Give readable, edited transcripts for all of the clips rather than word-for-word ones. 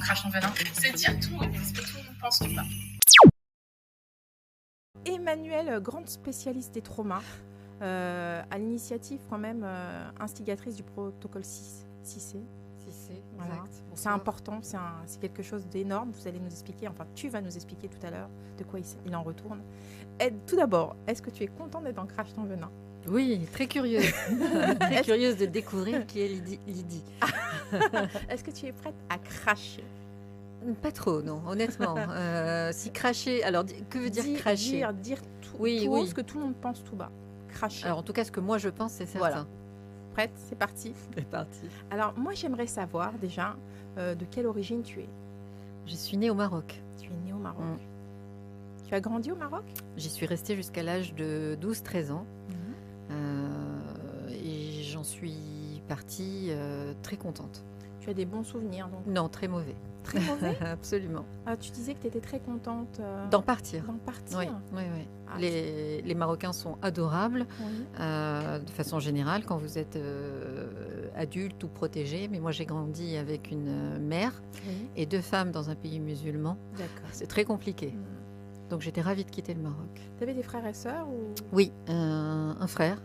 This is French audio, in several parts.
Crash ton venin, c'est dire tout ce que tout le monde pense tout bas. Emmanuelle, grande spécialiste des traumas, à l'initiative quand même instigatrice du protocole 6C. Voilà. Exact. C'est important, c'est quelque chose d'énorme. Vous allez nous expliquer, enfin tu vas nous expliquer tout à l'heure de quoi il en retourne. Tout d'abord, est-ce que tu es contente d'être dans Crash ton venin? Oui, très curieuse. Très curieuse de découvrir qui est Lydie. Est-ce que tu es prête à cracher? Pas trop, non, honnêtement. Si cracher, alors que veut dire cracher? Dire tout, oui. ce que tout le monde pense tout bas. Cracher. Alors en tout cas, ce que moi je pense, c'est certain. Voilà. Prête? C'est parti. C'est parti. Alors moi j'aimerais savoir déjà de quelle origine tu es. Je suis née au Maroc. Tu es née au Maroc. Tu as grandi au Maroc? J'y suis restée jusqu'à l'âge de 12-13 ans. Et j'en suis partie très contente. Tu as des bons souvenirs donc? Non, très mauvais. Très mauvais? Absolument. Ah, tu disais que tu étais très contente d'en partir. Oui. Ah, les Marocains sont adorables de façon générale quand vous êtes adulte ou protégé. Mais moi, j'ai grandi avec une mère et 2 femmes dans un pays musulman. D'accord. C'est très compliqué. Donc, j'étais ravie de quitter le Maroc. Tu avais des frères et sœurs ou... Oui, un frère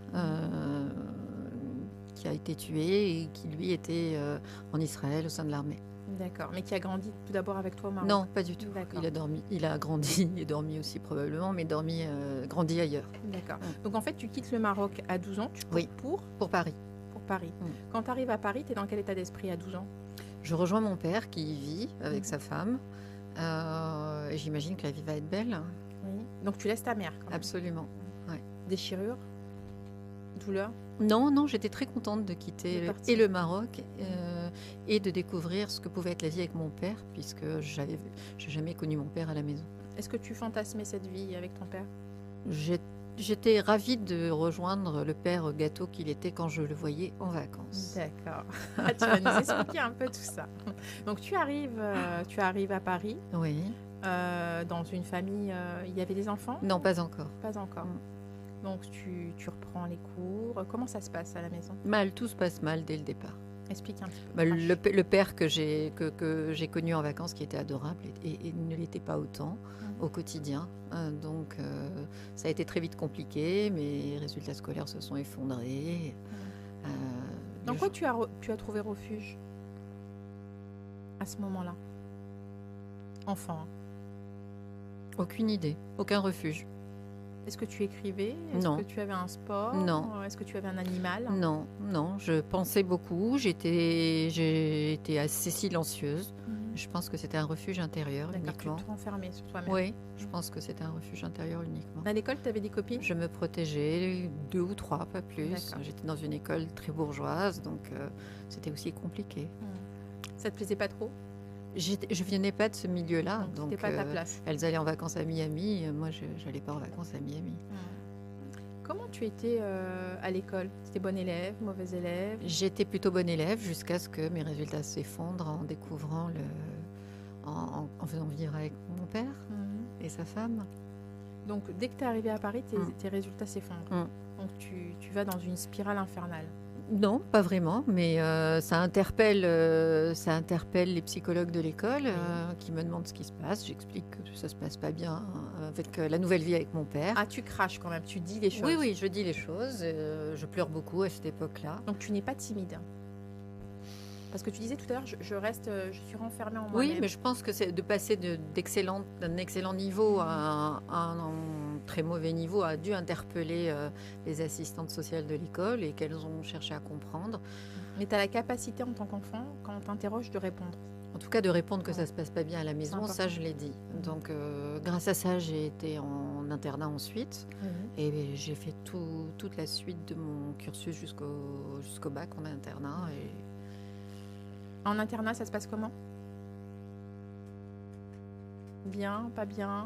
qui a été tué et qui, lui, était en Israël au sein de l'armée. D'accord, mais qui a grandi tout d'abord avec toi au Maroc? Non, pas du tout. Il a grandi et dormi aussi probablement, mais grandi ailleurs. D'accord. Donc en fait, tu quittes le Maroc à 12 ans, tu pars pour Paris. Pour Paris. Quand tu arrives à Paris, tu es dans quel état d'esprit à 12 ans? Je rejoins mon père qui y vit avec sa femme. Et j'imagine que la vie va être belle. Oui. Donc tu laisses ta mère quand même. Absolument. Ouais. Déchirure? Douleur? Non, j'étais très contente de quitter le Maroc et de découvrir ce que pouvait être la vie avec mon père, puisque je n'ai jamais connu mon père à la maison. Est-ce que tu fantasmais cette vie avec ton père? J'étais ravie de rejoindre le père gâteau qu'il était quand je le voyais en vacances. D'accord. Tu vas nous expliquer un peu tout ça. Donc tu arrives à Paris. Oui. Dans une famille, il y avait des enfants? Non, pas encore. Pas encore. Donc tu reprends les cours. Comment ça se passe à la maison? Mal, tout se passe mal dès le départ. Explique un petit peu. Le père que j'ai connu en vacances, qui était adorable, et ne l'était pas autant au quotidien. Donc ça a été très vite compliqué. Mes résultats scolaires se sont effondrés. Dans quoi tu as trouvé refuge à ce moment-là? Enfant. Aucune idée, aucun refuge. Est-ce que tu écrivais? Est-ce que tu avais un sport? Non. Est-ce que tu avais un animal? Non, je pensais beaucoup. J'ai été assez silencieuse. Je pense que c'était un refuge intérieur uniquement. Tu te renfermais sur toi-même? Oui, je pense que c'était un refuge intérieur uniquement. À l'école, tu avais des copines? Je me protégeais, 2 ou 3, pas plus. J'étais dans une école très bourgeoise, donc c'était aussi compliqué. Ça te plaisait pas trop? Je venais pas de ce milieu-là, donc pas ta place. Elles allaient en vacances à Miami, moi je n'allais pas en vacances à Miami. Comment tu étais à l'école? Tu étais bonne élève, mauvaise élève? J'étais plutôt bonne élève jusqu'à ce que mes résultats s'effondrent en découvrant en faisant vivre avec mon père et sa femme. Donc dès que tu es arrivée à Paris, tes résultats s'effondrent. Donc tu vas dans une spirale infernale. Non, pas vraiment, mais ça interpelle les psychologues de l'école qui me demandent ce qui se passe. J'explique que ça se passe pas bien avec la nouvelle vie avec mon père. Ah, tu craches quand même, tu dis les choses. Oui, je dis les choses. Je pleure beaucoup à cette époque-là. Donc tu n'es pas timide? Parce que tu disais tout à l'heure, je suis renfermée en moi-même. Oui, mais je pense que c'est de passer d'un excellent niveau à un très mauvais niveau a dû interpeller les assistantes sociales de l'école et qu'elles ont cherché à comprendre. Mais tu as la capacité en tant qu'enfant, quand on t'interroge, de répondre. En tout cas, de répondre que ça ne se passe pas bien à la maison, ça je l'ai dit. Donc grâce à ça, j'ai été en internat ensuite et j'ai fait toute la suite de mon cursus jusqu'au bac en internat. En internat, ça se passe comment? Bien, pas bien?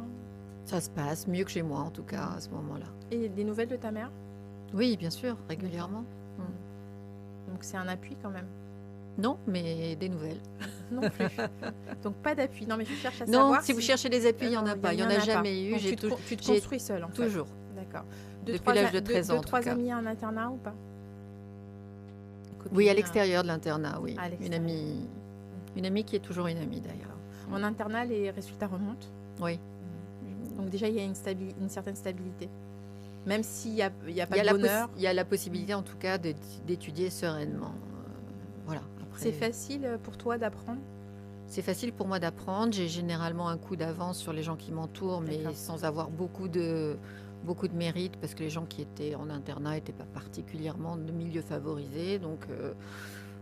Ça se passe mieux que chez moi, en tout cas, à ce moment-là. Et des nouvelles de ta mère? Oui, bien sûr, régulièrement. Donc c'est un appui quand même? Non, mais des nouvelles. Non plus. Donc pas d'appui. Non, mais je cherche à savoir. Non, si vous cherchez des appuis, il n'y en a pas. Il n'y en a jamais eu. Donc, tu te construis seule, en fait. Toujours. D'accord. Depuis l'âge de 13 ans, en tout cas. 2-3 amis en internat ou pas? Oui, à l'extérieur de l'internat, oui. À Une amie Une amie qui est toujours une amie d'ailleurs. En internat, les résultats remontent. Oui. Donc déjà, il y a une certaine stabilité. Même s'il n'y a pas Il y a de bonheur. il y a la possibilité en tout cas d'étudier sereinement. Voilà. Après, C'est facile pour toi d'apprendre? c'est facile pour moi d'apprendre. J'ai généralement un coup d'avance sur les gens qui m'entourent, mais D'accord. sans avoir beaucoup de mérite, parce que les gens qui étaient en internat n'étaient pas particulièrement de milieu favorisé. Donc,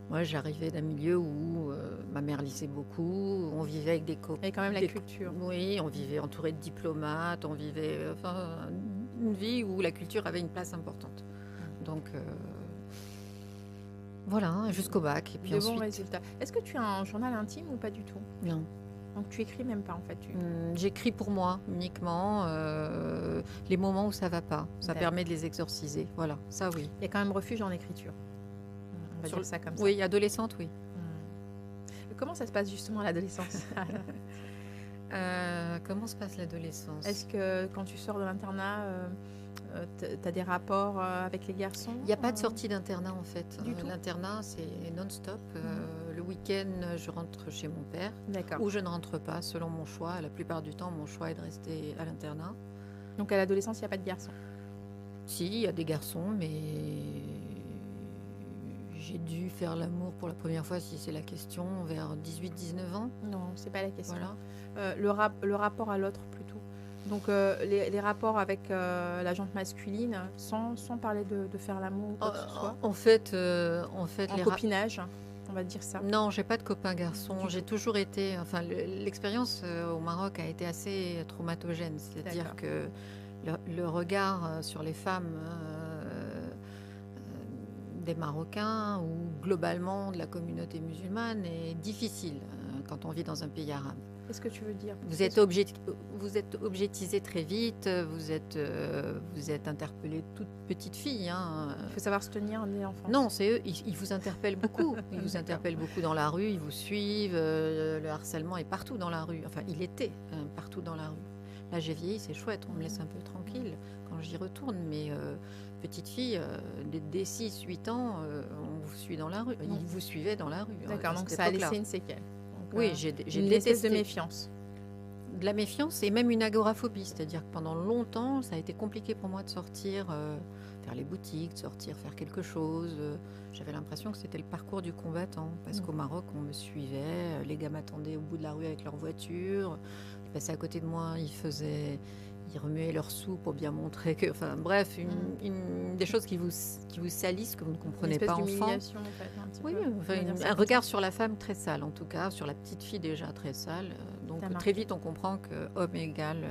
moi, j'arrivais d'un milieu où ma mère lisait beaucoup, on vivait avec des copains. Il y a quand même la culture. Oui, on vivait entouré de diplomates, on vivait une vie où la culture avait une place importante. Donc, voilà, hein, jusqu'au bac. Et puis De ensuite, bons résultats. Est-ce que tu as un journal intime ou pas du tout? non. Donc tu écris même pas en fait. J'écris pour moi uniquement les moments où ça va pas. Ça D'accord. permet de les exorciser. Voilà, ça oui. Il y a quand même refuge en écriture. On va Sur dire ça comme ça. Oui, adolescente, oui. Comment ça se passe justement à l'adolescence? Comment se passe l'adolescence? Est-ce que quand tu sors de l'internat, tu as des rapports avec les garçons? Il n'y a pas de sortie d'internat en fait. Du tout. L'internat, c'est non-stop. Le week-end, je rentre chez mon père D'accord. ou je ne rentre pas selon mon choix. La plupart du temps, mon choix est de rester à l'internat. Donc à l'adolescence, il n'y a pas de garçons? Si, il y a des garçons, mais j'ai dû faire l'amour pour la première fois, si c'est la question, vers 18-19 ans. Non, c'est pas la question. Voilà. Le rapport à l'autre plutôt. Donc les rapports avec la jante masculine, sans parler de faire l'amour ou quoi que ce soit. En fait, En copinage, on va dire ça. Non, j'ai pas de copains garçons. Du J'ai tout. toujours été. Enfin, l'expérience au Maroc a été assez traumatogène. C'est-à-dire D'accord. que le regard sur les femmes des Marocains ou globalement de la communauté musulmane est difficile quand on vit dans un pays arabe. Qu'est-ce que tu veux dire? Vous êtes objetisé très vite, vous êtes interpellée toute petite fille. Hein. Il faut savoir se tenir dès l'enfance. Non, c'est eux, ils vous interpellent beaucoup. Ils vous interpellent beaucoup dans la rue, ils vous suivent. Le harcèlement est partout dans la rue. Enfin, il était partout dans la rue. Là, j'ai vieilli, c'est chouette, on me laisse un peu tranquille quand j'y retourne. Mais petite fille, dès 6-8 ans, on vous suit dans la rue. Ils vous suivaient dans la rue. D'accord, à donc cette ça a époque-là. laissé une séquelle. Donc, Oui, j'ai une espèce détesté. de méfiance. De la méfiance et même une agoraphobie, c'est-à-dire que pendant longtemps, ça a été compliqué pour moi de sortir, faire les boutiques, de sortir, faire quelque chose. J'avais l'impression que c'était le parcours du combattant, parce qu'au Maroc, on me suivait, les gars m'attendaient au bout de la rue avec leur voiture, ils passaient à côté de moi, ils remuaient leurs sous pour bien montrer que... Enfin bref, des choses qui vous salissent, que vous ne comprenez pas enfant. D'humiliation, en fait, un petit Oui, peu. enfin, On va dire ça un comme regard sur la femme très sale, en tout cas, sur la petite fille déjà très sale. Donc T'as très marqué. vite, on comprend que homme égale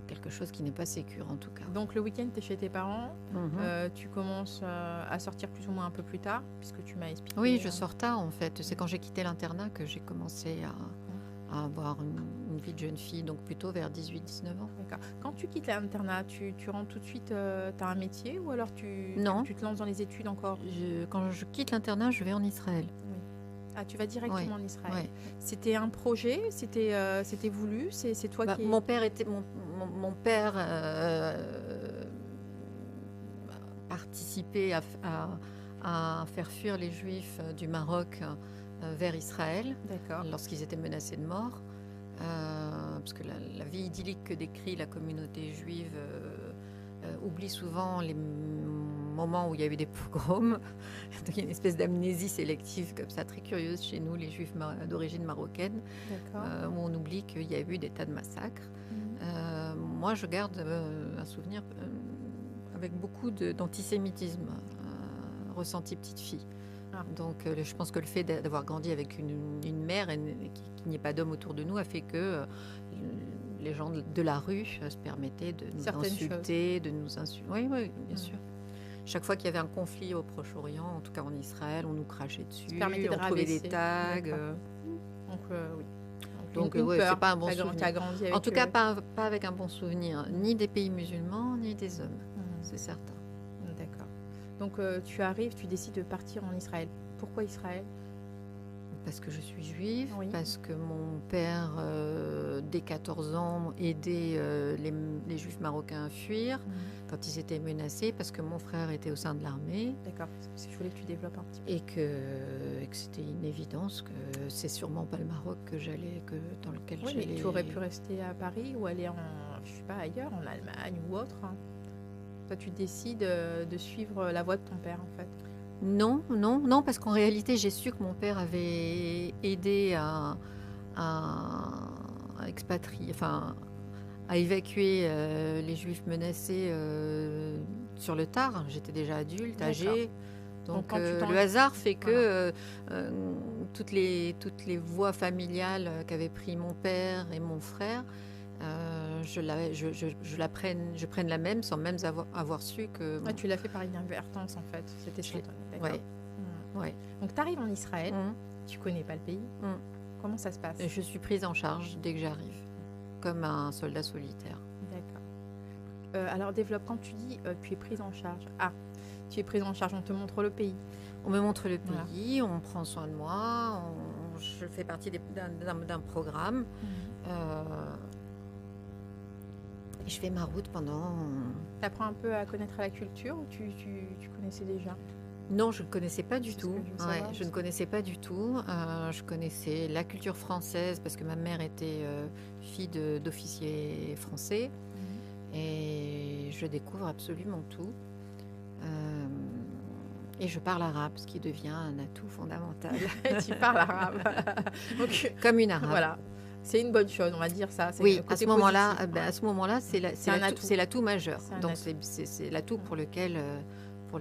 quelque chose qui n'est pas sécure, en tout cas. ça. Donc le week-end, tu es chez tes parents. Mhm. Tu commences à sortir plus ou moins un peu plus tard, puisque tu m'as expliqué. Oui, je sors tard, en fait. C'est quand j'ai quitté l'internat que j'ai commencé à avoir une vie de jeune fille, donc plutôt vers 18-19 ans. D'accord. Quand tu quittes l'internat, tu rentres tout de suite, tu as un métier ou alors Non. tu te lances dans les études encore? Quand je quitte l'internat, je vais en Israël. Ah, tu vas directement Ouais, en Israël. ouais. C'était un projet? C'était voulu? C'est toi qui... Mon père participait à faire fuir les Juifs du Maroc vers Israël D'accord. lorsqu'ils étaient menacés de mort. Parce que la vie idyllique que décrit la communauté juive oublie souvent les moments où il y a eu des pogroms. Donc, il y a une espèce d'amnésie sélective comme ça, très curieuse chez nous, les Juifs d'origine marocaine, D'accord. où on oublie qu'il y a eu des tas de massacres. Moi, je garde un souvenir avec beaucoup d'antisémitisme ressenti petite fille. Donc, je pense que le fait d'avoir grandi avec une mère et qu'il n'y ait pas d'homme autour de nous a fait que les gens de la rue se permettaient de nous insulter, de nous insulter. Oui, bien sûr. Chaque fois qu'il y avait un conflit au Proche-Orient, en tout cas en Israël, on nous crachait dessus, on trouvait des tags. Donc, oui. Donc, c'est pas un bon souvenir. En tout cas, pas avec un bon souvenir, ni des pays musulmans, ni des hommes, c'est certain. D'accord. Donc, tu arrives, tu décides de partir en Israël. Pourquoi Israël? parce que je suis juive, Oui. parce que mon père, dès 14 ans, aidait les juifs marocains à fuir quand ils étaient menacés, parce que mon frère était au sein de l'armée, D'accord. Je voulais que tu développes un petit peu. et que c'était une évidence que c'est sûrement pas le Maroc dans lequel Oui, j'allais. mais tu aurais pu rester à Paris ou aller je sais pas, ailleurs, en Allemagne ou autre. Hein. Toi, tu décides de suivre la voie de ton père, en fait. Non, non, non, parce qu'en réalité, j'ai su que mon père avait aidé à expatrier, enfin, à évacuer les juifs menacés sur le tard. J'étais déjà adulte, D'accord. âgée. Donc quand tu t'en- le hasard fait que Voilà. toutes les voies familiales qu'avaient pris mon père et mon frère, je prenne la même sans même avoir su que... Ouais, tu l'as fait par inadvertance, en fait. C'était Je l'ai- spontané. D'accord. Ouais, ouais. Donc, tu arrives en Israël, Mhm. tu connais pas le pays. Mhm. Comment ça se passe? Et je suis prise en charge dès que j'arrive, comme un soldat solitaire. D'accord. Alors, développe, quand tu dis tu es prise en charge. Ah, tu es prise en charge, on te montre le pays. On me montre le Voilà. pays, on prend soin de moi, je fais partie d'un programme. Et je fais ma route pendant... Tu apprends un peu à connaître la culture ou tu connaissais déjà? Non, je ne connaissais pas du C'est ce tout. que je veux Ouais, savoir je ne aussi. connaissais pas du tout. Je connaissais la culture française parce que ma mère était fille d'officiers français. Et je découvre absolument tout. Et je parle arabe, ce qui devient un atout fondamental. Tu parles arabe. Donc, Comme une arabe. voilà. C'est une bonne chose, on va dire ça. C'est Oui, le côté à ce moment-là, positif. à ce moment-là, C'est un atout. c'est l'atout majeur. C'est un Donc atout. c'est l'atout sur lequel Et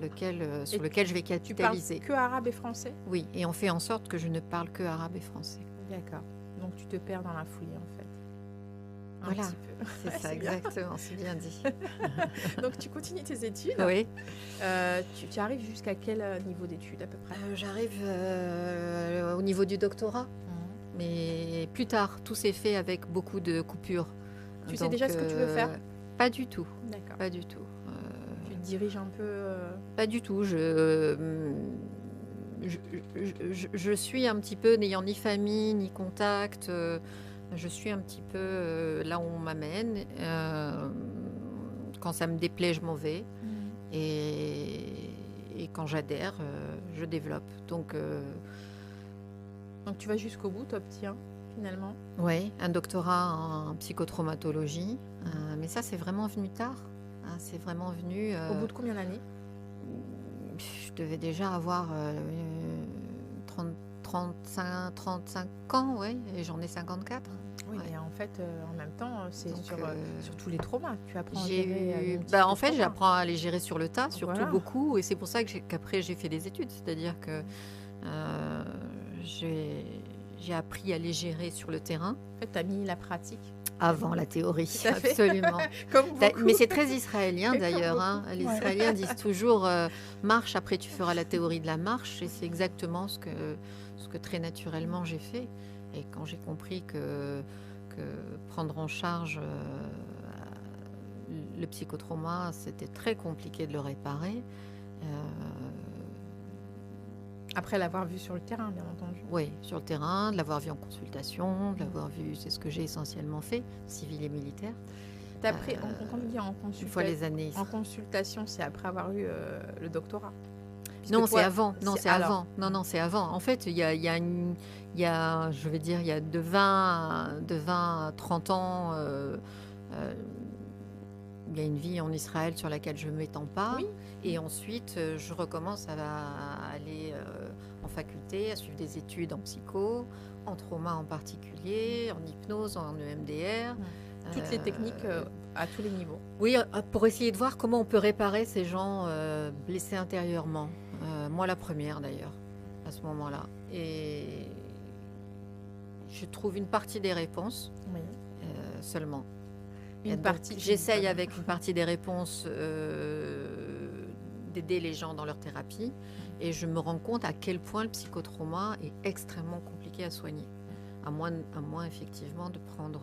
je vais Tu parles capitaliser. que arabe et français? Oui, et on fait en sorte que je ne parle que arabe et français. D'accord. Donc tu te perds dans la fouille, en fait. Un Voilà. petit peu. C'est ça, C'est bien. exactement, c'est bien dit. Donc tu continues tes études. Oui. Tu arrives jusqu'à quel niveau d'études à peu près? J'arrive au niveau du doctorat, mais plus tard, tout s'est fait avec beaucoup de coupures. Tu sais déjà ce que tu veux faire? Pas du tout, D'accord. pas du tout. Tu te diriges un peu. Pas du tout. Je suis un petit peu, n'ayant ni famille, ni contact, je suis un petit peu là où on m'amène. Quand ça me déplaît, je m'en vais. Et quand j'adhère, je développe. Donc tu vas jusqu'au bout, tu obtiens finalement. oui, un doctorat en psychotraumatologie. Mais ça, c'est vraiment venu tard. Hein, c'est vraiment venu... Au bout de combien d'années? Je devais déjà avoir 35 ans, ouais, et j'en ai 54. Oui, Ouais. mais en fait, en même temps, c'est Donc, sur tous les traumas. Tu apprends à J'ai gérer. eu... un petit bah, peu en de fait, trauma. j'apprends à les gérer sur le tas, surtout Voilà. beaucoup, et c'est pour ça qu'après j'ai fait des études. C'est-à-dire que j'ai appris à les gérer sur le terrain En fait, tu as mis la pratique. avant la théorie, Tout à fait. absolument. Comme beaucoup. Mais c'est très israélien Comme d'ailleurs. Hein. beaucoup. Les Ouais. Israéliens disent toujours marche, après tu feras la théorie de la marche. Et c'est exactement ce que très naturellement j'ai fait. Et quand j'ai compris que prendre en charge le psychotrauma, c'était très compliqué de le réparer. Après l'avoir vu sur le terrain, bien entendu. Oui, sur le terrain, de l'avoir vu en consultation, de l'avoir vu, c'est ce que j'ai essentiellement fait, civil et militaire. T'as pris, quand on dit en Une fois les années. en consultation, c'est après avoir eu le doctorat. Puisque Non, toi, c'est avant. Non, c'est alors. avant. Non, c'est avant. En fait, il y a, je vais dire, il y a de 20 à 30 ans, il y a une vie en Israël sur laquelle je ne m'étends pas. Oui. Et ensuite, je recommence à aller en faculté, à suivre des études en psycho, en trauma en particulier, en hypnose, en EMDR. Toutes les techniques à tous les niveaux. Oui, pour essayer de voir comment on peut réparer ces gens blessés intérieurement. Moi, la première d'ailleurs, à ce moment-là. Et je trouve une partie des réponses Oui. seulement. Une Et donc, partie. j'essaye avec une partie des réponses d'aider les gens dans leur thérapie. Et je me rends compte à quel point le psychotrauma est extrêmement compliqué à soigner. À moins effectivement de prendre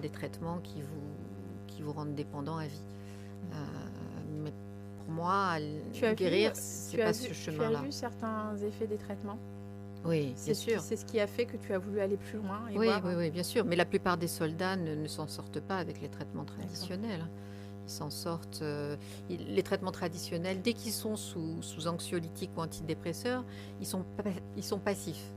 des traitements qui vous rendent dépendant à vie. Mais pour moi, guérir, c'est pas ce chemin-là. Tu as vu certains effets des traitements? Oui, c'est sûr. C'est ce qui a fait que tu as voulu aller plus loin et Oui, voir. oui, oui, bien sûr. Mais la plupart des soldats ne s'en sortent pas avec les traitements traditionnels. Ils s'en sortent. Les traitements traditionnels, dès qu'ils sont sous anxiolytiques ou antidépresseurs, ils sont passifs.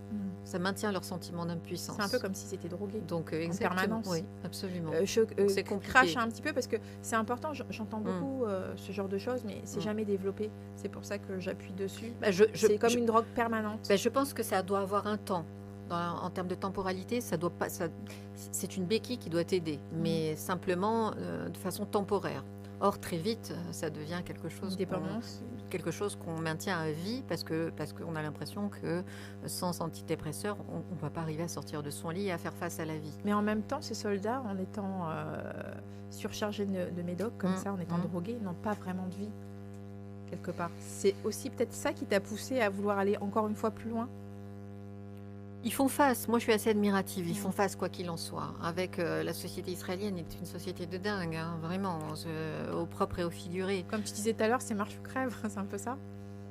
Ça maintient leur sentiment d'impuissance. C'est un peu comme si c'était drogué. Donc, en permanence. Oui, absolument. C'est compliqué. Crache un petit peu parce que c'est important. J'entends beaucoup ce genre de choses, mais c'est jamais développé. C'est pour ça que j'appuie dessus. C'est comme une drogue permanente. Je pense que ça doit avoir un temps. En termes de temporalité, c'est une béquille qui doit t'aider, mais simplement de façon temporaire. Or, très vite, ça devient quelque chose qu'on maintient à vie parce qu'on a l'impression que sans antidépresseur, on ne va pas arriver à sortir de son lit et à faire face à la vie. Mais en même temps, ces soldats, en étant surchargés de médocs, comme ça, en étant drogués, n'ont pas vraiment de vie, quelque part. C'est aussi peut-être ça qui t'a poussé à vouloir aller encore une fois plus loin. Ils font face, moi je suis assez admirative, ils font face quoi qu'il en soit. Avec la société israélienne est une société de dingue, vraiment, au propre et au figuré. Comme tu disais tout à l'heure, c'est marche ou crève, c'est un peu ça.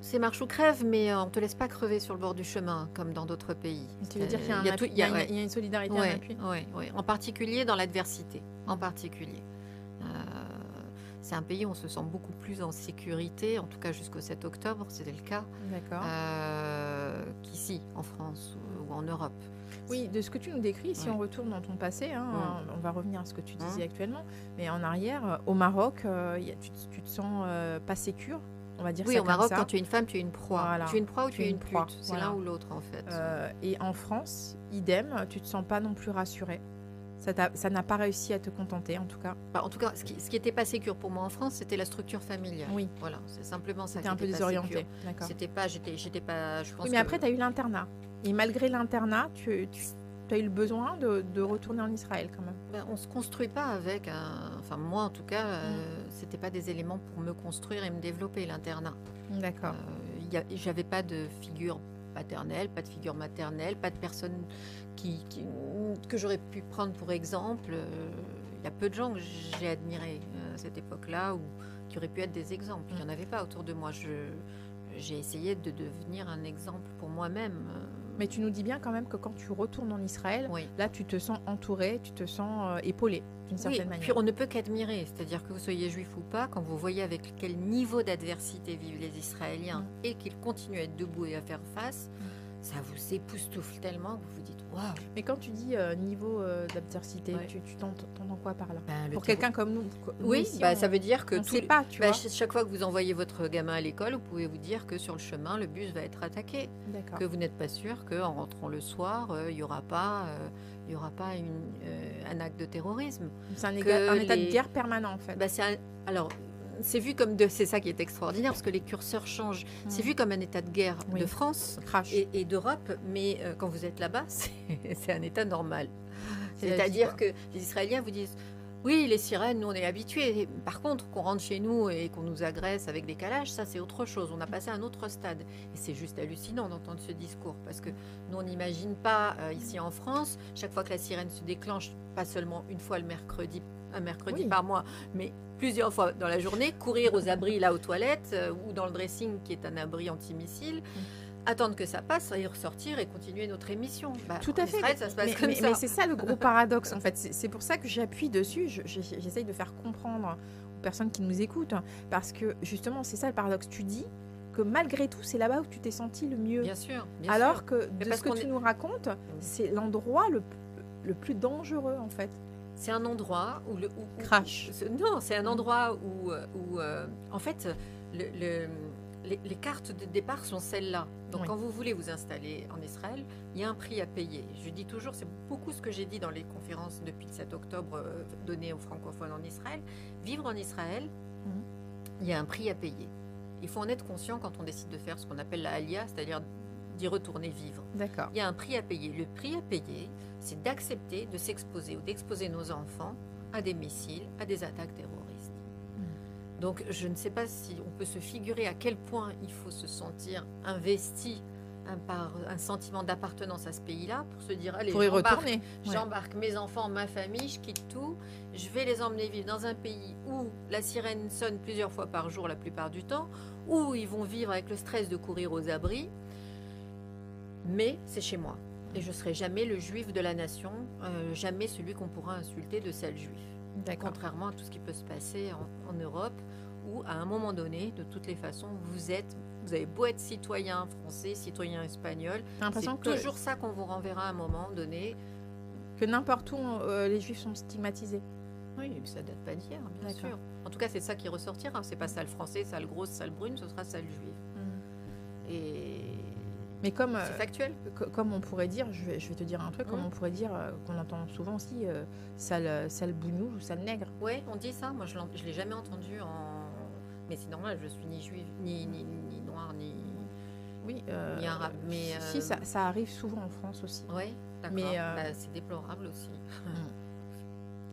C'est marche ou crève, mais on ne te laisse pas crever sur le bord du chemin, comme dans d'autres pays. Tu veux dire qu'il y a une solidarité, un appui. Oui, en particulier dans l'adversité, en particulier. C'est un pays où on se sent beaucoup plus en sécurité, en tout cas jusqu'au 7 octobre, c'était le cas, qu'ici, en France ou en Europe. Oui, de ce que tu nous décris, si on retourne dans ton passé, on va revenir à ce que tu disais actuellement, mais en arrière, au Maroc, tu te sens pas sécure, on va dire ça comme ça. Oui, au Maroc, quand tu es une femme, tu es une proie. Voilà. Tu es une proie ou tu es une pute. C'est l'un ou l'autre, en fait. Et en France, idem, tu te sens pas non plus rassurée. Ça n'a pas réussi à te contenter, en tout cas. En tout cas, ce qui était pas sécure pour moi en France, c'était la structure familiale. Oui. Voilà, c'est simplement ça. C'était un peu désorientée. D'accord. J'étais pas, je pense. Oui, mais après, tu as eu l'internat. Et malgré l'internat, tu as eu le besoin de retourner en Israël, quand même. On se construit pas avec Enfin, moi, en tout cas, c'était pas des éléments pour me construire et me développer, l'internat. D'accord. J'avais pas de figure paternelle, pas de figure maternelle, pas de personne que j'aurais pu prendre pour exemple. Il y a peu de gens que j'ai admirés à cette époque-là ou qui auraient pu être des exemples. Il n'y en avait pas autour de moi. J'ai essayé de devenir un exemple pour moi-même. Mais tu nous dis bien quand même que quand tu retournes en Israël, là tu te sens entourée, tu te sens épaulée d'une certaine manière. Puis on ne peut qu'admirer, c'est-à-dire que vous soyez juif ou pas, quand vous voyez avec quel niveau d'adversité vivent les Israéliens et qu'ils continuent à être debout et à faire face, ça vous époustoufle tellement que vous vous dites waouh. Mais quand tu dis niveau d'adversité, tu t'entends quoi par là? Pour quelqu'un comme nous? Oui, ça veut dire que on ne sait pas, tu vois. Chaque fois que vous envoyez votre gamin à l'école, vous pouvez vous dire que sur le chemin, le bus va être attaqué. Que vous n'êtes pas sûr qu'en rentrant le soir, il n'y aura pas un acte de terrorisme. C'est un état de guerre permanent en fait. Alors, c'est vu comme c'est ça qui est extraordinaire parce que les curseurs changent. C'est vu comme un état de guerre de France et d'Europe, mais quand vous êtes là-bas, c'est un état normal. C'est-à-dire que les Israéliens vous disent oui, les sirènes, nous on est habitués. Par contre, qu'on rentre chez nous et qu'on nous agresse avec des calages, ça c'est autre chose. On a passé à un autre stade. Et c'est juste hallucinant d'entendre ce discours parce que nous on n'imagine pas ici en France, chaque fois que la sirène se déclenche, pas seulement une fois un mercredi par mois, mais plusieurs fois dans la journée, courir aux abris là aux toilettes ou dans le dressing qui est un abri antimissile. Attendre que ça passe et ressortir et continuer notre émission. Tout à fait. Israël, ça se passe comme ça. Mais c'est ça le gros paradoxe en fait. C'est pour ça que j'appuie dessus. J'essaye de faire comprendre aux personnes qui nous écoutent parce que justement c'est ça le paradoxe. Tu dis que malgré tout c'est là-bas où tu t'es senti le mieux. Bien sûr. Alors que de ce que tu nous racontes, c'est l'endroit le plus dangereux en fait. C'est un endroit où crash. Non, c'est un endroit où en fait les cartes de départ sont celles-là. Donc, quand vous voulez vous installer en Israël, il y a un prix à payer. Je dis toujours, c'est beaucoup ce que j'ai dit dans les conférences depuis le 7 octobre données aux francophones en Israël. Vivre en Israël, il y a un prix à payer. Il faut en être conscient quand on décide de faire ce qu'on appelle la Aliyah, c'est-à-dire d'y retourner vivre. D'accord. Il y a un prix à payer. Le prix à payer, c'est d'accepter de s'exposer ou d'exposer nos enfants à des missiles, à des attaques terroristes. Donc, je ne sais pas si on peut se figurer à quel point il faut se sentir investi par un sentiment d'appartenance à ce pays-là pour se dire, allez, j'embarque mes enfants, ma famille, je quitte tout, je vais les emmener vivre dans un pays où la sirène sonne plusieurs fois par jour la plupart du temps, où ils vont vivre avec le stress de courir aux abris. Mais c'est chez moi. Et je ne serai jamais le juif de la nation, jamais celui qu'on pourra insulter de sale juif. D'accord. Contrairement à tout ce qui peut se passer en Europe, où à un moment donné, de toutes les façons, vous avez beau être citoyen français, citoyen espagnol, J'ai l'impression c'est que, toujours ça qu'on vous renverra à un moment donné. que n'importe où, les juifs sont stigmatisés. Oui, mais ça date pas d'hier, bien D'accord. sûr. En tout cas, c'est ça qui ressortira. C'est pas sale français, sale grosse, sale brune, ce sera sale juif. Et Mais comme, c'est factuel. comme on pourrait dire, je vais te dire un truc, comme on pourrait dire, qu'on entend souvent aussi, sale bougnou ou sale nègre. Ouais, on dit ça. Moi, je l'ai jamais entendu mais c'est normal, je suis ni juive, ni noire, ni Oui, arabe. Mais si, ça arrive souvent en France aussi. ouais, d'accord. Mais, c'est déplorable aussi.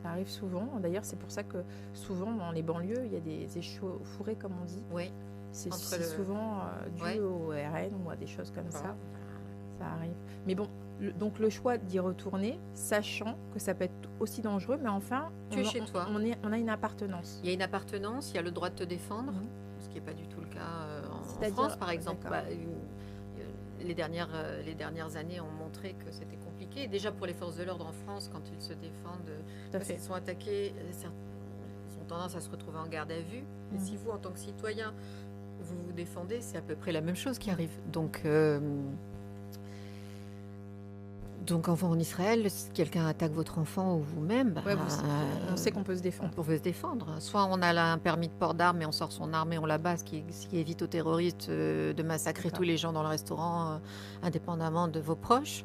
Ça arrive souvent. D'ailleurs, c'est pour ça que souvent, dans les banlieues, il y a des échauffourées, comme on dit. Ouais. C'est Entre souvent dû Ouais. au RN ou à des choses comme Bon. ça. Ça arrive. Mais bon, donc le choix d'y retourner, sachant que ça peut être aussi dangereux, mais enfin, Tu es chez toi. on a une appartenance. Il y a une appartenance, il y a le droit de te défendre, Mhm. ce qui n'est pas du tout le cas en C'est-à-dire- France, par exemple. d'accord. Les dernières années ont montré que c'était compliqué. Et déjà pour les forces de l'ordre en France, quand ils se défendent, Tout à parce fait. qu'ils sont attaqués, ils ont tendance à se retrouver en garde à vue. Et Mhm. si vous, en tant que citoyen, vous vous défendez, c'est à peu près la même chose qui arrive. Donc enfant en Israël, si quelqu'un attaque votre enfant ou vous-même, Ouais, on sait qu'on peut se défendre. on peut se défendre. Soit on a là un permis de port d'armes et on sort son arme et on la bat, ce qui évite aux terroristes de massacrer D'accord. tous les gens dans le restaurant, indépendamment de vos proches.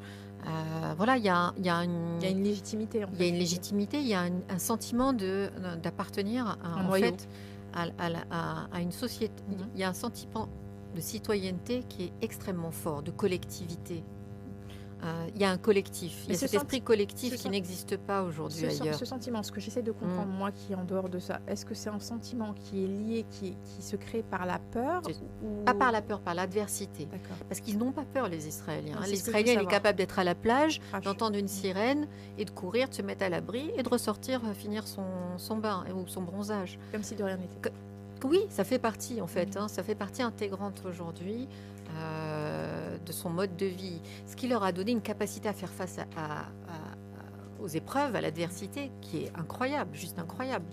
Voilà, il y a Il y a une légitimité. En il y fait. a une légitimité, il y a un sentiment d'appartenir Un en noyau. fait, à une société. Mhm. Il y a un sentiment de citoyenneté qui est extrêmement fort, de collectivité. Il y a un collectif, il y Mais a ce cet esprit collectif ce qui sen- n'existe pas aujourd'hui ailleurs. Ce sentiment, ce que j'essaie de comprendre, moi, qui est en dehors de ça, est-ce que c'est un sentiment qui est lié, qui se crée par la peur C'est- ou... Pas par la peur, par l'adversité. D'accord. Parce qu'ils n'ont pas peur, les Israéliens. Ah, c'est ce que je veux L'Israélien il est savoir. capable d'être à la plage, Ah, je- d'entendre une sirène et de courir, de se mettre à l'abri et de ressortir finir son bain ou son bronzage. Comme si de rien n'était. Oui, ça fait partie en fait, ça fait partie intégrante aujourd'hui de son mode de vie. Ce qui leur a donné une capacité à faire face aux épreuves, à l'adversité, qui est incroyable, juste incroyable.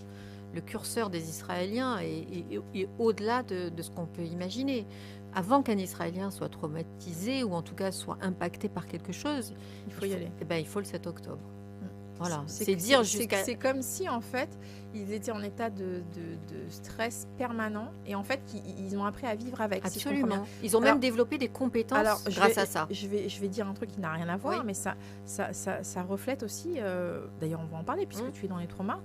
Le curseur des Israéliens est au-delà de ce qu'on peut imaginer. Avant qu'un Israélien soit traumatisé ou en tout cas soit impacté par quelque chose, Il faut y aller. eh ben, il faut le 7 octobre. Voilà, C'est c'est dire c'est- jusqu'à... C'est comme si, en fait, ils étaient en état de stress permanent et en fait, ils ont appris à vivre avec. si je comprends bien. Absolument. Ils ont Alors- même développé des compétences grâce à ça. Je vais dire un truc qui n'a rien à voir, Oui. mais ça reflète aussi, d'ailleurs on va en parler puisque tu es dans les traumas,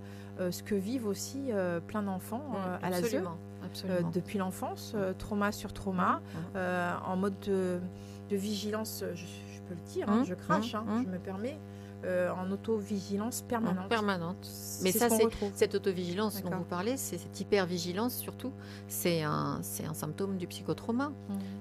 ce que vivent aussi plein d'enfants à l'ASE Absolument. Absolument. depuis l'enfance, trauma sur trauma, en mode de vigilance, je peux le dire, je crache, je me permets, en auto-vigilance permanente. Permanente. Mais C'est ça, ce qu'on retrouve. cette autovigilance dont D'accord. vous parlez, c'est cette hypervigilance surtout, c'est un symptôme du psychotrauma.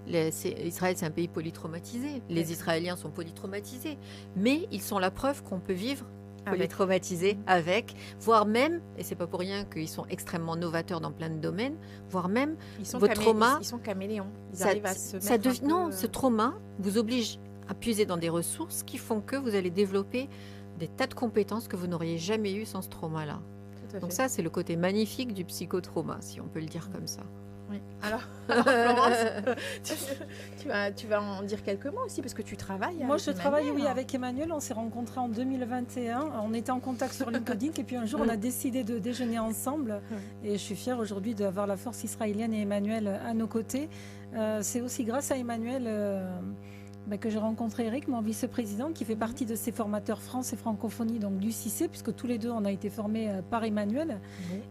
Israël, c'est un pays polytraumatisé. Les D'accord. Israéliens sont polytraumatisés. Mais ils sont la preuve qu'on peut vivre Avec. polytraumatisé avec, voire même, et c'est pas pour rien qu'ils sont extrêmement novateurs dans plein de domaines, voire même Ils sont, votre trauma, ils sont caméléons. Ils ça- arrivent à se ça mettre un dev- non, peu, ce trauma vous oblige à puiser dans des ressources qui font que vous allez développer des tas de compétences que vous n'auriez jamais eues sans ce trauma-là. tout à Donc fait. ça, c'est le côté magnifique du psychotrauma, si on peut le dire comme ça. Oui. Alors, Florence, tu vas en dire quelques mots aussi parce que tu travailles. Moi, avec je travaille Emmanuel. avec Emmanuel. On s'est rencontrés en 2021. On était en contact sur LinkedIn. Et puis un jour, on a décidé de déjeuner ensemble. Et je suis fière aujourd'hui d'avoir la force israélienne et Emmanuel à nos côtés. C'est aussi grâce à Emmanuel que j'ai rencontré Eric, mon vice-président, qui fait partie de ces formateurs France et francophonie, donc du CICE, puisque tous les deux, on a été formés par Emmanuel.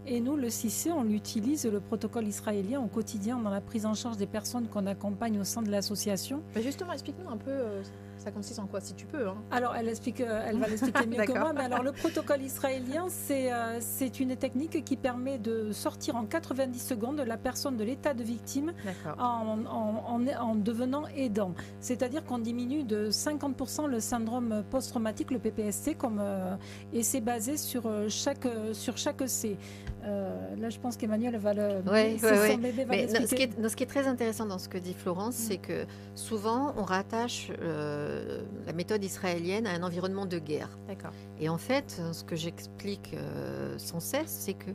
Et nous, le CICE, on l'utilise, le protocole israélien, au quotidien dans la prise en charge des personnes qu'on accompagne au sein de l'association. Bah justement, explique-nous un peu, ça consiste en quoi, si tu peux. Hein. Alors, elle va l'expliquer mieux que D'accord. moi. Mais alors, le protocole israélien, c'est une technique qui permet de sortir en 90 secondes la personne de l'état de victime D'accord. en devenant aidant. C'est-à-dire qu'on diminue de 50% le syndrome post-traumatique, le PPST, et c'est basé sur chaque C. Là, je pense qu'Emmanuel va le... son bébé va l'expliquer. Ce qui est très intéressant dans ce que dit Florence, c'est que souvent, on rattache la méthode israélienne à un environnement de guerre. D'accord. Et en fait, ce que j'explique sans cesse, c'est que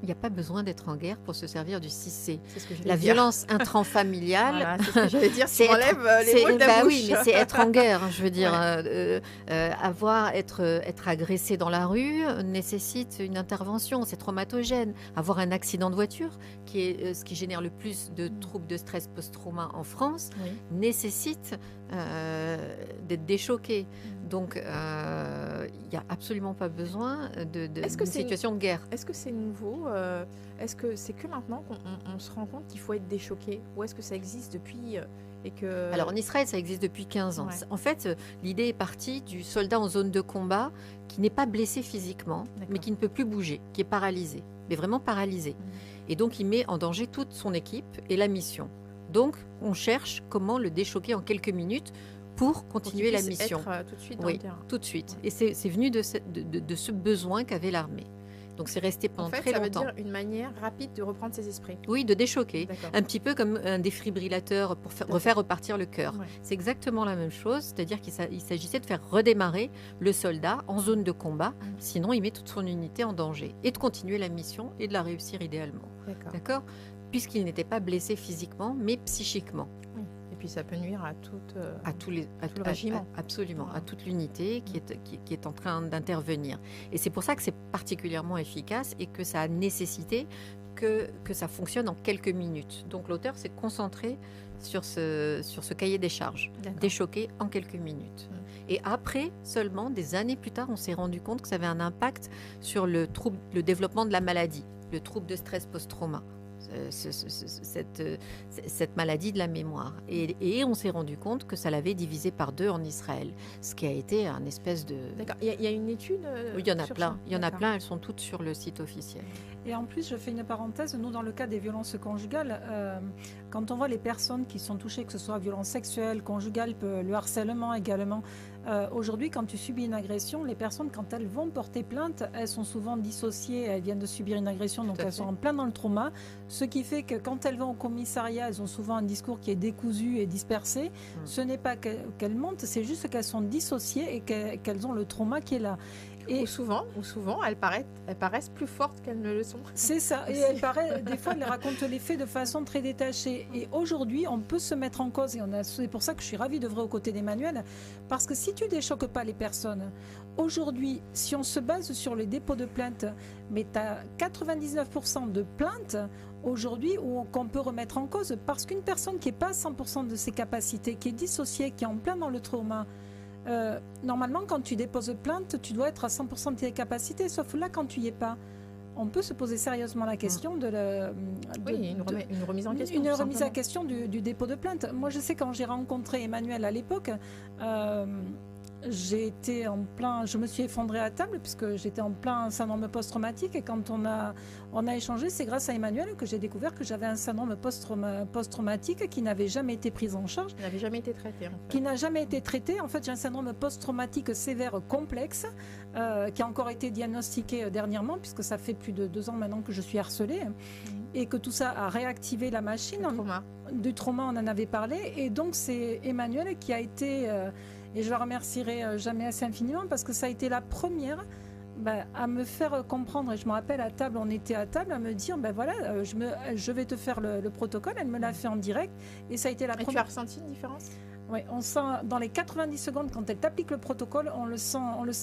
il n'y a pas besoin d'être en guerre pour se servir du 6C. La violence intrafamiliale, voilà, c'est ce que j'allais dire, c'est enlève les mots de la bouche. Oui, mais c'est être en guerre. Je veux dire, être agressé dans la rue nécessite une intervention, c'est traumatogène. Avoir un accident de voiture, qui est ce qui génère le plus de troubles de stress post-trauma en France, nécessite d'être déchoqué. Donc, il n'y a absolument pas besoin d'une situation de guerre. Est-ce que c'est nouveau Est-ce que c'est que maintenant qu'on se rend compte qu'il faut être déchoqué? Ou est-ce que ça existe depuis Alors, en Israël, ça existe depuis 15 ans. Ouais. En fait, l'idée est partie du soldat en zone de combat qui n'est pas blessé physiquement, mais qui ne peut plus bouger, qui est paralysé, mais vraiment paralysé. Et donc, il met en danger toute son équipe et la mission. Donc, on cherche comment le déchoquer en quelques minutes pour continuer la mission. Être tout de suite dans le terrain. Tout de suite. Ouais. Et c'est venu de ce besoin qu'avait l'armée. Donc c'est resté pendant très longtemps. Ça veut dire une manière rapide de reprendre ses esprits. Oui, de déchoquer. Un petit peu comme un défibrillateur pour refaire repartir le cœur. Ouais. C'est exactement la même chose, c'est-à-dire qu'il s'agissait de faire redémarrer le soldat en zone de combat, sinon il met toute son unité en danger. Et de continuer la mission et de la réussir idéalement. D'accord. Puisqu'il n'était pas blessé physiquement, mais psychiquement. Oui. Et puis ça peut nuire à tout le régiment. Absolument, à toute l'unité qui est en train d'intervenir. Et c'est pour ça que c'est particulièrement efficace et que ça a nécessité que ça fonctionne en quelques minutes. Donc l'auteur s'est concentré sur ce cahier des charges, déchoqué en quelques minutes. Et après, seulement, des années plus tard, on s'est rendu compte que ça avait un impact sur le développement de la maladie, le trouble de stress post-trauma. Cette maladie de la mémoire. Et on s'est rendu compte que ça l'avait divisé par 2 en Israël, ce qui a été un espèce de... D'accord. Il y a une étude Oui, il y en a plein. Il y en a plein, elles sont toutes sur le site officiel. Et en plus, je fais une parenthèse, nous, dans le cas des violences conjugales, quand on voit les personnes qui sont touchées, que ce soit violences sexuelles, conjugales, le harcèlement également, aujourd'hui, quand tu subis une agression, les personnes, quand elles vont porter plainte, elles sont souvent dissociées, elles viennent de subir une agression, donc elles sont en plein dans le trauma, ce qui fait que quand elles vont au commissariat, elles ont souvent un discours qui est décousu et dispersé. Ce n'est pas qu'elles mentent, c'est juste qu'elles sont dissociées et qu'elles ont le trauma qui est là. Ou souvent, elles paraissent plus fortes qu'elles ne le sont. C'est ça. Et des fois, elles racontent les faits de façon très détachée. Et aujourd'hui, on peut se mettre en cause. Et c'est pour ça que je suis ravie d'œuvrer aux côtés d'Emmanuel. Parce que si tu ne déchoques pas les personnes, aujourd'hui, si on se base sur les dépôts de plainte, mais tu as 99% de plaintes aujourd'hui qu'on peut remettre en cause. Parce qu'une personne qui n'est pas à 100% de ses capacités, qui est dissociée, qui est en plein dans le trauma, normalement, quand tu déposes plainte, tu dois être à 100% de tes capacités, sauf là, quand tu n'y es pas. On peut se poser sérieusement la question une remise en question. Une remise en question du dépôt de plainte. Moi, je sais, quand j'ai rencontré Emmanuel à l'époque, je me suis effondrée à table puisque j'étais en plein syndrome post-traumatique, et quand on a échangé, c'est grâce à Emmanuel que j'ai découvert que j'avais un syndrome post-traumatique qui n'avait jamais été pris en charge. Qui n'avait jamais été traité. En fait. Qui n'a jamais été traité. En fait, j'ai un syndrome post-traumatique sévère complexe qui a encore été diagnostiqué dernièrement, puisque ça fait plus de 2 ans maintenant que je suis harcelée et que tout ça a réactivé la machine. Du trauma, on en avait parlé, et donc c'est Emmanuel qui a été... et je la remercierai jamais assez infiniment, parce que ça a été la première à me faire comprendre. Et je me rappelle, à table, on était à table, à me dire, voilà, je vais te faire le protocole. Elle me l'a fait en direct, et ça a été la première. Et tu as ressenti une différence ? Oui, on sent dans les 90 secondes, quand elle t'applique le protocole, on le sent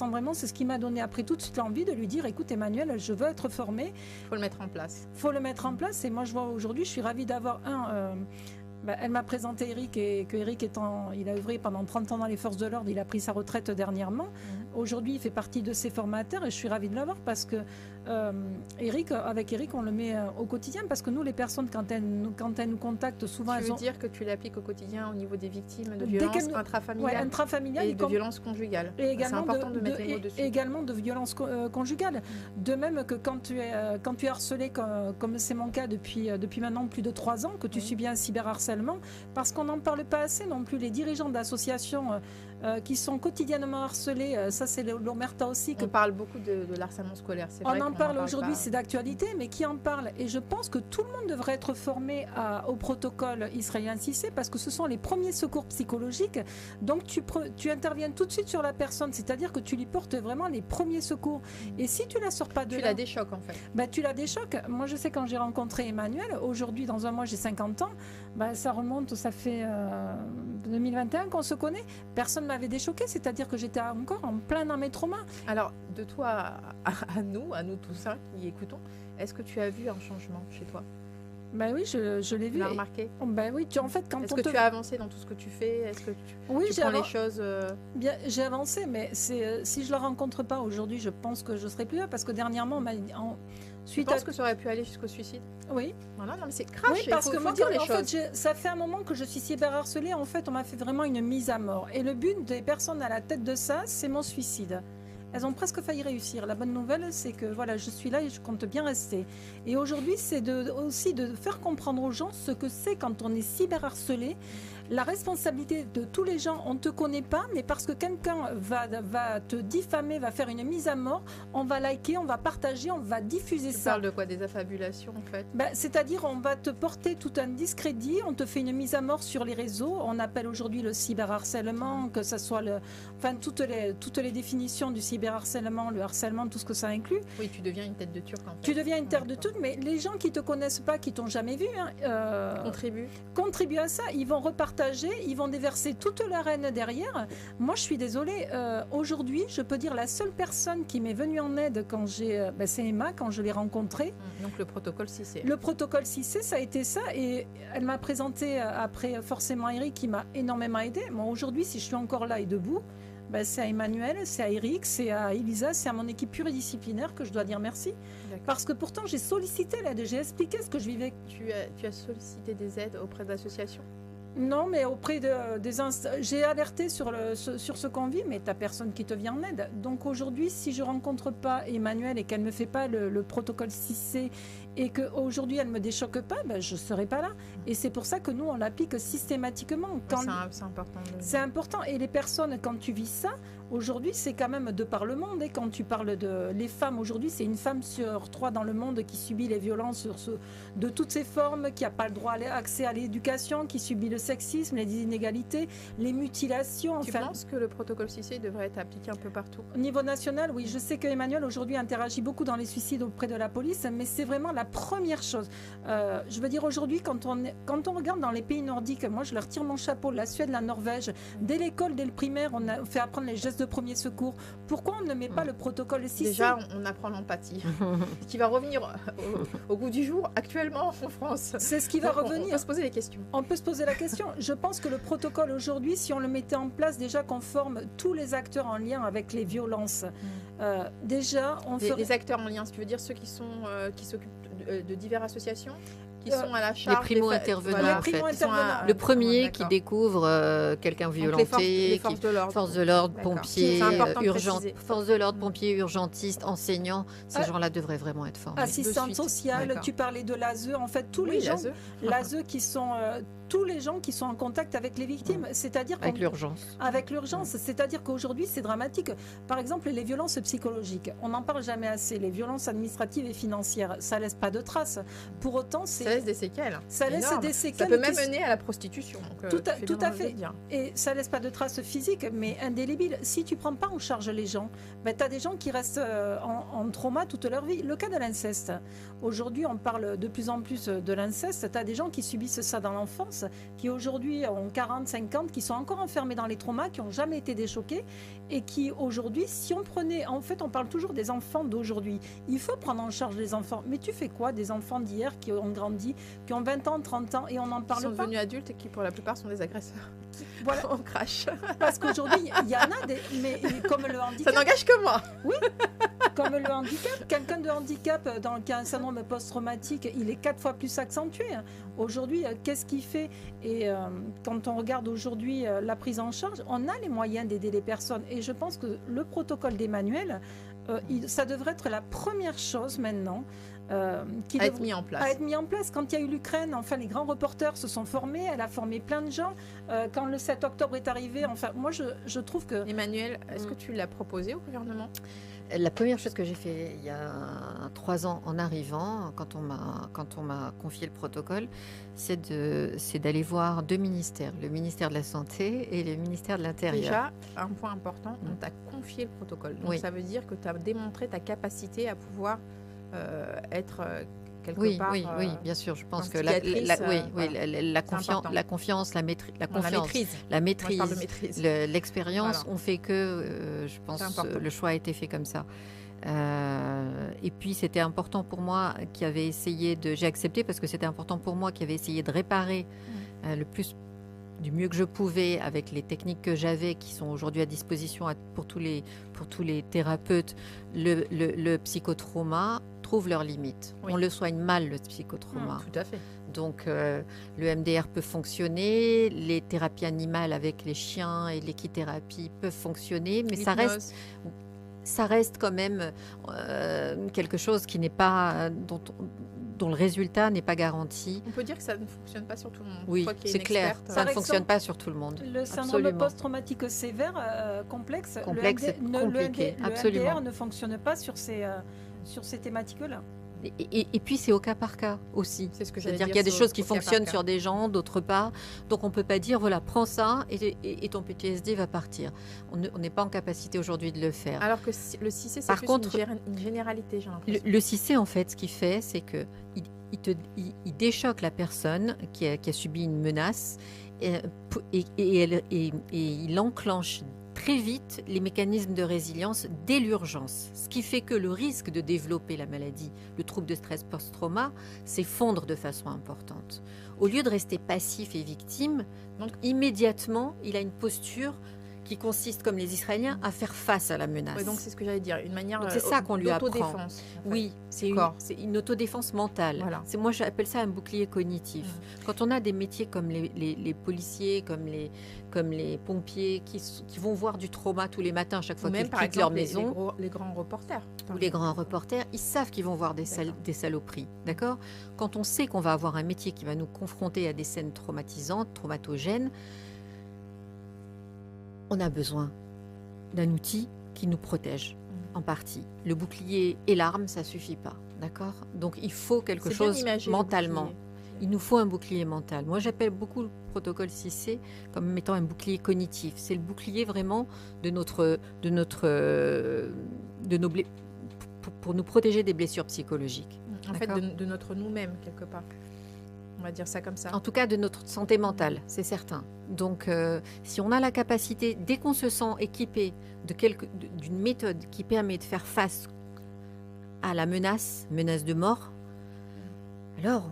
vraiment. C'est ce qui m'a donné après tout de suite l'envie de lui dire, écoute Emmanuel, je veux être formée. Il faut le mettre en place. Il faut le mettre en place, et moi je vois aujourd'hui, je suis ravie d'avoir elle m'a présenté Eric, et que Eric il a œuvré pendant 30 ans dans les forces de l'ordre, il a pris sa retraite dernièrement. Aujourd'hui, il fait partie de ses formateurs, et je suis ravie de l'avoir, parce que avec Eric, on le met au quotidien, parce que nous, les personnes, quand elles nous contactent, souvent... Tu veux dire que tu l'appliques au quotidien au niveau des victimes de violences intrafamiliales, et de violences conjugales. C'est important de mettre les mots dessus. Et également de violences conjugales. De même que quand tu es harcelé, comme c'est mon cas depuis maintenant plus de 3 ans, que tu subis un cyberharcèlement, cyberharcèlement, parce qu'on n'en parle pas assez non plus. Les dirigeants d'associations qui sont quotidiennement harcelés, ça c'est l'omerta aussi. On parle beaucoup de l'harcèlement scolaire. On en parle aujourd'hui, c'est d'actualité, mais qui en parle? Et je pense que tout le monde devrait être formé au protocole israélien-CICE, parce que ce sont les premiers secours psychologiques. Donc tu interviens tout de suite sur la personne, c'est-à-dire que tu lui portes vraiment les premiers secours. Et si tu la sors pas de tu là, la déchoques en fait. bah, tu la déchoques. Moi, je sais quand j'ai rencontré Emmanuel, aujourd'hui, dans un mois, j'ai 50 ans, bah, ça remonte, ça fait 2021 qu'on se connaît. Personne m'avait déchoqué, c'est-à-dire que j'étais encore en plein dans mes traumas. Alors, de toi à nous tous qui écoutons, est-ce que tu as vu un changement chez toi? Ben oui, je l'ai Tu vu. l'as remarqué? Ben oui, en fait, quand est-ce que tu as avancé dans tout ce que tu fais? Est-ce que tu prends les choses Bien, j'ai avancé, mais si je le rencontre pas aujourd'hui, je pense que je serai plus là, parce que dernièrement, tu penses que ça aurait pu aller jusqu'au suicide? Oui. Voilà, non, mais c'est crash. Oui, parce que faut moi, dire les en choses. fait, ça fait un moment que je suis cyberharcelée. En fait, on m'a fait vraiment une mise à mort. Et le but des personnes à la tête de ça, c'est mon suicide. Elles ont presque failli réussir. La bonne nouvelle, c'est que voilà, je suis là et je compte bien rester. Et aujourd'hui, c'est aussi de faire comprendre aux gens ce que c'est quand on est cyberharcelé. La responsabilité de tous les gens, on ne te connaît pas, mais parce que quelqu'un va te diffamer, va faire une mise à mort, on va liker, on va partager, on va diffuser ça. Tu parles de quoi? Des affabulations en fait? C'est-à-dire, on va te porter tout un discrédit, on te fait une mise à mort sur les réseaux. On appelle aujourd'hui le cyberharcèlement, que ce soit toutes les définitions du cyberharcèlement, le harcèlement, tout ce que ça inclut. Oui, tu deviens une tête de turc en fait. Tu deviens une tête de turc, mais les gens qui te connaissent pas, qui t'ont jamais vu, contribuent à ça. Ils vont repartager, ils vont déverser toute leur haine derrière. Moi, je suis désolée. Aujourd'hui, je peux dire la seule personne qui m'est venue en aide quand c'est Emma, quand je l'ai rencontrée. Donc le protocole CICE. Le protocole CICE, ça a été ça. Et elle m'a présenté après forcément Eric, qui m'a énormément aidé. Moi, aujourd'hui, si je suis encore là et debout, c'est à Emmanuel, c'est à Eric, c'est à Elisa, c'est à mon équipe pluridisciplinaire que je dois dire merci. Parce que pourtant, j'ai sollicité l'aide, j'ai expliqué ce que je vivais. Tu as sollicité des aides auprès d'associations? Non, mais auprès j'ai alerté sur ce qu'on vit, mais t'as personne qui te vient en aide. Donc aujourd'hui, si je rencontre pas Emmanuel et qu'elle me fait pas le protocole CICE et qu'aujourd'hui elle me déchoque pas, je serai pas là. Et c'est pour ça que nous on l'applique systématiquement. C'est important. C'est important. Et les personnes, quand tu vis ça, aujourd'hui c'est quand même de par le monde. Et quand tu parles les femmes aujourd'hui, c'est une femme sur 3 dans le monde qui subit les violences de toutes ces formes, qui n'a pas le droit à l'accès à l'éducation, qui subit le sexisme, les inégalités, les mutilations. Tu penses que le protocole CICE devrait être appliqué un peu partout? Au niveau national, oui. Je sais qu'Emmanuel aujourd'hui interagit beaucoup dans les suicides auprès de la police, mais c'est vraiment la première chose. Je veux dire, aujourd'hui, quand on regarde dans les pays nordiques, moi je leur tire mon chapeau, la Suède, la Norvège, dès l'école, dès le primaire, on a fait apprendre les gestes de premier secours. Pourquoi on ne met pas le protocole CICE? Déjà, on apprend l'empathie, qui va revenir au goût du jour actuellement en France. C'est ce qui va revenir. On peut se poser des questions. On peut se poser la question. Je pense que le protocole aujourd'hui, si on le mettait en place, déjà qu'on forme tous les acteurs en lien avec les violences, déjà on ferait... Les acteurs en lien, tu veux dire ceux qui s'occupent de diverses associations, qui sont à la charge, les primo-intervenants, voilà, en fait. primo-intervenants. Le premier qui découvre quelqu'un violenté, les forces de l'ordre. Forces de l'ordre, pompiers, forces de l'ordre, pompiers, urgentistes, enseignants, ces gens-là devraient vraiment être formés. Assistante sociale, tu parlais de l'ASE, en fait, tous les gens, l'ASE qui sont... tous les gens qui sont en contact avec les victimes, c'est-à-dire avec l'urgence. Avec l'urgence, c'est-à-dire qu'aujourd'hui c'est dramatique. Par exemple, les violences psychologiques, on n'en parle jamais assez. Les violences administratives et financières, ça laisse pas de traces. Pour autant, ça laisse des séquelles. Ça laisse des séquelles. Ça peut même mener à la prostitution. Donc, tout à fait. Et ça laisse pas de traces physiques, mais indélébiles. Si tu prends pas en charge les gens, tu as des gens qui restent en trauma toute leur vie. Le cas de l'inceste. Aujourd'hui, on parle de plus en plus de l'inceste. Tu as des gens qui subissent ça dans l'enfance, qui aujourd'hui ont 40, 50, qui sont encore enfermés dans les traumas, qui n'ont jamais été déchoqués et qui aujourd'hui, si on prenait, en fait on parle toujours des enfants d'aujourd'hui, il faut prendre en charge les enfants, mais tu fais quoi des enfants d'hier qui ont grandi, qui ont 20 ans, 30 ans et on n'en parle pas? Qui sont devenus adultes et qui pour la plupart sont des agresseurs. Voilà. On crache. Parce qu'aujourd'hui, il y en a des, mais comme le handicap. Ça n'engage que moi. Oui, comme le handicap. Quelqu'un de handicap qui a un syndrome post-traumatique, il est 4 fois plus accentué. Aujourd'hui, qu'est-ce qu'il fait? Et quand on regarde aujourd'hui la prise en charge, on a les moyens d'aider les personnes. Et je pense que le protocole d'Emmanuel, ça devrait être la première chose maintenant qui À être mis en place. à être mis en place. Quand il y a eu l'Ukraine, enfin, les grands reporters se sont formés, elle a formé plein de gens. Quand le 7 octobre est arrivé, enfin, moi, je trouve que... Emmanuel, est-ce que tu l'as proposé au gouvernement? La première chose que j'ai fait il y a 3 ans en arrivant, quand on m'a confié le protocole, c'est d'aller voir 2 ministères, le ministère de la Santé et le ministère de l'Intérieur. Déjà, un point important, on t'a confié le protocole. Donc Oui. ça veut dire que tu as démontré ta capacité à pouvoir être quelque Oui, part... oui, bien sûr. Je pense que instigatrice, la important. confiance, la la maîtrise. la Moi, je parle de maîtrise, maîtrise. l'expérience Voilà. ont fait que, je pense, C'est important. le choix a été fait comme ça. Et puis c'était important pour moi j'ai accepté parce que c'était important pour moi qui avait essayé de réparer du mieux que je pouvais avec les techniques que j'avais qui sont aujourd'hui à disposition pour tous les thérapeutes. Le psychotrauma trouve leurs limites. Oui. On le soigne mal, le psychotrauma. Tout à fait. Donc le MDR peut fonctionner, les thérapies animales avec les chiens et l'équithérapie peuvent fonctionner, mais ça reste quand même quelque chose qui n'est pas dont le résultat n'est pas garanti. On peut dire que ça ne fonctionne pas sur tout le monde. Oui, Toi qui es c'est une clair, experte, ça ne Par fonctionne exemple, pas sur tout le monde. Le syndrome Absolument. post-traumatique sévère complexe, C'est compliqué, le absolument. MDR ne fonctionne pas sur ces thématiques-là. Et puis c'est au cas par cas aussi. C'est ce que j'allais C'est-à-dire dire, qu'il y a des c'est choses au qui cas par fonctionnent cas. sur des gens, d'autres pas. Donc on ne peut pas dire, voilà, prends ça et ton PTSD va partir. On n'est pas en capacité aujourd'hui de le faire. Alors que le CIC, c'est Par plus contre, une généralité, j'ai l'impression. Le CIC, en fait, ce qu'il fait, c'est qu'il déchoque la personne qui a subi une menace et il enclenche très vite les mécanismes de résilience dès l'urgence. Ce qui fait que le risque de développer la maladie, le trouble de stress post-trauma, s'effondre de façon importante. Au lieu de rester passif et victime, donc immédiatement, il a une posture qui consiste, comme les Israéliens, à faire face à la menace. Ouais, donc c'est ce que j'allais dire, une manière Donc c'est ça qu'on lui apprend. d'autodéfense. en fait. Oui, c'est D'accord. une autodéfense mentale. Voilà. Moi, j'appelle ça un bouclier cognitif. Quand on a des métiers comme les policiers, comme les pompiers, qui vont voir du trauma tous les matins, chaque fois Ou qu'ils même, par quittent leur exemple, maison, les grands reporters. ou les grands reporters, ils savent qu'ils vont voir des saloperies. D'accord ? Quand on sait qu'on va avoir un métier qui va nous confronter à des scènes traumatisantes, traumatogènes, on a besoin d'un outil qui nous protège en partie. Le bouclier et l'arme, ça suffit pas, d'accord ? Donc il faut quelque C'est bien chose imagé, le mentalement. bouclier. Il nous faut un bouclier mental. Moi, j'appelle beaucoup le protocole CIC comme étant un bouclier cognitif. C'est le bouclier vraiment pour nous protéger des blessures psychologiques. En fait, D'accord. de notre nous-mêmes, quelque part. On va dire ça comme ça. En tout cas, de notre santé mentale, c'est certain. Donc, si on a la capacité, dès qu'on se sent équipé d'une méthode qui permet de faire face à la menace de mort, alors,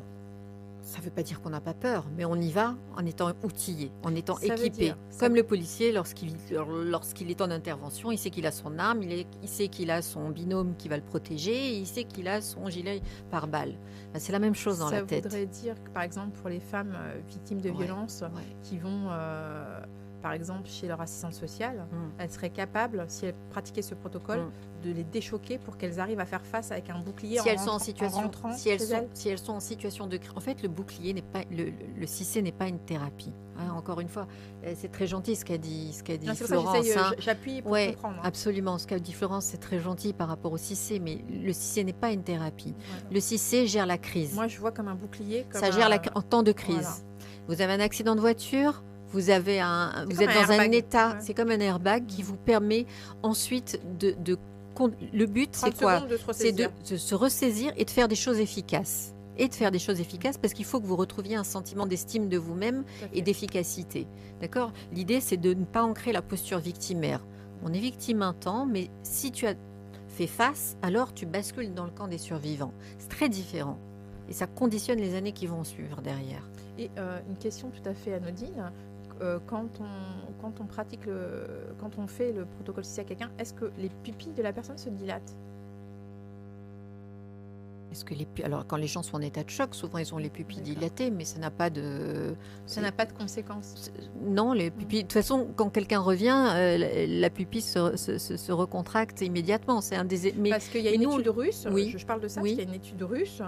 ça ne veut pas dire qu'on n'a pas peur, mais on y va en étant outillé, en étant Ça veut équipé. dire- Comme le policier, lorsqu'il est en intervention, il sait qu'il a son arme, il sait qu'il a son binôme qui va le protéger, et il sait qu'il a son gilet pare-balles. Ben, c'est la même chose dans ça la tête. voudrait dire que, par exemple, pour les femmes victimes de Ouais, violences ouais. qui vont, par exemple, chez leur assistante sociale, Mm. elles seraient capables, si elles pratiquaient ce protocole, de les déchoquer pour qu'elles arrivent à faire face avec un bouclier Si elles sont en rentrant situation, chez elles. si elles sont en situation de crise. En fait, le bouclier n'est pas le CIC n'est pas une thérapie. Hein, encore une fois, c'est très gentil ce qu'a dit Non, c'est pour ça que Florence. j'essaye, hein. j'appuie pour Ouais, comprendre. absolument. Ce qu'a dit Florence, c'est très gentil par rapport au CIC, mais le CIC n'est pas une thérapie. Ouais. Le CIC gère la crise. Moi, je vois comme un bouclier. Comme Ça gère un- en temps de crise. Voilà. Vous avez un accident de voiture, vous êtes comme dans un un airbag. état, Ouais. c'est comme un airbag qui vous permet ensuite le but, 30 c'est quoi? secondes de se C'est ressaisir. de se ressaisir et de faire des choses efficaces. Parce qu'il faut que vous retrouviez un sentiment d'estime de vous-même Tout à fait. et d'efficacité. D'accord ? L'idée, c'est de ne pas ancrer la posture victimaire. On est victime un temps, mais si tu as fait face, alors tu bascules dans le camp des survivants. C'est très différent. Et ça conditionne les années qui vont suivre derrière. Et une question tout à fait anodine. Quand on fait le protocole CIC à quelqu'un, est-ce que les pupilles de la personne se dilatent? Est-ce que alors, quand les gens sont en état de choc, souvent ils ont les pupilles D'accord. dilatées, mais ça n'a pas de... Ça n'a pas de conséquences. Non, les pupilles... De toute façon, quand quelqu'un revient, la pupille se recontracte immédiatement. C'est un des... Mais Parce qu'il y a et une nous, étude russe, oui. je parle de ça, Oui. parce qu'il y a une étude russe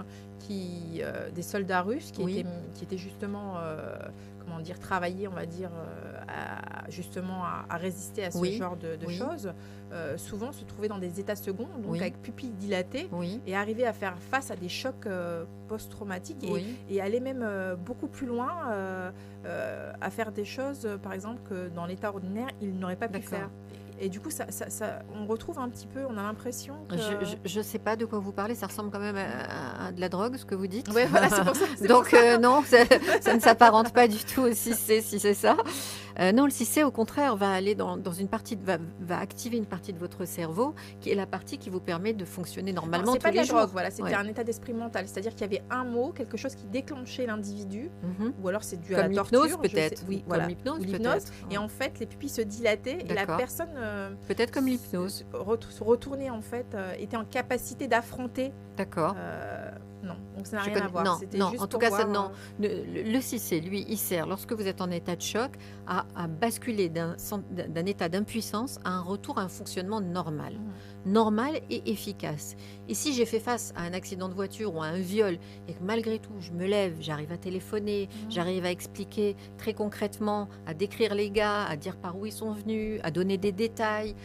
des soldats russes Oui. qui étaient justement comment dire, travaillés, on va dire, justement à résister à ce Oui. genre de Oui. choses, souvent se trouver dans des états seconds, donc Oui. avec pupilles dilatées, Oui. et arriver à faire face à des chocs post-traumatiques Oui. et aller même beaucoup plus loin à faire des choses, par exemple, que dans l'état ordinaire, ils n'auraient pas pu D'accord. faire. Et du coup, on retrouve un petit peu, on a l'impression que... Je ne sais pas de quoi vous parlez, ça ressemble quand même à de la drogue, ce que vous dites. Ouais, voilà, c'est pour ça. Donc non, ça ne s'apparente pas du tout au 6C, si c'est ça. Non, le 6C, au contraire, va aller dans une partie, va activer une partie de votre cerveau, qui est la partie qui vous permet de fonctionner normalement C'est tous pas de les la jours. drogue, voilà, c'était Ouais. un état d'esprit mental, c'est-à-dire qu'il y avait un mot, quelque chose qui déclenchait l'individu, Mhm. ou alors c'est dû à Comme la torture. l'hypnose, peut-être. Oui, Comme voilà. l'hypnose, Ou l'hypnose. peut-être. Et en fait, les pupilles se dilataient et la D'accord. personne Peut-être comme l'hypnose. se retournait en fait, était en capacité d'affronter. D'accord. Non, donc ça n'a Je rien à connais- voir. non, C'était non, juste en tout pour cas, ça, voir, non. Le 6C, lui, il sert, lorsque vous êtes en état de choc, à basculer d'un état d'impuissance à un retour à un fonctionnement normal. Normal et efficace. Et si j'ai fait face à un accident de voiture ou à un viol, et que malgré tout, je me lève, j'arrive à téléphoner, j'arrive à expliquer très concrètement, à décrire les gars, à dire par où ils sont venus, à donner des détails,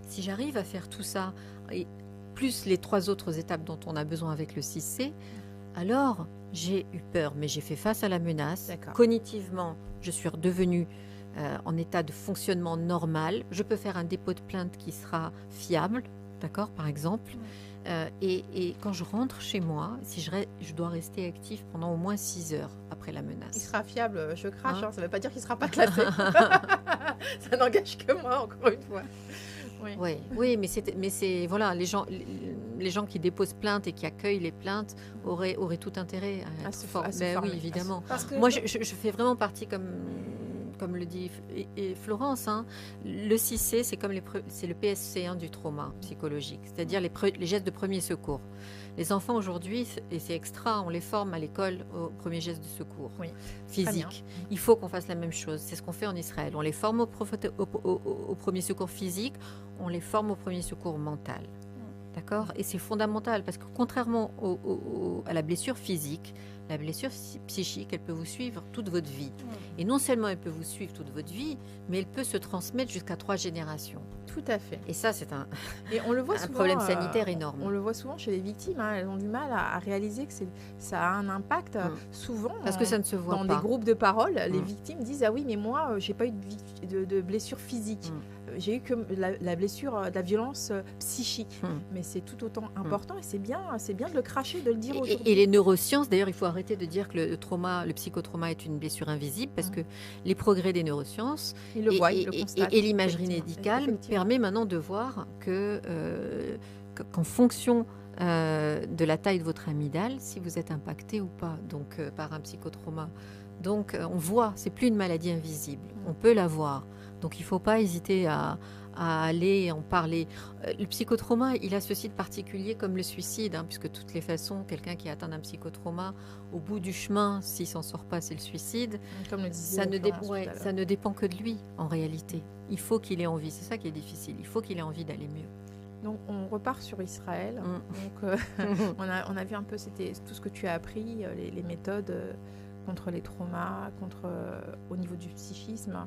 si j'arrive à faire tout ça, et plus les 3 autres étapes dont on a besoin avec le 6C, alors j'ai eu peur, mais j'ai fait face à la menace. D'accord. Cognitivement, je suis redevenue en état de fonctionnement normal. Je peux faire un dépôt de plainte qui sera fiable, d'accord, par exemple. Et quand je rentre chez moi, si je dois rester actif pendant au moins 6 heures après la il menace. sera fiable, je crache, Hein ça ne veut pas dire qu'il ne sera pas classé. Ça n'engage que moi, encore une fois. Oui. Oui, mais c'est voilà, les gens qui déposent plainte et qui accueillent les plaintes auraient tout intérêt à être forts. Ben oui, évidemment. Parce que Moi, je fais vraiment partie, comme le dit Florence, hein, le 6C, c'est le PSC1 du trauma psychologique, c'est-à-dire les gestes de premier secours. Les enfants aujourd'hui, et c'est extra, on les forme à l'école aux premiers gestes de secours physique. Il faut qu'on fasse la même chose. C'est ce qu'on fait en Israël. On les forme au premier secours physique, on les forme au premier secours mental. D'accord ? Et c'est fondamental parce que contrairement à la blessure physique, la blessure psychique, elle peut vous suivre toute votre vie. Et non seulement elle peut vous suivre toute votre vie, mais elle peut se transmettre jusqu'à 3 générations. Tout à fait. Et ça, c'est Et on le voit un souvent, problème sanitaire énorme. On le voit souvent chez les victimes, hein, elles ont du mal à réaliser que ça a un impact. Souvent, Parce que ça ne se voit dans pas. des groupes de parole, les victimes disent « Ah oui, mais moi, j'ai pas eu de blessure physique. J'ai eu que la blessure de la violence psychique. » Mais c'est tout autant important et c'est bien de le cracher, de le dire aujourd'hui. Et les neurosciences, d'ailleurs, il faut arrêter de dire que le psychotrauma est une blessure invisible parce que les progrès des neurosciences Ils le voient, ils le constatent. et l'imagerie Effectivement. médicale Effectivement. permet maintenant de voir qu'en fonction de la taille de votre amygdale, si vous êtes impacté ou pas par un psychotrauma. Donc on voit, c'est plus une maladie invisible, on peut la voir. Donc il ne faut pas hésiter à aller en parler. Le psychotrauma, il a ceci de particulier comme le suicide, puisque de toutes les façons, quelqu'un qui est atteint d'un psychotrauma, au bout du chemin, s'il s'en sort pas, c'est le suicide. Comme le disait Ça ne, Florence tout à l'heure. ça ne dépend que de lui, en réalité. Il faut qu'il ait envie, c'est ça qui est difficile, il faut qu'il ait envie d'aller mieux. Donc on repart sur Israël. Donc on a vu un peu, c'était tout ce que tu as appris, les méthodes contre les traumas, au niveau du psychisme.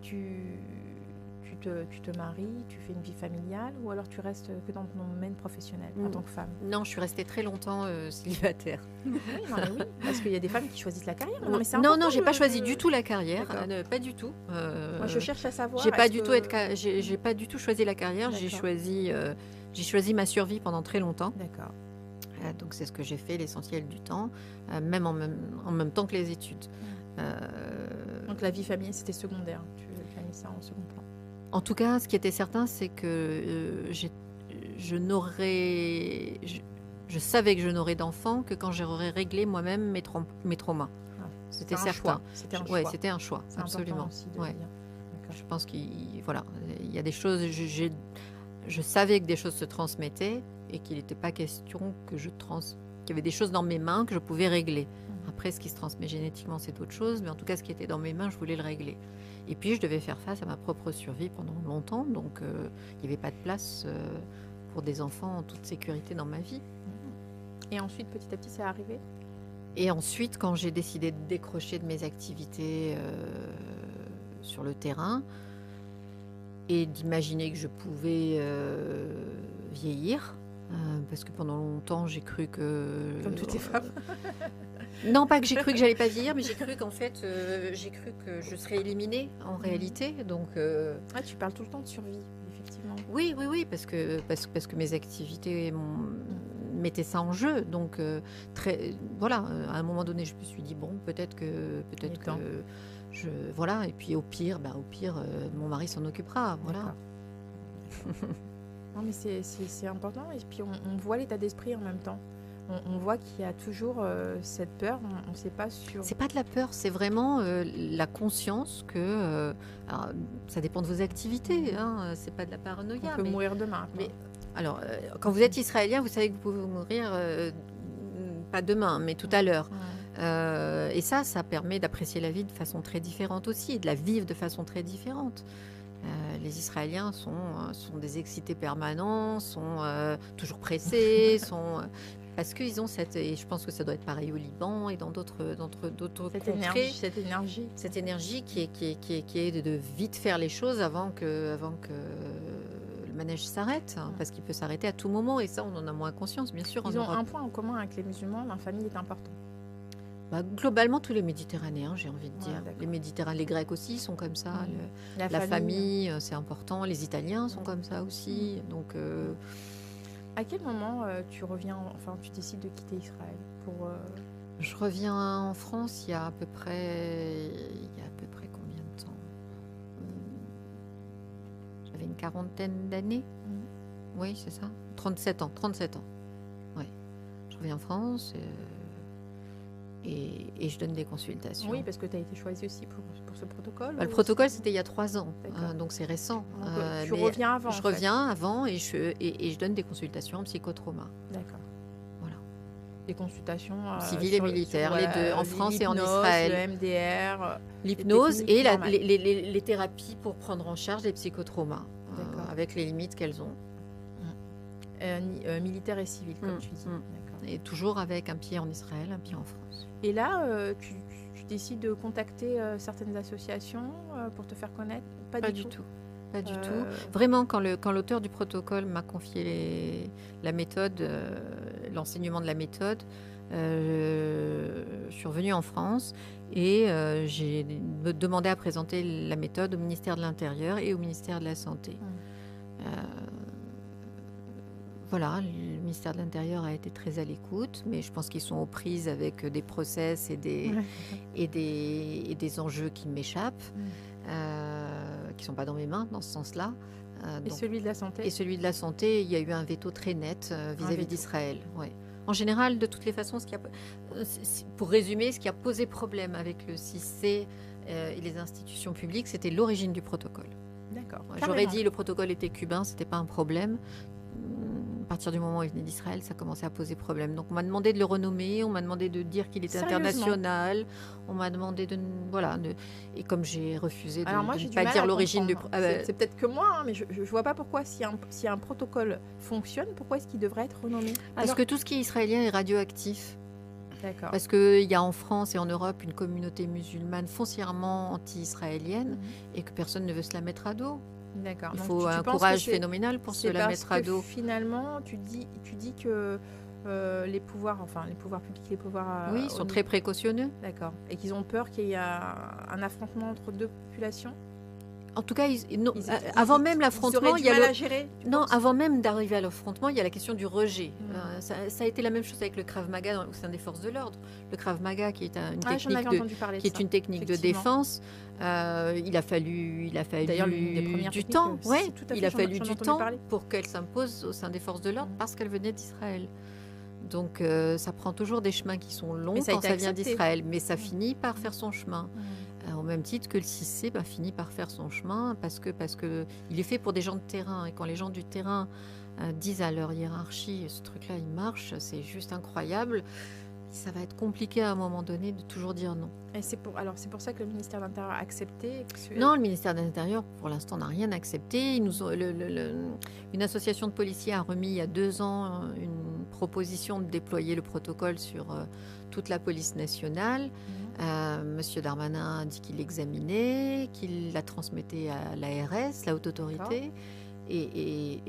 Tu te maries, tu fais une vie familiale ou alors tu restes que dans ton domaine professionnel en tant que femme? Non, je suis restée très longtemps célibataire. Oui, non, mais oui, parce qu'il y a des femmes qui choisissent la carrière. Non, mais c'est non, important j'ai pas choisi de- du tout la carrière, D'accord. pas du tout. Moi, je cherche à savoir. J'ai pas est-ce du que- tout j'ai pas du tout choisi la carrière. J'ai D'accord. choisi ma survie pendant très longtemps. D'accord. Donc c'est ce que j'ai fait l'essentiel du temps, même en même temps que les études. Donc la vie familiale, c'était secondaire. Tu as mis ça en second plan. En tout cas, ce qui était certain, c'est que je savais que je n'aurais d'enfants que quand j'aurais réglé moi-même mes traumas. Ah, C'était un certain. choix. C'était un Ouais, choix. c'était un choix, C'est important absolument. aussi de Ouais. le dire. D'accord. Je pense qu'il y a des choses, je savais que des choses se transmettaient et qu'il n'était pas question qu'il y avait des choses dans mes mains que je pouvais régler. Après, ce qui se transmet génétiquement, c'est autre chose, mais en tout cas, ce qui était dans mes mains, je voulais le régler. Et puis, je devais faire face à ma propre survie pendant longtemps, donc il n'y avait pas de place pour des enfants en toute sécurité dans ma vie. Et ensuite, petit à petit, c'est arrivé? Et ensuite, quand j'ai décidé de décrocher de mes activités sur le terrain et d'imaginer que je pouvais vieillir, parce que pendant longtemps, j'ai cru que... Comme toutes les femmes. Non, pas que j'ai cru que j'allais pas vieillir, mais j'ai cru qu'en fait, j'ai cru que je serais éliminée en réalité. Donc, Ah, tu parles tout le temps de survie, effectivement. oui, parce que mes activités mettaient ça en jeu. Donc, voilà, à un moment donné, je me suis dit, bon, peut-être que voilà. Et puis au pire, mon mari s'en occupera. Voilà. Non, mais c'est important. Et puis, on voit l'état d'esprit en même temps. On voit qu'il y a toujours cette peur. On ne sait pas sur... C'est pas de la peur, c'est vraiment la conscience que... alors, ça dépend de vos activités, hein, c'est pas de la paranoïa. On peut mourir demain. Mais, alors, quand vous êtes israélien, vous savez que vous pouvez mourir, pas demain, mais tout à l'heure. Ouais. Et ça permet d'apprécier la vie de façon très différente aussi, et de la vivre de façon très différente. Les Israéliens sont des excités permanents, sont toujours pressés, parce qu'ils ont et je pense que ça doit être pareil au Liban et dans d'autres contrées, cette énergie qui est de vite faire les choses avant que le manège s'arrête, parce qu'il peut s'arrêter à tout moment, et ça on en a moins conscience, bien sûr. Ils ont un point en commun avec les musulmans, la famille est importante. Globalement, tous les Méditerranéens, j'ai envie de dire. Les Méditerranéens, les Grecs aussi sont comme ça. La famille, c'est important. Les Italiens sont comme ça aussi. Donc, à quel moment tu décides de quitter Israël pour Je reviens en France il y a à peu près combien de temps? J'avais une quarantaine d'années. Oui, c'est ça. 37 ans. Oui. Je reviens en France. Et je donne des consultations. Oui, parce que tu as été choisie aussi pour ce protocole. Le protocole, c'était il y a 3 ans, donc c'est récent. Donc, tu reviens avant. Je reviens avant et je donne des consultations en psychotrauma. D'accord. Voilà. Des consultations civiles et militaires, les deux, en France et en Israël. Le MDR, l'hypnose et les thérapies pour prendre en charge les psychotraumas, avec les limites qu'elles ont. Militaire et civil, comme tu dis. Et toujours avec un pied en Israël, un pied en France. Et là, tu décides de contacter certaines associations pour te faire connaître? Pas du tout. Pas du tout. Vraiment, quand l'auteur du protocole m'a confié la méthode, l'enseignement de la méthode, je suis revenue en France et j'ai demandé à présenter la méthode au ministère de l'Intérieur et au ministère de la Santé. Voilà, le ministère de l'Intérieur a été très à l'écoute, mais je pense qu'ils sont aux prises avec des process et des enjeux qui m'échappent, qui ne sont pas dans mes mains dans ce sens-là. Et celui de la santé? Et celui de la santé, il y a eu un veto très net vis-à-vis d'Israël. Ouais. En général, de toutes les façons, pour résumer, ce qui a posé problème avec le CIC et les institutions publiques, c'était l'origine du protocole. D'accord. J'aurais dit le protocole était cubain, ce n'était pas un problème. À partir du moment où il venait d'Israël, ça commençait à poser problème. Donc on m'a demandé de le renommer, on m'a demandé de dire qu'il était international, on m'a demandé et comme j'ai refusé de ne pas dire l'origine du... C'est peut-être que moi, mais je ne vois pas pourquoi si un protocole fonctionne, pourquoi est-ce qu'il devrait être renommé? Parce que tout ce qui est israélien est radioactif. D'accord. Parce qu'il y a en France et en Europe une communauté musulmane foncièrement anti-israélienne et que personne ne veut se la mettre à dos. D'accord. Il faut un courage phénoménal pour se la mettre à dos. Finalement, tu dis que les pouvoirs publics, les pouvoirs... Oui, sont très précautionneux. D'accord. Et qu'ils ont peur qu'il y ait un affrontement entre deux populations? En tout cas, avant même l'affrontement, il y a mal à gérer, avant même d'arriver à l'affrontement, il y a la question du rejet. Ça a été la même chose avec le Krav Maga au sein des forces de l'ordre. Le Krav Maga, qui est une technique de défense, il a fallu du temps. Ouais, il a fallu du temps pour qu'elle s'impose au sein des forces de l'ordre parce qu'elle venait d'Israël. Donc ça prend toujours des chemins qui sont longs quand ça vient d'Israël, mais ça finit par faire son chemin. Au même titre que le 6C finit par faire son chemin parce que il est fait pour des gens de terrain. Et quand les gens du terrain disent à leur hiérarchie, ce truc-là, il marche, c'est juste incroyable, ça va être compliqué à un moment donné de toujours dire non. Et c'est pour ça que le ministère de l'Intérieur a accepté Non, le ministère de l'Intérieur, pour l'instant, n'a rien accepté. Une association de policiers a remis il y a 2 ans une proposition de déployer le protocole sur toute la police nationale. Monsieur Darmanin a dit qu'il l'examinait, qu'il la transmettait à l'ARS, la haute autorité. Et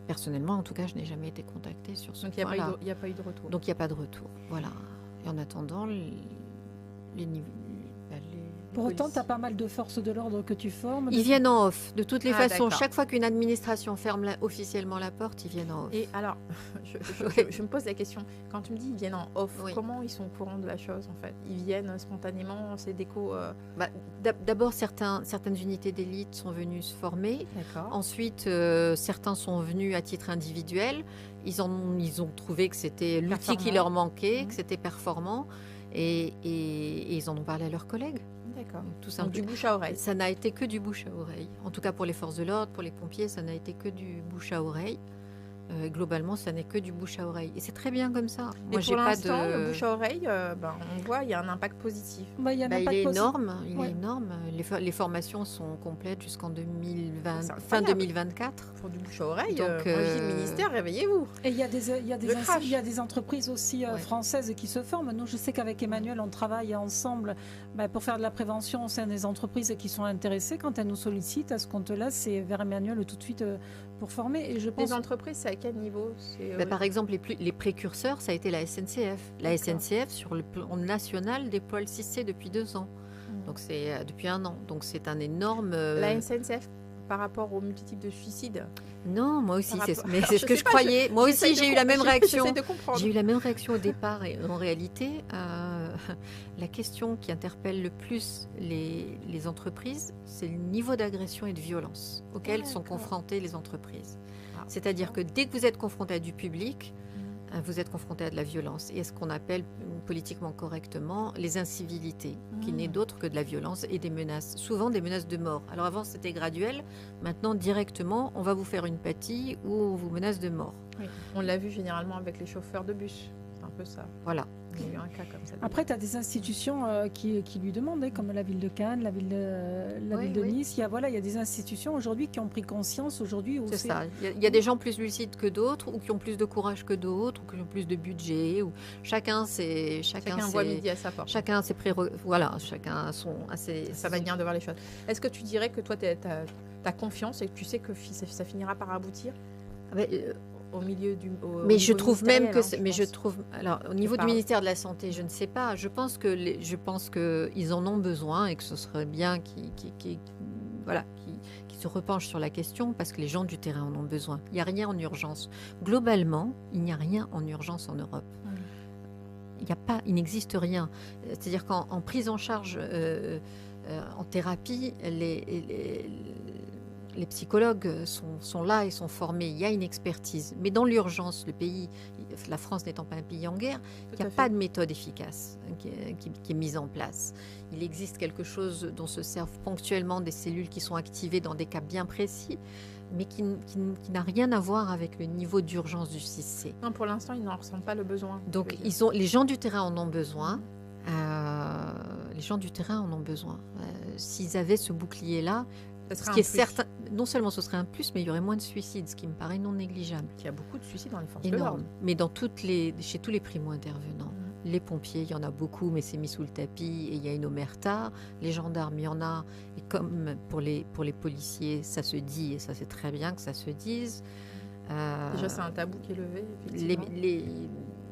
personnellement, en tout cas, je n'ai jamais été contactée sur ce point-là. Donc il n'y a pas eu de retour. Donc il n'y a pas de retour. Voilà. Et en attendant, Pour autant, tu as pas mal de forces de l'ordre que tu formes. Ils viennent en off. De toutes les façons, d'accord. chaque fois qu'une administration ferme officiellement la porte, ils viennent en off. Et alors, je me pose la question, quand tu me dis ils viennent en off, comment ils sont au courant de la chose en fait? Ils viennent spontanément, c'est déco D'abord, certaines unités d'élite sont venues se former. D'accord. Ensuite, certains sont venus à titre individuel. Ils ont trouvé que c'était l'outil qui leur manquait, que c'était performant. Et ils en ont parlé à leurs collègues. D'accord. Tout simplement. Du bouche à oreille. Ça n'a été que du bouche à oreille. En tout cas, pour les forces de l'ordre, pour les pompiers, ça n'a été que du bouche à oreille. Globalement, ça n'est que du bouche à oreille. Et c'est très bien comme ça. Moi, j'ai pas de... le bouche à oreille, on voit, il y a un impact positif. Il est énorme. Il est énorme. Les formations sont complètes jusqu'en 2020, fin 2024. Pour du bouche à oreille, donc, moi, je dis le ministère, réveillez-vous. Et il y a des entreprises aussi françaises qui se forment. Nous, je sais qu'avec Emmanuel, on travaille ensemble pour faire de la prévention au sein des entreprises qui sont intéressées. Quand elles nous sollicitent, à ce compte-là, c'est vers Emmanuel tout de suite pour former. Et je pense... Les entreprises, c'est à quel niveau? Par exemple, les précurseurs, ça a été la SNCF. La SNCF, sur le plan national, déploie le 6C depuis 2 ans. Donc c'est depuis 1 an. Donc c'est un énorme... La SNCF par rapport aux multiples de suicides? Non, moi aussi, c'est ce que je croyais. Moi aussi, j'ai eu la même réaction. J'ai eu la même réaction au départ. Et en réalité, la question qui interpelle le plus les entreprises, c'est le niveau d'agression et de violence auquel sont confrontées les entreprises. C'est-à-dire que dès que vous êtes confronté à du public, vous êtes confronté à de la violence et à ce qu'on appelle politiquement correctement les incivilités, qui n'est d'autre que de la violence et des menaces, souvent des menaces de mort. Alors avant c'était graduel, maintenant directement on va vous faire une pâtie ou on vous menace de mort. Oui. On l'a vu généralement avec les chauffeurs de bus, c'est un peu ça. Voilà. Il y a eu un cas comme ça. Après, tu as des institutions qui lui demandent, comme la ville de Cannes, la ville de Nice. Il y a des institutions aujourd'hui qui ont pris conscience aujourd'hui. C'est ça. Il y a des gens plus lucides que d'autres, ou qui ont plus de courage que d'autres, ou qui ont plus de budget. Ou chacun voit midi à sa porte. Chacun a ses voilà, chacun a sa manière de voir les choses. Est-ce que tu dirais que toi, tu as confiance et que tu sais que ça finira par aboutir? Au milieu du. Mais je trouve même que. Alors, au niveau du ministère de la Santé, je ne sais pas. Je pense que ils en ont besoin et que ce serait bien qu'ils se repenchent sur la question parce que les gens du terrain en ont besoin. Il n'y a rien en urgence. Globalement, il n'y a rien en urgence en Europe. Il n'existe rien. C'est-à-dire qu'en prise en charge, en thérapie, les psychologues sont là et sont formés. Il y a une expertise. Mais dans l'urgence, la France n'étant pas un pays en guerre, il n'y a pas de méthode efficace qui est mise en place. Il existe quelque chose dont se servent ponctuellement des cellules qui sont activées dans des cas bien précis, mais qui n'a rien à voir avec le niveau d'urgence du 6C. Non, pour l'instant, ils n'en ressentent pas le besoin. Donc, les gens du terrain en ont besoin. Les gens du terrain en ont besoin. S'ils avaient ce bouclier-là, ce qui est certain, non seulement ce serait un plus, mais il y aurait moins de suicides, ce qui me paraît non négligeable. Il y a beaucoup de suicides dans les forces de l'ordre. Mais chez tous les primo-intervenants. Les pompiers, il y en a beaucoup, mais c'est mis sous le tapis et il y a une omerta. Les gendarmes, il y en a. Et comme pour les policiers, ça se dit, et ça c'est très bien que ça se dise. Déjà, c'est un tabou qui est levé.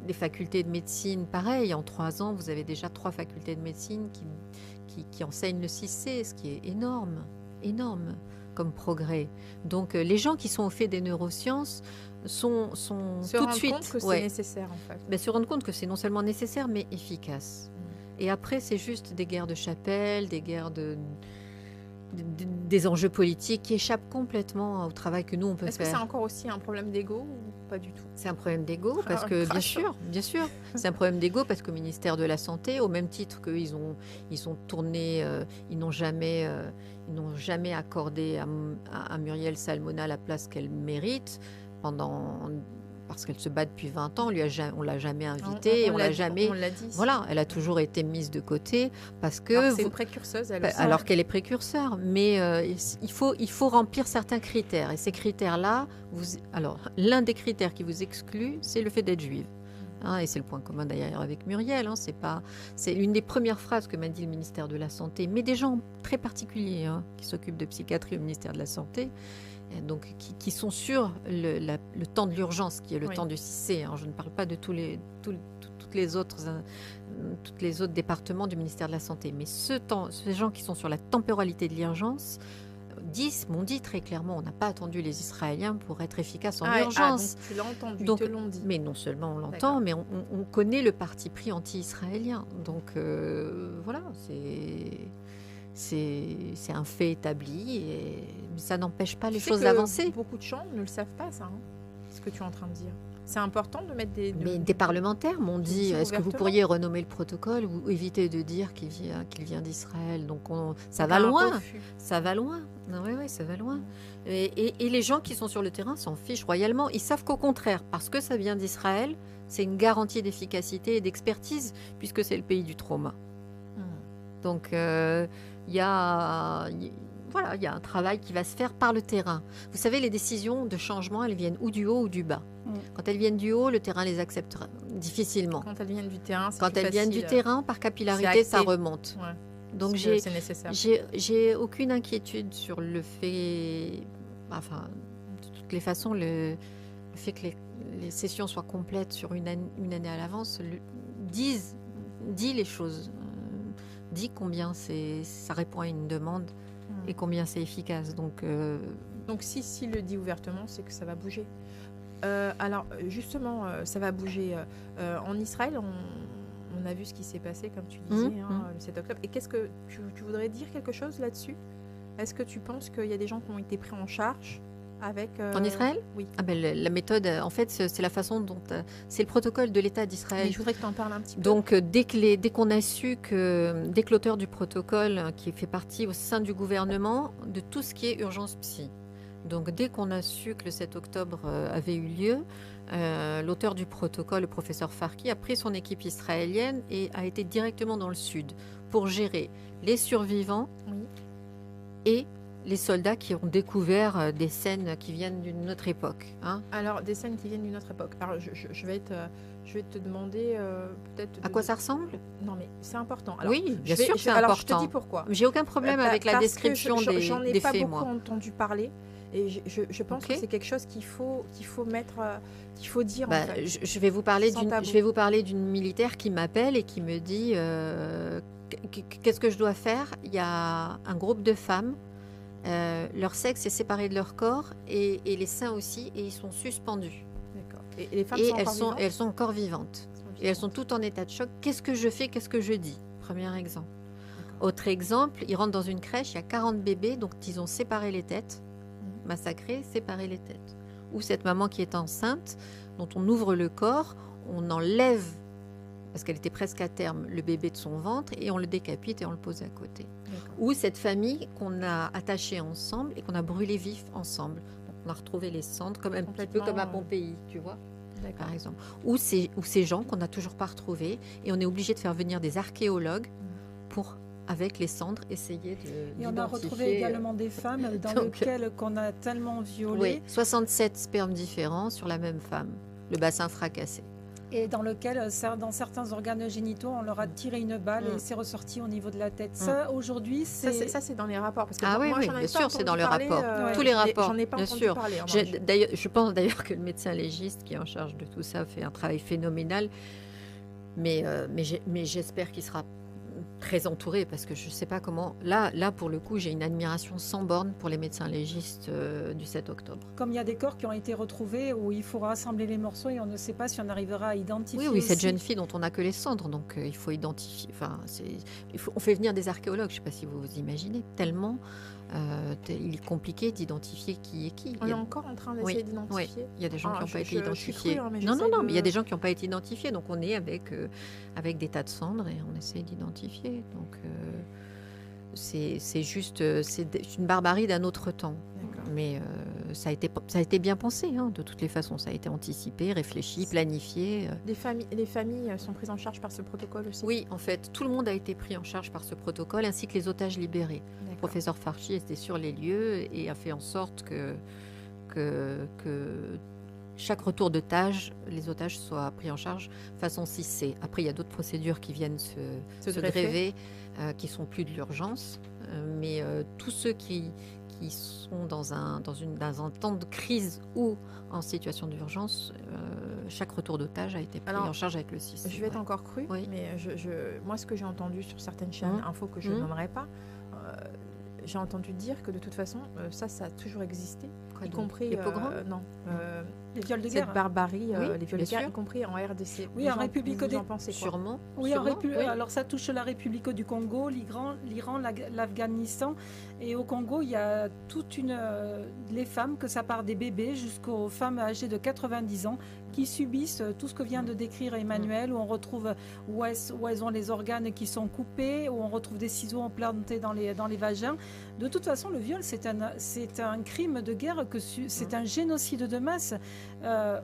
Les facultés de médecine, pareil, en 3 ans, vous avez déjà 3 facultés de médecine qui enseignent le 6C, ce qui est énorme comme progrès. Donc les gens qui sont au fait des neurosciences sont tout de suite... Se rendre compte que c'est nécessaire en fait. Se rendre compte que c'est non seulement nécessaire mais efficace. Et après c'est juste des guerres de chapelle, des guerres des enjeux politiques qui échappent complètement au travail que nous, on peut Est-ce que c'est faire. encore aussi un problème d'ego ou pas du tout? C'est un problème d'ego parce que, bien sûr, c'est un problème d'ego parce qu'au ministère de la Santé, au même titre qu'ils ont tourné, ils n'ont jamais accordé à Muriel Salmona la place qu'elle mérite parce qu'elle se bat depuis 20 ans, on l'a jamais invitée, on l'a jamais. On l'a dit. Voilà, elle a toujours été mise de côté parce que. Alors c'est une précurseuse, elle aussi. Alors qu'elle est précurseur, mais il faut remplir certains critères. Et ces critères-là, alors l'un des critères qui vous exclut, c'est le fait d'être juive. Et c'est le point commun d'ailleurs avec Muriel. C'est une des premières phrases que m'a dit le ministère de la Santé, mais des gens très particuliers qui s'occupent de psychiatrie au ministère de la Santé. Donc, qui sont sur le temps de l'urgence, qui est le temps du CICE. Je ne parle pas de tous les autres départements du ministère de la Santé. Mais ces gens qui sont sur la temporalité de l'urgence m'ont dit très clairement, on n'a pas attendu les Israéliens pour être efficaces en urgence. Donc tu l'as entendu, donc, ils te l'ont dit. Mais non seulement on l'entend, mais on connaît le parti pris anti-israélien. Donc voilà, c'est un fait établi, mais ça n'empêche pas les choses d'avancer. Beaucoup de gens ne le savent pas, ça, ce que tu es en train de dire. C'est important de mettre Mais des parlementaires m'ont dit, est-ce que vous pourriez renommer le protocole ou éviter de dire qu'il vient d'Israël? Donc ça va loin. Ça va loin. Oui, ça va loin. Et les gens qui sont sur le terrain s'en fichent royalement. Ils savent qu'au contraire, parce que ça vient d'Israël, c'est une garantie d'efficacité et d'expertise, puisque c'est le pays du trauma. Donc il y a un travail qui va se faire par le terrain. Vous savez, les décisions de changement, elles viennent ou du haut ou du bas. Quand elles viennent du haut, le terrain les acceptera difficilement. Quand elles viennent du terrain, c'est Quand elles viennent du terrain, par capillarité, ça remonte. Ouais. Donc c'est nécessaire. J'ai aucune inquiétude sur le fait, de toutes les façons, le fait que les sessions soient complètes sur une année à l'avance, dit les choses. Dit combien ça répond à une demande et combien c'est efficace. Donc si le dit ouvertement, c'est que ça va bouger. Alors justement, ça va bouger. En Israël, on a vu ce qui s'est passé, comme tu disais, le 7 octobre. Et qu'est-ce que tu voudrais dire quelque chose là-dessus? Est-ce que tu penses qu'il y a des gens qui ont été pris en charge en Israël? Oui. La méthode, en fait, c'est la façon dont... c'est le protocole de l'État d'Israël. Mais je voudrais que tu en parles un petit peu. Donc, dès qu'on a su dès que l'auteur du protocole, qui fait partie au sein du gouvernement, de tout ce qui est urgence psy. Donc, dès qu'on a su que le 7 octobre avait eu lieu, l'auteur du protocole, le professeur Farki, a pris son équipe israélienne et a été directement dans le sud pour gérer les survivants et les soldats qui ont découvert des scènes qui viennent d'une autre époque. Alors, des scènes qui viennent d'une autre époque. Alors, je vais te demander peut-être... À quoi ça ressemble? Non, mais c'est important. Alors, oui, bien sûr c'est important. Alors, je te dis pourquoi. J'ai aucun problème avec la description des faits, j'en ai pas beaucoup entendu parler. Et je pense que c'est quelque chose qu'il faut mettre, qu'il faut dire. En fait. Je vais vous parler d'une militaire qui m'appelle et qui me dit qu'est-ce que je dois faire? Il y a un groupe de femmes. Leur sexe est séparé de leur corps et les seins aussi, et ils sont suspendus. D'accord. Et les femmes elles sont encore vivantes. Et elles sont toutes en état de choc. Qu'est-ce que je fais? Qu'est-ce que je dis? Premier exemple. Autre exemple, ils rentrent dans une crèche, il y a 40 bébés, donc ils ont séparé les têtes, massacré, séparé les têtes. Ou cette maman qui est enceinte, dont on ouvre le corps, on enlève, parce qu'elle était presque à terme, le bébé de son ventre, et on le décapite et on le pose à côté. Ou cette famille qu'on a attachée ensemble et qu'on a brûlé vif ensemble. Donc on a retrouvé les cendres, un petit peu comme à Pompéi, tu vois, par exemple. Ou ces gens qu'on n'a toujours pas retrouvés, et on est obligé de faire venir des archéologues pour, avec les cendres, essayer de... Et on a retrouvé également des femmes dans lesquelles qu'on a tellement violées. Oui, 67 spermes différents sur la même femme, le bassin fracassé. Et dans lequel, dans certains organes génitaux, on leur a tiré une balle et c'est ressorti au niveau de la tête. Ça, aujourd'hui, c'est... Ça, c'est dans les rapports. Parce que oui, bien sûr, c'est dans le rapport. Tous les rapports, j'en ai pas bien entendu sûr. Parler, je pense d'ailleurs que le médecin légiste qui est en charge de tout ça fait un travail phénoménal. Mais j'espère qu'il sera très entouré, parce que je ne sais pas comment... Là, pour le coup, j'ai une admiration sans borne pour les médecins légistes du 7 octobre. Comme il y a des corps qui ont été retrouvés où il faut rassembler les morceaux et on ne sait pas si on arrivera à identifier. Oui, cette jeune fille dont on n'a que les cendres, donc il faut identifier... on fait venir des archéologues, je ne sais pas si vous vous imaginez, tellement il est compliqué d'identifier qui est qui. On est encore en train d'essayer d'identifier. Il y a des gens qui n'ont pas été Je suis identifiés. crue, hein, mais non, j'essaie mais il y a des gens qui n'ont pas été identifiés. Donc on est avec des tas de cendres et on essaie d'identifier. Donc c'est juste, c'est une barbarie d'un autre temps. D'accord. Mais ça a été bien pensé, hein, de toutes les façons. Ça a été anticipé, réfléchi, planifié. Les familles sont prises en charge par ce protocole aussi? Oui, en fait, tout le monde a été pris en charge par ce protocole, ainsi que les otages libérés. Le professeur Farchi était sur les lieux et a fait en sorte que chaque retour d'otage, les otages soient pris en charge façon 6C. Après, il y a d'autres procédures qui viennent se gréver, qui sont plus de l'urgence. Mais tous ceux qui sont dans un temps de crise ou en situation d'urgence, chaque retour d'otage a été pris en charge avec le 6C. Je vais être encore crue, mais moi, ce que j'ai entendu sur certaines chaînes infos que je ne nommerai pas, j'ai entendu dire que de toute façon, ça a toujours existé, y compris les pogroms, les viols de guerre. Cette barbarie, les viols de guerre, y compris en RDC. Oui, en République des... Vous en pensez quoi? Sûrement. Oui, alors ça touche la République du Congo, l'Iran, l'Afghanistan. Et au Congo, il y a les femmes, que ça part des bébés jusqu'aux femmes âgées de 90 ans, qui subissent tout ce que vient de décrire Emmanuel, où on retrouve où elles ont les organes qui sont coupés, où on retrouve des ciseaux implantés dans les vagins. De toute façon, le viol, c'est un crime de guerre, c'est un génocide de masse.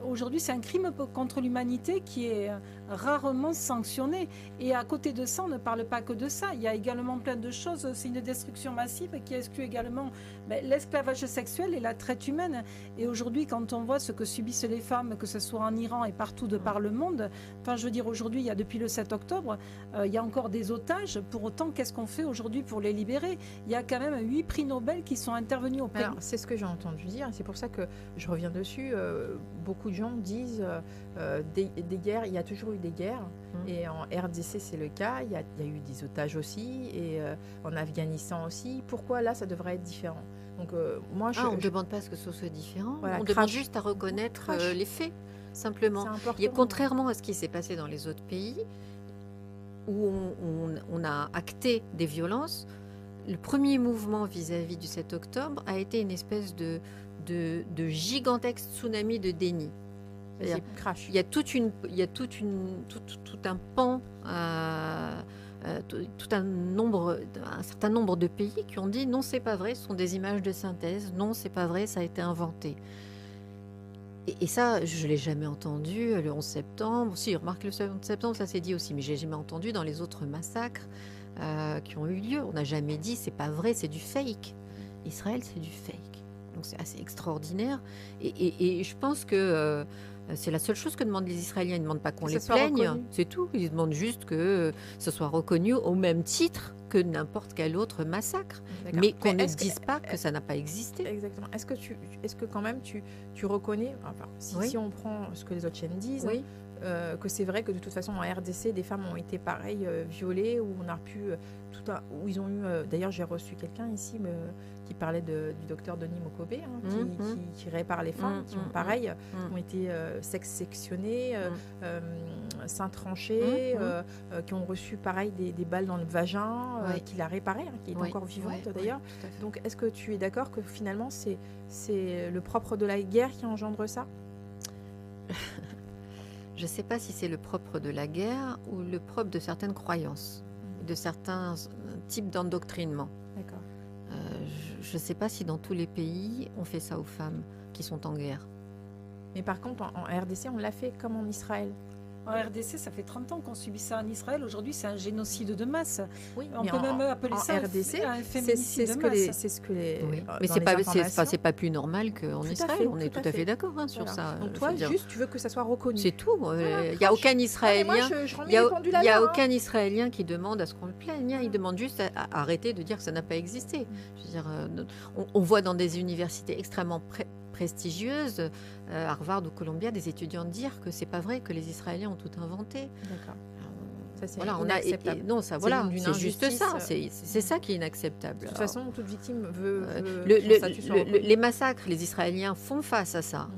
Aujourd'hui, c'est un crime contre l'humanité qui est rarement sanctionné. Et à côté de ça, on ne parle pas que de ça. Il y a également plein de choses. C'est une destruction massive qui exclut également l'esclavage sexuel et la traite humaine. Et aujourd'hui, quand on voit ce que subissent les femmes, que ce soit en Iran et partout de par le monde, enfin, je veux dire, aujourd'hui, il y a depuis le 7 octobre, il y a encore des otages. Pour autant, qu'est-ce qu'on fait aujourd'hui pour les libérer? Il y a quand même 8 prix Nobel qui sont intervenus auprès. Alors, c'est ce que j'ai entendu dire. C'est pour ça que je reviens dessus. Beaucoup de gens disent des guerres, il y a toujours eu des guerres. Et en RDC, c'est le cas. Il y a eu des otages aussi. Et en Afghanistan aussi. Pourquoi là, ça devrait être différent? Donc, moi, on ne demande pas à ce que ce soit différent. Voilà, on demande juste à reconnaître les faits, simplement. Et contrairement à ce qui s'est passé dans les autres pays, où on a acté des violences, le premier mouvement vis-à-vis du 7 octobre a été une espèce de gigantesque tsunami de déni. Il y a tout un pan, un certain nombre de pays qui ont dit non, c'est pas vrai, ce sont des images de synthèse, non, c'est pas vrai, ça a été inventé. Et ça, je l'ai jamais entendu le 11 septembre. Si, remarque, le 11 septembre, ça s'est dit aussi, mais j'ai jamais entendu dans les autres massacres qui ont eu lieu. On n'a jamais dit c'est pas vrai, c'est du fake. Israël, c'est du fake. Donc c'est assez extraordinaire. Et je pense que c'est la seule chose que demandent les Israéliens. Ils ne demandent pas qu'on les plaigne, c'est tout. Ils demandent juste que ce soit reconnu au même titre que n'importe quel autre massacre. Mais qu'on ne dise pas que ça n'a pas existé. Exactement. Est-ce que quand même tu reconnais, enfin, si on prend ce que les autres chaînes disent, que c'est vrai que de toute façon en RDC, des femmes ont été pareil violées, où on a pu où ils ont eu. D'ailleurs, j'ai reçu quelqu'un ici qui parlait du docteur Denis Mokobé, qui répare les femmes qui ont pareil, ont été sexe-sectionnées, seins tranchés, qui ont reçu pareil des balles dans le vagin, qui l'a réparé, qui est encore vivante d'ailleurs. Donc, est-ce que tu es d'accord que finalement c'est le propre de la guerre qui engendre ça? Je ne sais pas si c'est le propre de la guerre ou le propre de certaines croyances, de certains types d'endoctrinement. D'accord. Je ne sais pas si dans tous les pays, on fait ça aux femmes qui sont en guerre. Mais par contre, en RDC, on l'a fait comme en Israël. En RDC, ça fait 30 ans qu'on subit ça en Israël. Aujourd'hui, c'est un génocide de masse. Oui, on peut même appeler ça RDC, un féminicide de masse. C'est ce que les... Mais c'est pas plus normal qu'en Israël. On est tout à fait d'accord sur ça. Donc toi, juste, tu veux que ça soit reconnu. C'est tout. Il n'y a aucun Israélien... Il n'y a aucun Israélien qui demande à ce qu'on le plaigne. Il demande juste à arrêter de dire que ça n'a pas existé. Je veux dire, on voit dans des universités extrêmement prestigieuses, Harvard ou Columbia, des étudiants dire que c'est pas vrai, que les Israéliens ont tout inventé. D'accord. Ça, c'est inacceptable. Non, ça, voilà, c'est juste ça. C'est ça qui est inacceptable. De toute façon, toute victime veut les massacres, les Israéliens font face à ça.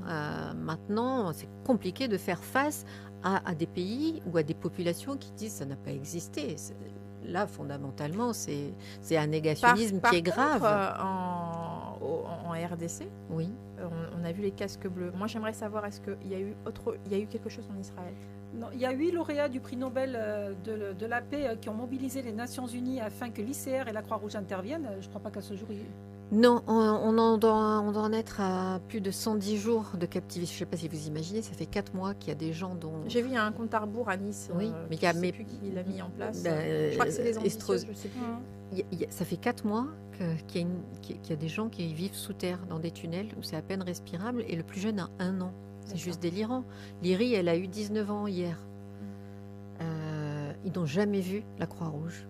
Maintenant, c'est compliqué de faire face à des pays ou à des populations qui disent ça n'a pas existé. là, fondamentalement, c'est un négationnisme qui est grave. En RDC, oui. On a vu les casques bleus. Moi, j'aimerais savoir, est-ce qu'il y a eu quelque chose en Israël? Non, il y a 8 lauréats du prix Nobel de la paix qui ont mobilisé les Nations Unies afin que l'ICR et la Croix-Rouge interviennent. Je ne crois pas qu'à ce jour... Non, on doit en être à plus de 110 jours de captivité. Je ne sais pas si vous imaginez, ça fait 4 mois qu'il y a des gens dont... J'ai vu un compte à rebours à Nice. Oui, mais je ne sais plus qui l'a mis en place. Je crois que c'est des ambitieuses, je sais plus. Ça fait 4 mois qu'il y a des gens qui vivent sous terre, dans des tunnels où c'est à peine respirable, et le plus jeune a 1 an. C'est juste délirant. Lyri, elle a eu 19 ans hier. Ils n'ont jamais vu la Croix-Rouge.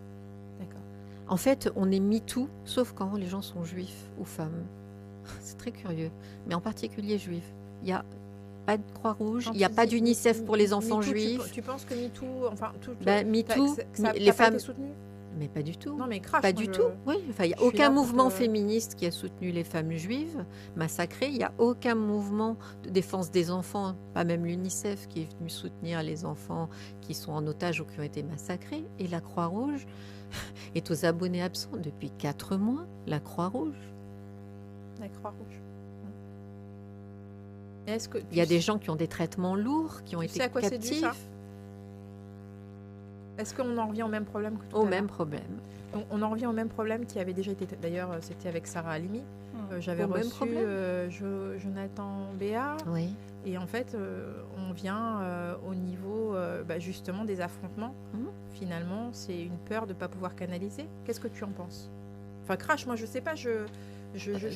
D'accord. En fait, on est MeToo, sauf quand les gens sont juifs ou femmes. C'est très curieux. Mais en particulier juifs. Il n'y a pas de Croix-Rouge, il n'y a pas d'UNICEF pour les enfants juifs. Tu penses que MeToo, enfin... MeToo, les femmes... Été soutenu? Mais pas du tout. Non, mais crash. Pas du tout. Oui. Enfin, il n'y a aucun mouvement féministe qui a soutenu les femmes juives massacrées. Il n'y a aucun mouvement de défense des enfants, pas même l'UNICEF qui est venu soutenir les enfants qui sont en otage ou qui ont été massacrés. Et la Croix-Rouge est aux abonnés absents depuis 4 mois. La Croix-Rouge. La Croix-Rouge. Il y a des gens qui ont des traitements lourds, qui ont été captifs. C'est dû, ça ? Est-ce qu'on en revient au même problème que tout à l'heure ? Au même problème. On en revient au même problème qui avait déjà été... D'ailleurs, c'était avec Sarah Halimi. J'avais reçu Jonathan Béat. Oui. Et en fait, on vient au niveau justement des affrontements. Finalement, c'est une peur de ne pas pouvoir canaliser. Qu'est-ce que tu en penses ? Enfin, Crash, moi, je ne sais pas, je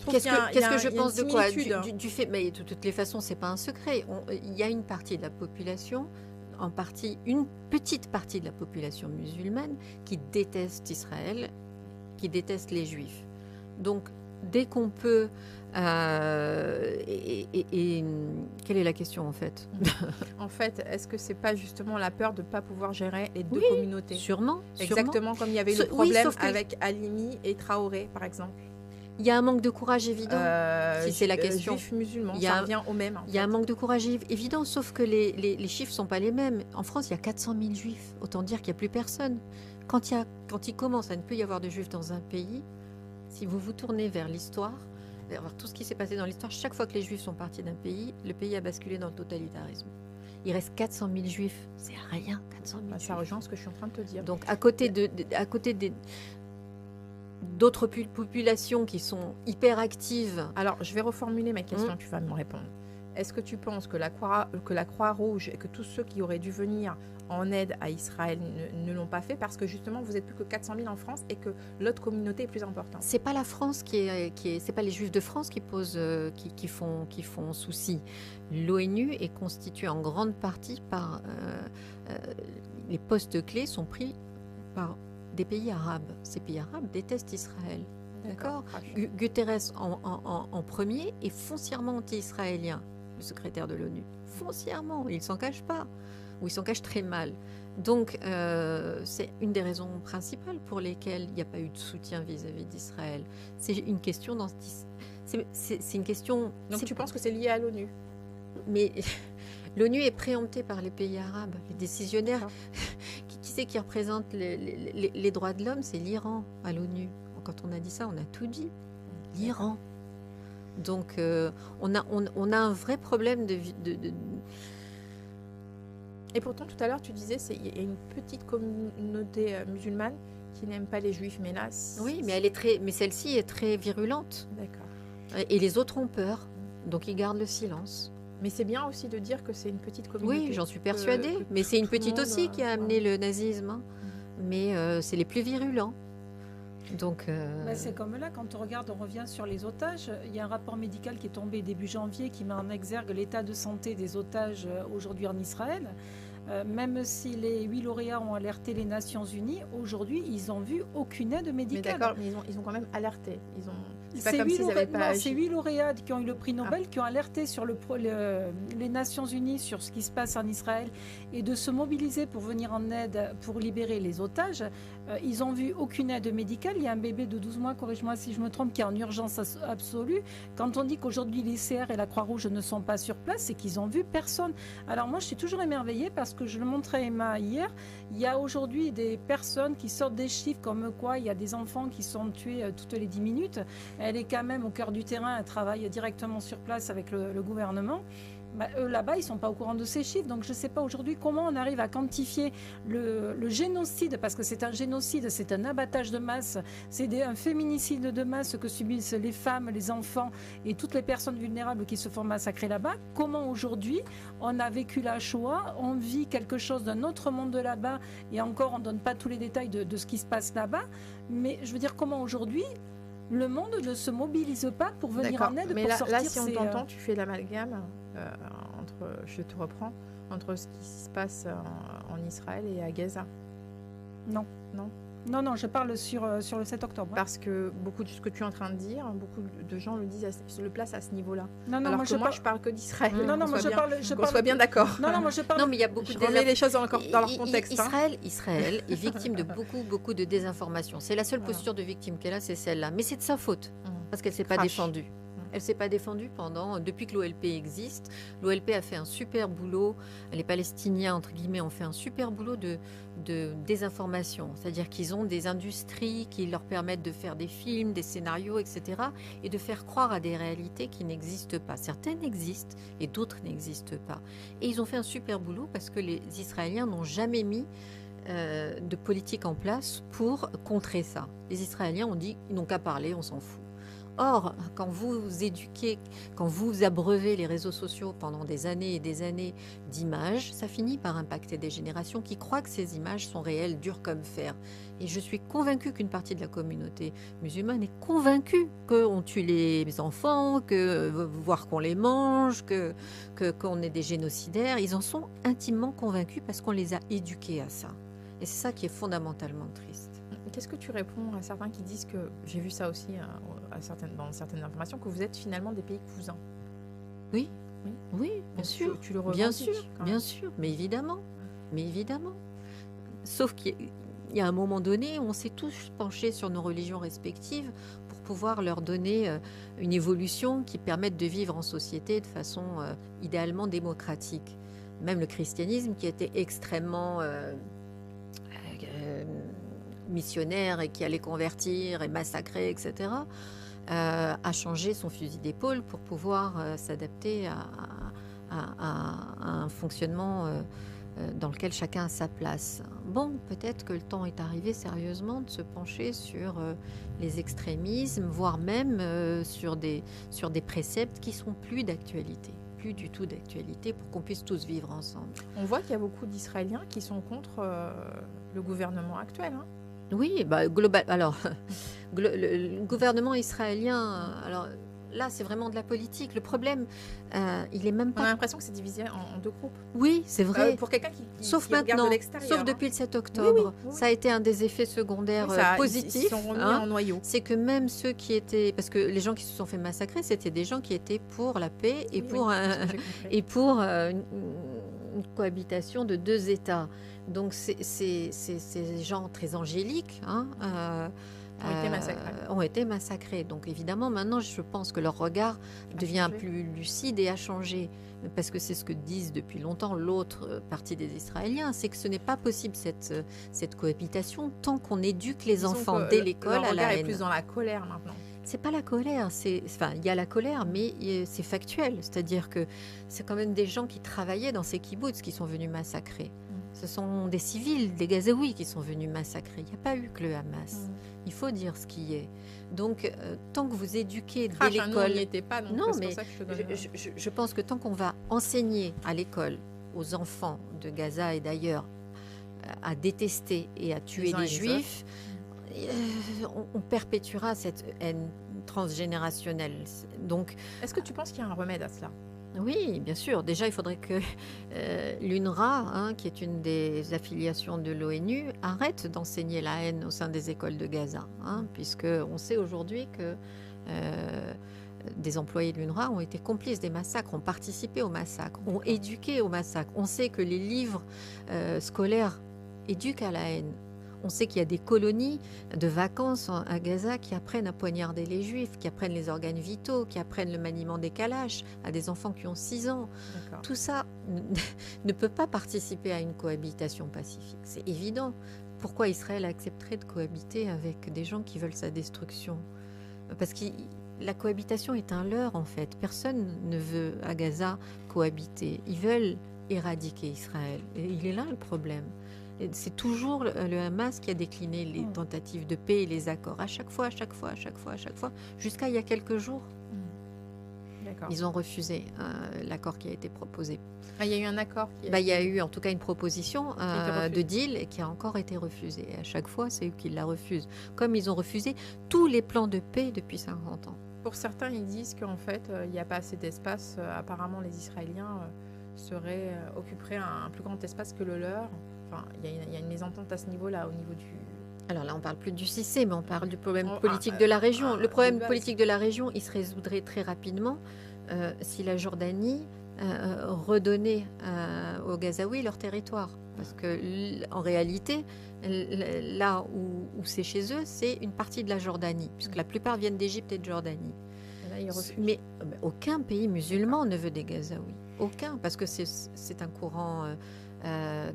trouve qu'est-ce que je pense de quoi du fait, mais de toutes les façons, ce n'est pas un secret. Il y a une partie de la population... une petite partie de la population musulmane qui déteste Israël, qui déteste les Juifs. Donc, dès qu'on peut... quelle est la question, en fait ? En fait, est-ce que c'est pas justement la peur de ne pas pouvoir gérer les deux communautés ? Sûrement. Exactement comme il y avait eu le problème avec Halimi et Traoré, par exemple. Il y a un manque de courage évident, si c'est la question. Juifs, musulmans, ça revient au même. Il y a un manque de courage évident, sauf que les chiffres ne sont pas les mêmes. En France, il y a 400 000 juifs. Autant dire qu'il n'y a plus personne. Quand il commence à ne plus y avoir de juifs dans un pays, si vous vous tournez vers l'histoire, vers tout ce qui s'est passé dans l'histoire, chaque fois que les juifs sont partis d'un pays, le pays a basculé dans le totalitarisme. Il reste 400 000 juifs. C'est rien, 400 000 juifs. Ça rejoint ce que je suis en train de te dire. Donc, à côté d'autres populations qui sont hyper actives. Alors, je vais reformuler ma question, tu vas me répondre. Est-ce que tu penses que la Croix-Rouge et que tous ceux qui auraient dû venir en aide à Israël ne l'ont pas fait parce que justement vous êtes plus que 400 000 en France et que l'autre communauté est plus importante? C'est pas la France c'est pas les Juifs de France qui font souci. L'ONU est constituée en grande partie par les postes clés sont pris par des pays arabes. Ces pays arabes détestent Israël. D'accord. Guterres en premier est foncièrement anti-israélien, le secrétaire de l'ONU. Foncièrement, il ne s'en cache pas, ou il s'en cache très mal. Donc, c'est une des raisons principales pour lesquelles il n'y a pas eu de soutien vis-à-vis d'Israël. C'est une question c'est une question... Donc, tu penses que c'est lié à l'ONU? Mais l'ONU est préemptée par les pays arabes, les décisionnaires. Qui c'est qui représente les droits de l'homme? C'est l'Iran à l'ONU. Quand on a dit ça, on a tout dit. L'Iran. Donc, on a un vrai problème de... Et pourtant, tout à l'heure, tu disais qu'il y a une petite communauté musulmane qui n'aime pas les juifs, mais là... Oui, mais celle-ci est très virulente. D'accord. Et les autres ont peur, donc ils gardent le silence. Mais c'est bien aussi de dire que c'est une petite communauté. Oui, j'en suis persuadée. Mais c'est une petite aussi qui a amené le nazisme. Hein. Mais c'est les plus virulents. Donc, c'est comme là, quand on regarde, on revient sur les otages. Il y a un rapport médical qui est tombé début janvier qui met en exergue l'état de santé des otages aujourd'hui en Israël. Même si les 8 lauréats ont alerté les Nations Unies, aujourd'hui, ils n'ont vu aucune aide médicale. Mais d'accord, mais ils ont quand même alerté. C'est pas comme s'ils n'avaient pas agi. C'est 8 lauréats qui ont eu le prix Nobel qui ont alerté sur les Nations Unies sur ce qui se passe en Israël et de se mobiliser pour venir en aide pour libérer les otages. Ils ont vu aucune aide médicale. Il y a un bébé de 12 mois, corrige-moi si je me trompe, qui est en urgence absolue. Quand on dit qu'aujourd'hui l'ICR et la Croix-Rouge ne sont pas sur place, c'est qu'ils ont vu personne. Alors moi, je suis toujours émerveillée parce que je le montrais à Emma hier. Il y a aujourd'hui des personnes qui sortent des chiffres comme quoi il y a des enfants qui sont tués toutes les 10 minutes. Elle est quand même au cœur du terrain, elle travaille directement sur place avec le gouvernement. Eux, là-bas, ils ne sont pas au courant de ces chiffres. Donc, je ne sais pas aujourd'hui comment on arrive à quantifier le génocide, parce que c'est un génocide, c'est un abattage de masse, c'est un féminicide de masse que subissent les femmes, les enfants et toutes les personnes vulnérables qui se font massacrer là-bas. Comment aujourd'hui, on a vécu la Shoah, on vit quelque chose d'un autre monde là-bas, et encore, on ne donne pas tous les détails de ce qui se passe là-bas. Mais je veux dire, comment aujourd'hui le monde ne se mobilise pas pour venir en aide, mais pour là, sortir si on t'entend, tu fais l'amalgame entre, je te reprends, entre ce qui se passe en Israël et à Gaza. Non. Non. Non, je parle sur le 7 octobre. Parce que beaucoup de ce que tu es en train de dire, beaucoup de gens le placent à ce niveau-là. Non, alors moi, je parle que d'Israël. Non, moi je parle. Qu'on soit bien d'accord. Non, moi je parle. Non, mais il y a beaucoup de remets les choses encore dans leur contexte. Israël est victime de beaucoup de désinformation. C'est la seule posture de victime qu'elle a, c'est celle-là. Mais c'est de sa faute, parce qu'elle ne s'est pas défendue. Elle ne s'est pas défendue depuis que l'OLP existe. L'OLP a fait un super boulot. Les Palestiniens, entre guillemets, ont fait un super boulot de désinformation. C'est-à-dire qu'ils ont des industries qui leur permettent de faire des films, des scénarios, etc. et de faire croire à des réalités qui n'existent pas. Certaines existent et d'autres n'existent pas. Et ils ont fait un super boulot parce que les Israéliens n'ont jamais mis de politique en place pour contrer ça. Les Israéliens ont dit, ils n'ont qu'à parler, on s'en fout. Or, quand vous éduquez, quand vous abreuvez les réseaux sociaux pendant des années et des années d'images, ça finit par impacter des générations qui croient que ces images sont réelles, dures comme fer. Et je suis convaincue qu'une partie de la communauté musulmane est convaincue qu'on tue les enfants, voire qu'on les mange, qu'on est des génocidaires. Ils en sont intimement convaincus parce qu'on les a éduqués à ça. Et c'est ça qui est fondamentalement triste. Qu'est-ce que tu réponds à certains qui disent que, j'ai vu ça aussi dans certaines informations, que vous êtes finalement des pays cousins? Oui, bien sûr. Tu le revendiques, bien sûr, mais évidemment. Sauf qu'il y a un moment donné où on s'est tous penchés sur nos religions respectives pour pouvoir leur donner une évolution qui permette de vivre en société de façon idéalement démocratique. Même le christianisme, qui était extrêmement missionnaire et qui allait convertir et massacrer, etc., a changé son fusil d'épaule pour pouvoir s'adapter à un fonctionnement dans lequel chacun a sa place. Bon, peut-être que le temps est arrivé sérieusement de se pencher sur les extrémismes, voire même sur des préceptes qui sont plus d'actualité. Plus du tout d'actualité pour qu'on puisse tous vivre ensemble. On voit qu'il y a beaucoup d'Israéliens qui sont contre le gouvernement actuel. Oui, le gouvernement israélien, alors là c'est vraiment de la politique. Le problème, il est même pas... On a l'impression que c'est divisé en deux groupes. Oui, c'est vrai. Pour quelqu'un sauf qui maintenant, regarde de l'extérieur. sauf depuis le 7 octobre, oui. Ça a été un des effets secondaires positifs. Ils sont remis en noyau. C'est que même ceux qui étaient... Parce que les gens qui se sont fait massacrer, c'était des gens qui étaient pour la paix et pour une cohabitation de deux États. Donc ces gens très angéliques ont été massacrés. Donc évidemment, maintenant, je pense que leur regard devient plus lucide et a changé. Parce que c'est ce que disent depuis longtemps l'autre partie des Israéliens, c'est que ce n'est pas possible cette cohabitation tant qu'on éduque les enfants dès l'école à la haine. Est plus dans la colère maintenant. C'est pas la colère, il y a la colère, mais c'est factuel. C'est-à-dire que c'est quand même des gens qui travaillaient dans ces kibboutz qui sont venus massacrer. Ce sont des civils, des Gazaouis qui sont venus massacrer. Il n'y a pas eu que le Hamas. Il faut dire ce qui est. Donc, tant que vous éduquez dès l'école... Nous, on n'y était pas, donc non, c'est mais pour ça que je te donne... je pense que tant qu'on va enseigner à l'école aux enfants de Gaza et d'ailleurs à détester et à tuer les Juifs, on perpétuera cette haine transgénérationnelle. Donc, est-ce que tu penses qu'il y a un remède à cela ? Oui, bien sûr. Déjà, il faudrait que l'UNRWA, qui est une des affiliations de l'ONU, arrête d'enseigner la haine au sein des écoles de Gaza, puisqu'on sait aujourd'hui que des employés de l'UNRWA ont été complices des massacres, ont participé aux massacres, ont éduqué aux massacres. On sait que les livres scolaires éduquent à la haine. On sait qu'il y a des colonies de vacances à Gaza qui apprennent à poignarder les Juifs, qui apprennent les organes vitaux, qui apprennent le maniement des kalash à des enfants qui ont 6 ans. D'accord. Tout ça ne peut pas participer à une cohabitation pacifique. C'est évident. Pourquoi Israël accepterait de cohabiter avec des gens qui veulent sa destruction ? Parce que la cohabitation est un leurre, en fait. Personne ne veut à Gaza cohabiter. Ils veulent éradiquer Israël. Et il est là le problème. Et c'est toujours le Hamas qui a décliné les tentatives de paix et les accords. À chaque fois, jusqu'à il y a quelques jours. D'accord. Ils ont refusé l'accord qui a été proposé. Il y a eu un accord. Il y a eu en tout cas une proposition refusée. de deal et qui a encore été refusée. Et à chaque fois, c'est eux qui la refusent. Comme ils ont refusé tous les plans de paix depuis 50 ans. Pour certains, ils disent qu'en fait, il n'y a pas assez d'espace. Apparemment, les Israéliens occuperaient un plus grand espace que le leur. Enfin, il y a une mésentente à ce niveau-là, au niveau du... Alors là, on ne parle plus du Cissé, mais on parle du problème politique de la région. Le problème politique de la région, il se résoudrait très rapidement si la Jordanie redonnait aux Gazaouis leur territoire. Parce que en réalité, là où c'est chez eux, c'est une partie de la Jordanie, puisque la plupart viennent d'Égypte et de Jordanie. Et là, mais aucun pays musulman ne veut des Gazaouis. Aucun, parce que c'est un courant...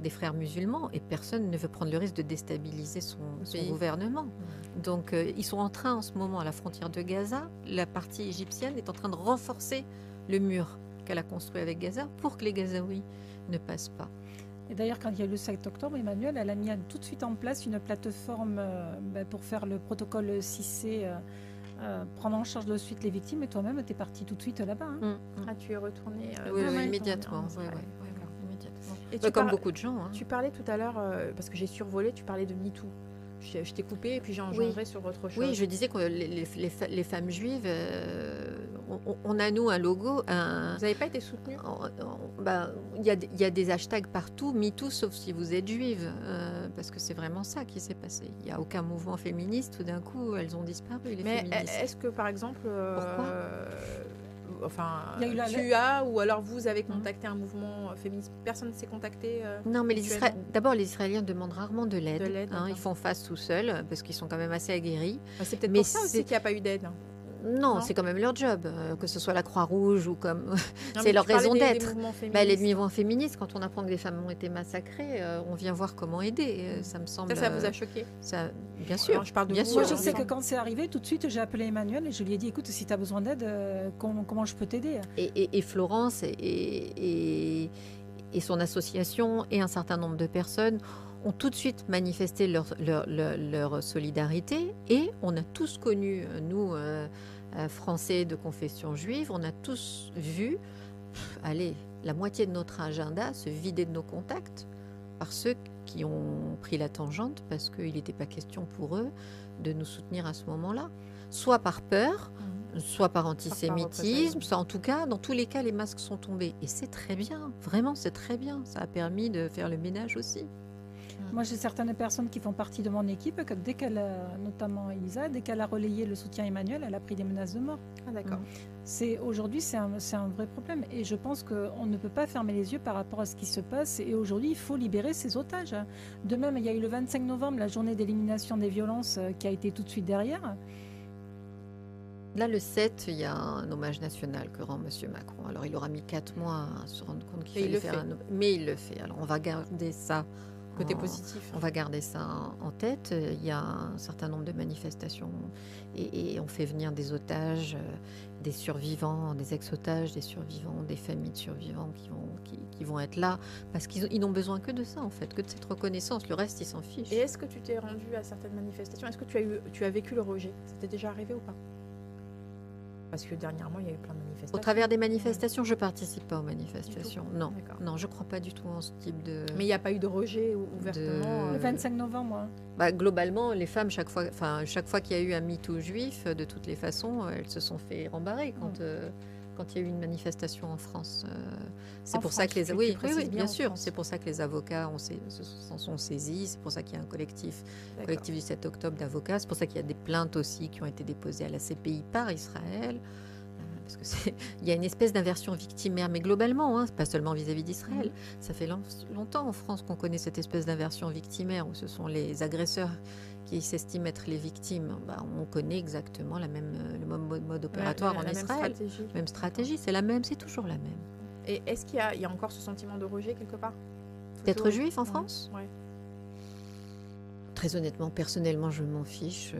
des frères musulmans et personne ne veut prendre le risque de déstabiliser son gouvernement. Donc ils sont en train en ce moment à la frontière de Gaza, la partie égyptienne est en train de renforcer le mur qu'elle a construit avec Gaza pour que les Gazaouis ne passent pas. Et d'ailleurs, quand il y a eu le 7 octobre, Emmanuel, elle a mis tout de suite en place une plateforme pour faire le protocole 6C, prendre en charge de suite les victimes. Et toi-même, tu es partie tout de suite là-bas. Ah, tu es retournée Oui, immédiatement. Et comme beaucoup de gens. Tu parlais tout à l'heure, parce que j'ai survolé, tu parlais de MeToo. Je t'ai coupé et puis j'ai engendré sur autre chose. Oui, je disais que les femmes juives, on a nous un logo. Vous n'avez pas été soutenues ? Il y a des hashtags partout, MeToo, sauf si vous êtes juive, parce que c'est vraiment ça qui s'est passé. Il n'y a aucun mouvement féministe, tout d'un coup, elles ont disparu, les féministes. Est-ce que, par exemple... Pourquoi tu as ou alors vous avez contacté un mouvement féministe. Personne ne s'est contacté. Non, mais d'abord les Israéliens demandent rarement de l'aide. Ils font face tout seuls parce qu'ils sont quand même assez aguerris. C'est peut-être pour ça aussi qu'il n'y a pas eu d'aide. Non, c'est quand même leur job, que ce soit la Croix-Rouge ou comme... c'est leur raison d'être. Les mouvements féministes, quand on apprend que des femmes ont été massacrées, on vient voir comment aider. Ça me semble... Ça vous a choqué ? Bien sûr. Je parle de bien vous, sûr. Moi, je sais que quand c'est arrivé, tout de suite, j'ai appelé Emmanuel et je lui ai dit, écoute, si tu as besoin d'aide, comment je peux t'aider ? Et Florence et son association et un certain nombre de personnes ont tout de suite manifesté leur solidarité et on a tous connu, nous, Français de confession juive, on a tous vu, la moitié de notre agenda se vider de nos contacts par ceux qui ont pris la tangente parce qu'il n'était pas question pour eux de nous soutenir à ce moment-là, soit par peur, soit par antisémitisme, soit en tout cas, dans tous les cas, les masques sont tombés. Et c'est très bien, vraiment, c'est très bien. Ça a permis de faire le ménage aussi. Moi, j'ai certaines personnes qui font partie de mon équipe, que dès qu'elle, notamment Elisa, dès qu'elle a relayé le soutien Emmanuel, elle a pris des menaces de mort. Ah, d'accord. Aujourd'hui, c'est un vrai problème. Et je pense qu'on ne peut pas fermer les yeux par rapport à ce qui se passe. Et aujourd'hui, il faut libérer ces otages. De même, il y a eu le 25 novembre, la journée d'élimination des violences, qui a été tout de suite derrière. Là, le 7, il y a un hommage national que rend M. Macron. Alors, il aura mis 4 mois à se rendre compte qu'il fallait faire mais il le fait. Alors, on va garder ça. Côté positif. On va garder ça en tête. Il y a un certain nombre de manifestations et on fait venir des otages, des survivants, des ex-otages, des survivants, des familles de survivants qui vont être là parce qu'ils n'ont besoin que de ça en fait, que de cette reconnaissance. Le reste, ils s'en fichent. Et est-ce que tu t'es rendu à certaines manifestations ? Est-ce que tu as vécu le rejet ? C'était déjà arrivé ou pas ? Parce que dernièrement, il y a eu plein de manifestations. Au travers des manifestations, je ne participe pas aux manifestations. Non, d'accord. non, je ne crois pas du tout en ce type de... Mais il n'y a pas eu de rejet ouvertement Le 25 novembre. Globalement, les femmes, chaque fois qu'il y a eu un MeToo juif, de toutes les façons, elles se sont fait rembarrer quand il y a eu une manifestation en France. C'est pour ça que les... Oui, bien sûr. C'est pour ça que les avocats s'en sont saisis. C'est pour ça qu'il y a un collectif du 7 octobre d'avocats. C'est pour ça qu'il y a des plaintes aussi qui ont été déposées à la CPI par Israël. parce que il y a une espèce d'inversion victimaire, mais globalement, pas seulement vis-à-vis d'Israël. Ça fait longtemps en France qu'on connaît cette espèce d'inversion victimaire, où ce sont les agresseurs qui s'estiment être les victimes. On connaît exactement le même mode opératoire en Israël. Même stratégie, c'est la même, c'est toujours la même. Et est-ce qu'il y a encore ce sentiment de rejet quelque part? D'être juif en France? Ouais. Très honnêtement, personnellement, je m'en fiche.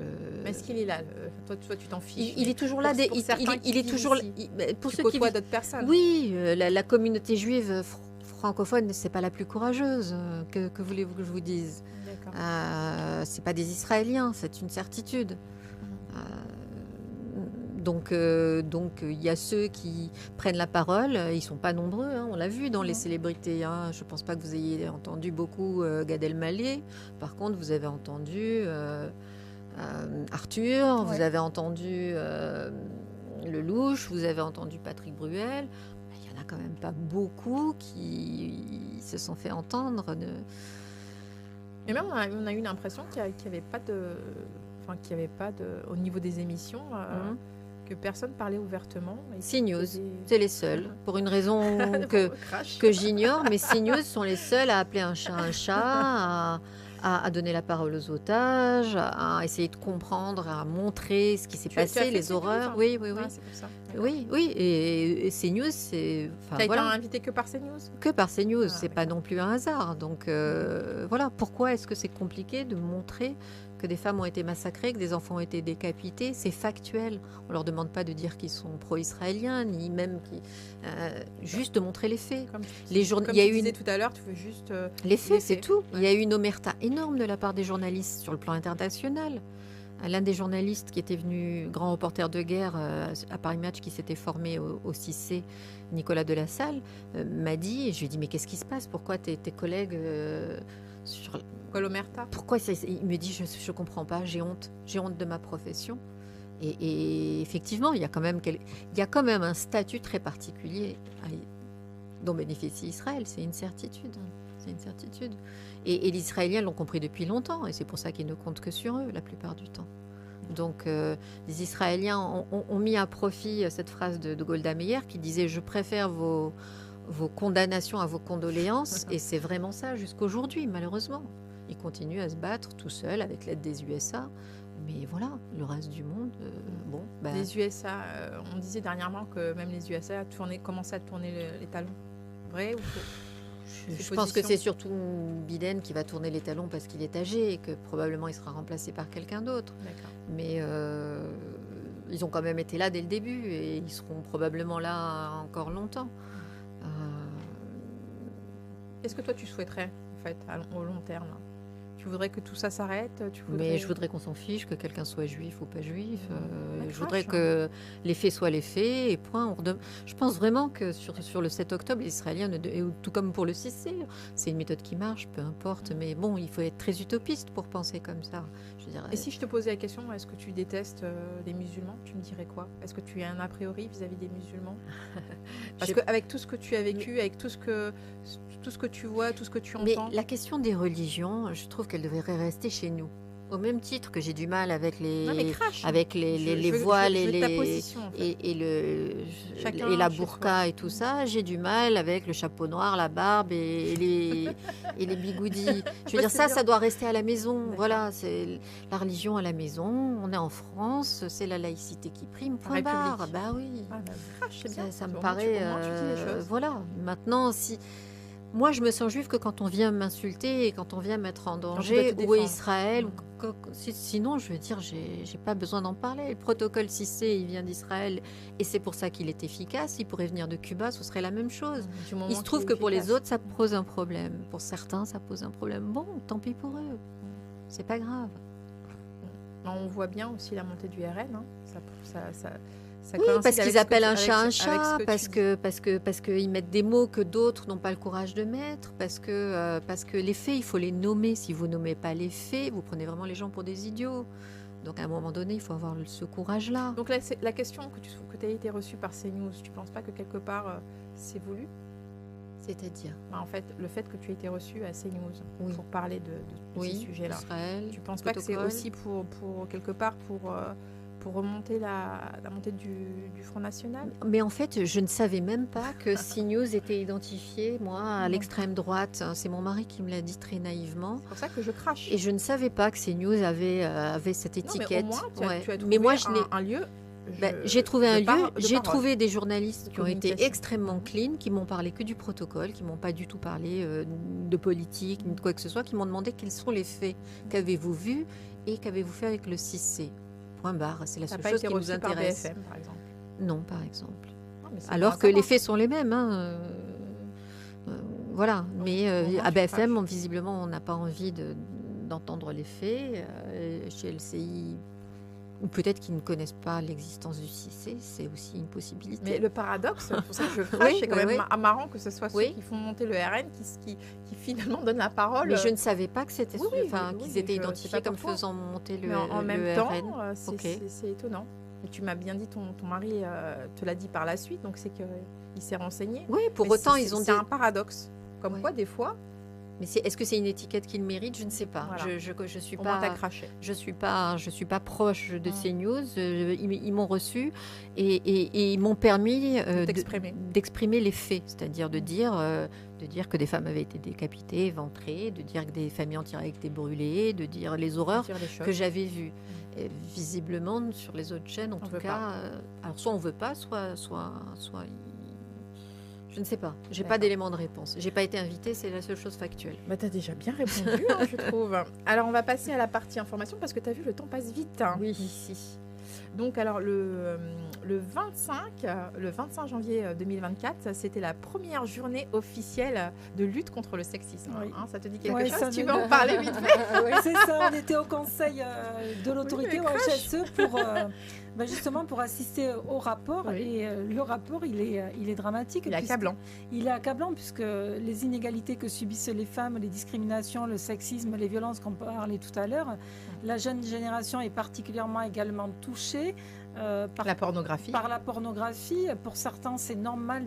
Mais est-ce qu'il est là? Toi, tu t'en fiches. Il est toujours là. Il est toujours là. Pour ceux qui côtoient d'autres personnes. Oui, la communauté juive francophone, c'est pas la plus courageuse. Que voulez-vous que je vous dise? C'est pas des Israéliens, c'est une certitude. Donc il y a ceux qui prennent la parole, ils sont pas nombreux, on l'a vu dans les célébrités. Je pense pas que vous ayez entendu beaucoup Gad Elmaleh. Par contre, vous avez entendu Arthur, vous avez entendu Lelouch, vous avez entendu Patrick Bruel. Il y en a quand même pas beaucoup qui se sont fait entendre. Et même on a eu l'impression qu'il n'y avait pas de, au niveau des émissions. Que personne parlait ouvertement. CNews, c'est les seuls, pour une raison que j'ignore, mais CNews sont les seuls à appeler un chat, à donner la parole aux otages, à essayer de comprendre, à montrer ce qui s'est passé, les horreurs. Oui. C'est pour ça. Oui, et CNews, c'est... Tu as été invité que par CNews? Que par CNews, c'est pas non plus un hasard. Donc voilà, pourquoi est-ce que c'est compliqué de montrer que des femmes ont été massacrées, que des enfants ont été décapités? C'est factuel. On leur demande pas de dire qu'ils sont pro-israéliens, ni même juste de montrer les faits. Comme tu disais tout à l'heure, tu veux juste les faits, c'est tout. Ouais. Il y a eu une omerta énorme de la part des journalistes sur le plan international. L'un des journalistes qui était venu, grand reporter de guerre à Paris Match, qui s'était formé au CIC, Nicolas Delassalle, m'a dit, je lui ai dit, mais qu'est-ce qui se passe? Pourquoi tes collègues Pourquoi l'omerta? Pourquoi il me dit, je ne comprends pas, j'ai honte de ma profession. Et effectivement, il y a quand même un statut très particulier dont bénéficie Israël, c'est une certitude. Et les Israéliens l'ont compris depuis longtemps, et c'est pour ça qu'ils ne comptent que sur eux la plupart du temps. Donc les Israéliens ont mis à profit cette phrase de Golda Meir qui disait « Je préfère vos condamnations à vos condoléances », et c'est vraiment ça jusqu'aujourd'hui, malheureusement. Ils continuent à se battre tout seuls avec l'aide des USA. Mais voilà, le reste du monde, Les USA, on disait dernièrement que même les USA commençaient à tourner les talons. Vrai ou faux? Je pense que c'est surtout Biden qui va tourner les talons parce qu'il est âgé et que probablement il sera remplacé par quelqu'un d'autre. D'accord. Mais ils ont quand même été là dès le début et ils seront probablement là encore longtemps. Qu'est-ce que toi tu souhaiterais en fait au long terme? Tu voudrais que tout ça s'arrête? Mais je voudrais qu'on s'en fiche, que quelqu'un soit juif ou pas juif. Je voudrais que les faits soient les faits et point. Je pense vraiment que sur le 7 octobre, les Israéliens, tout comme pour le 6, c'est une méthode qui marche, peu importe. Mais bon, il faut être très utopiste pour penser comme ça. Je veux dire, et si je te posais la question, est-ce que tu détestes les musulmans? Tu me dirais quoi? Est-ce que tu as un a priori vis-à-vis des musulmans? Parce qu'avec tout ce que tu as vécu, avec tout ce que tu vois, tout ce que tu entends... Mais la question des religions, je trouve qu'elle devrait rester chez nous. Au même titre que j'ai du mal avec les voiles et la burqa et tout ça, j'ai du mal avec le chapeau noir, la barbe et les bigoudis. Je veux dire, ça doit rester à la maison. D'accord. Voilà, c'est la religion à la maison. On est en France, c'est la laïcité qui prime. Point barre. Bah oui. C'est bien. Ça me paraît. Voilà. Maintenant, si. Moi, je me sens juive que quand on vient m'insulter et quand on vient mettre en danger, ou Israël. Sinon, je veux dire, j'ai pas besoin d'en parler. Le protocole 6C, il vient d'Israël et c'est pour ça qu'il est efficace. Il pourrait venir de Cuba, ce serait la même chose. Il se trouve que pour les autres, ça pose un problème. Pour certains, ça pose un problème. Bon, tant pis pour eux. C'est pas grave. On voit bien aussi la montée du RN. Oui, parce qu'ils appellent un chat, parce qu'ils mettent des mots que d'autres n'ont pas le courage de mettre, parce que les faits, il faut les nommer. Si vous nommez pas les faits, vous prenez vraiment les gens pour des idiots. Donc à un moment donné, il faut avoir ce courage-là. Donc la question que tu as été reçue par CNews, tu ne penses pas que quelque part c'est voulu? C'est-à-dire en fait, le fait que tu aies été reçue à CNews pour parler de ces sujets-là. Israël, tu ne penses pas que c'est aussi pour quelque part pour pour remonter la montée du Front National. Mais en fait, je ne savais même pas que CNews était identifié, moi, à l'extrême droite. C'est mon mari qui me l'a dit très naïvement. C'est pour ça que je crache. Et je ne savais pas que CNews avait cette étiquette. Non, mais au moins, tu as trouvé mais moi, un lieu. J'ai trouvé un lieu, j'ai parole. trouvé des journalistes qui ont été Communication. extrêmement clean, qui m'ont parlé que du protocole, qui m'ont pas du tout parlé de politique, ni de quoi que ce soit, qui m'ont demandé quels sont les faits, qu'avez-vous vu et qu'avez-vous fait avec le 6C. Point barre, c'est la Ça seule n'a pas chose été qui nous reçu par intéresse. BFM, par exemple. Non, par exemple. Non, mais c'est Alors bon à que les savoir. faits sont les mêmes. Voilà. Mais au moins, à tu BFM, visiblement, on n'a pas envie d'entendre les faits. Chez LCI, ou peut-être qu'ils ne connaissent pas l'existence du 6C, c'est aussi une possibilité. Mais le paradoxe, c'est pour ça que je crache, Oui, c'est quand oui, même oui. marrant que ce soit ceux Oui. qui font monter le RN qui finalement donnent la parole. Mais je ne savais pas que c'était, Oui, qu'ils étaient c'est identifiés pas comme pour toi. faisant monter le, Mais en le même RN. temps, c'est Ok. c'est étonnant. Et tu m'as bien dit, ton mari te l'a dit par la suite, donc c'est qu'il s'est renseigné. Oui, pour Mais autant, c'est- ils ont c'est des... un paradoxe. Comme Oui. quoi, des fois, Mais est-ce que c'est une étiquette qu'ils méritent? Je ne sais pas. Voilà. Je suis au moins t'as pas... craché. Je suis pas proche de Mm. CNews. Ils m'ont reçu et ils m'ont permis d'exprimer les faits, c'est-à-dire de dire que des femmes avaient été décapitées, éventrées, de dire que des familles entières avaient été brûlées, de dire les horreurs Dire les choses. que j'avais vues. Et visiblement, sur les autres chaînes, en On tout veut cas, alors soit on veut pas, soit je ne sais pas. J'ai pas D'accord. d'éléments de réponse. J'ai pas été invitée, c'est la seule chose factuelle. Bah, t'as déjà bien répondu, hein, je trouve. Alors, on va passer à la partie information parce que t'as vu, le temps passe vite Oui. ici. Donc, alors, le 25 janvier 2024, c'était la première journée officielle de lutte contre le sexisme. Oui. Hein, ça te dit quelque Ouais, chose? ça Tu me- veux en parler vite fait? C'est ça, on était au conseil de l'autorité Oui, au mais HSE pour justement pour assister au rapport. Oui. Et le rapport, il est dramatique. Il est puisque- accablant. Il est accablant puisque les inégalités que subissent les femmes, les discriminations, le sexisme, les violences qu'on parlait tout à l'heure, la jeune génération est particulièrement également touchée par La pornographie, par la pornographie. Pour certains, c'est normal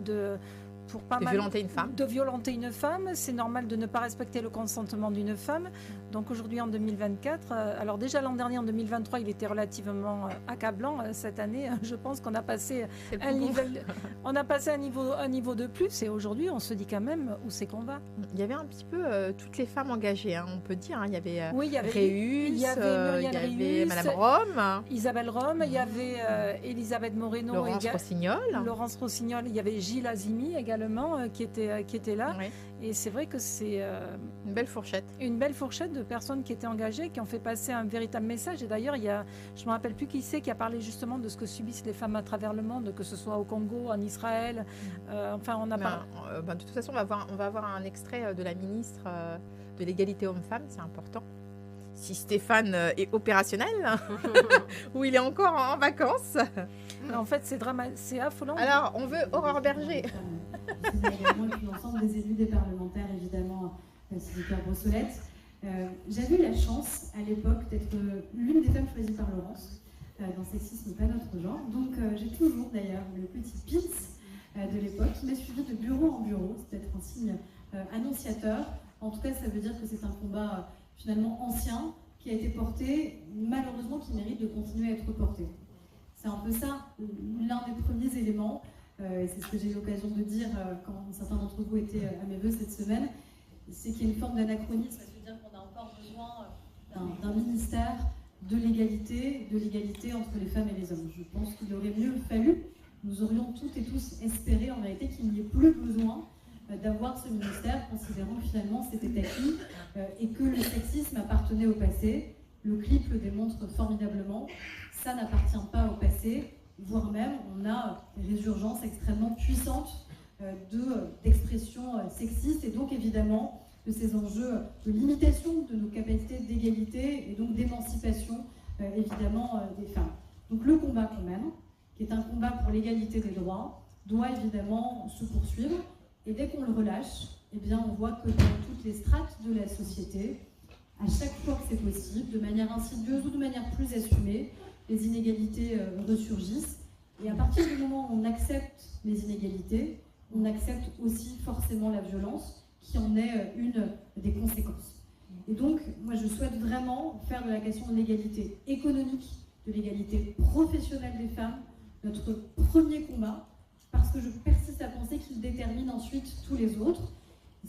pour pas de mal violenter une femme. de violenter une femme. C'est normal de ne pas respecter le consentement d'une femme. Donc aujourd'hui, en 2024, alors déjà l'an dernier, en 2023, il était relativement accablant. Cette année, je pense qu'on a passé C'est le un plus beau. un niveau de plus. Et aujourd'hui, on se dit quand même où c'est qu'on va. Il y avait un petit peu toutes les femmes engagées, hein, on peut dire. Hein. Il y avait Oui, il y avait Réus, il y avait Muriel il y avait Réus, Madame Rome, Isabelle Rome, il y avait Elisabeth Moreno, Laurence Rossignol. Laurence Rossignol, il y avait Gilles Azimi également qui était là. Ouais. Et c'est vrai que c'est Une belle fourchette. une belle fourchette de personnes qui étaient engagées, qui ont fait passer un véritable message. Et d'ailleurs, je ne me rappelle plus qui c'est qui a parlé justement de ce que subissent les femmes à travers le monde, que ce soit au Congo, en Israël. Enfin, on a pas. De toute façon, on va avoir un extrait de la ministre de l'égalité homme-femme, c'est important. Si Stéphane est opérationnel, ou il est encore en vacances. En fait, c'est affolant. Alors, on veut Aurore Berger. C'est également l'ensemble des élus, des parlementaires, évidemment, Sylvia Brossolette. J'avais eu la chance, à l'époque, d'être l'une des femmes choisies par Laurence dans Sexisme, pas notre genre. Donc, j'ai toujours, d'ailleurs, le petit pins de l'époque qui m'a suivi de bureau en bureau. C'est peut-être un signe annonciateur. En tout cas, ça veut dire que c'est un combat finalement ancien qui a été porté, malheureusement, qui mérite de continuer à être porté. C'est un peu ça, l'un des premiers éléments. C'est ce que j'ai eu l'occasion de dire quand certains d'entre vous étaient à mes vœux cette semaine, c'est qu'il y a une forme d'anachronisme, ça veut dire qu'on a encore besoin d'un ministère de l'égalité entre les femmes et les hommes. Je pense qu'il aurait mieux fallu, nous aurions toutes et tous espéré en réalité qu'il n'y ait plus besoin d'avoir ce ministère, considérant que finalement c'était acquis et que le sexisme appartenait au passé. Le clip le démontre formidablement, ça n'appartient pas au passé. Voire même, on a des résurgences extrêmement puissantes d'expressions sexistes et donc évidemment de ces enjeux de limitation de nos capacités d'égalité et donc d'émancipation évidemment des femmes. Donc le combat quand même, qui est un combat pour l'égalité des droits, doit évidemment se poursuivre et dès qu'on le relâche, eh bien on voit que dans toutes les strates de la société, à chaque fois que c'est possible, de manière insidieuse ou de manière plus assumée, les inégalités ressurgissent. Et à partir du moment où on accepte les inégalités, on accepte aussi forcément la violence, qui en est une des conséquences. Et donc, moi, je souhaite vraiment faire de la question de l'égalité économique de l'égalité professionnelle des femmes, notre premier combat, parce que je persiste à penser qu'il détermine ensuite tous les autres.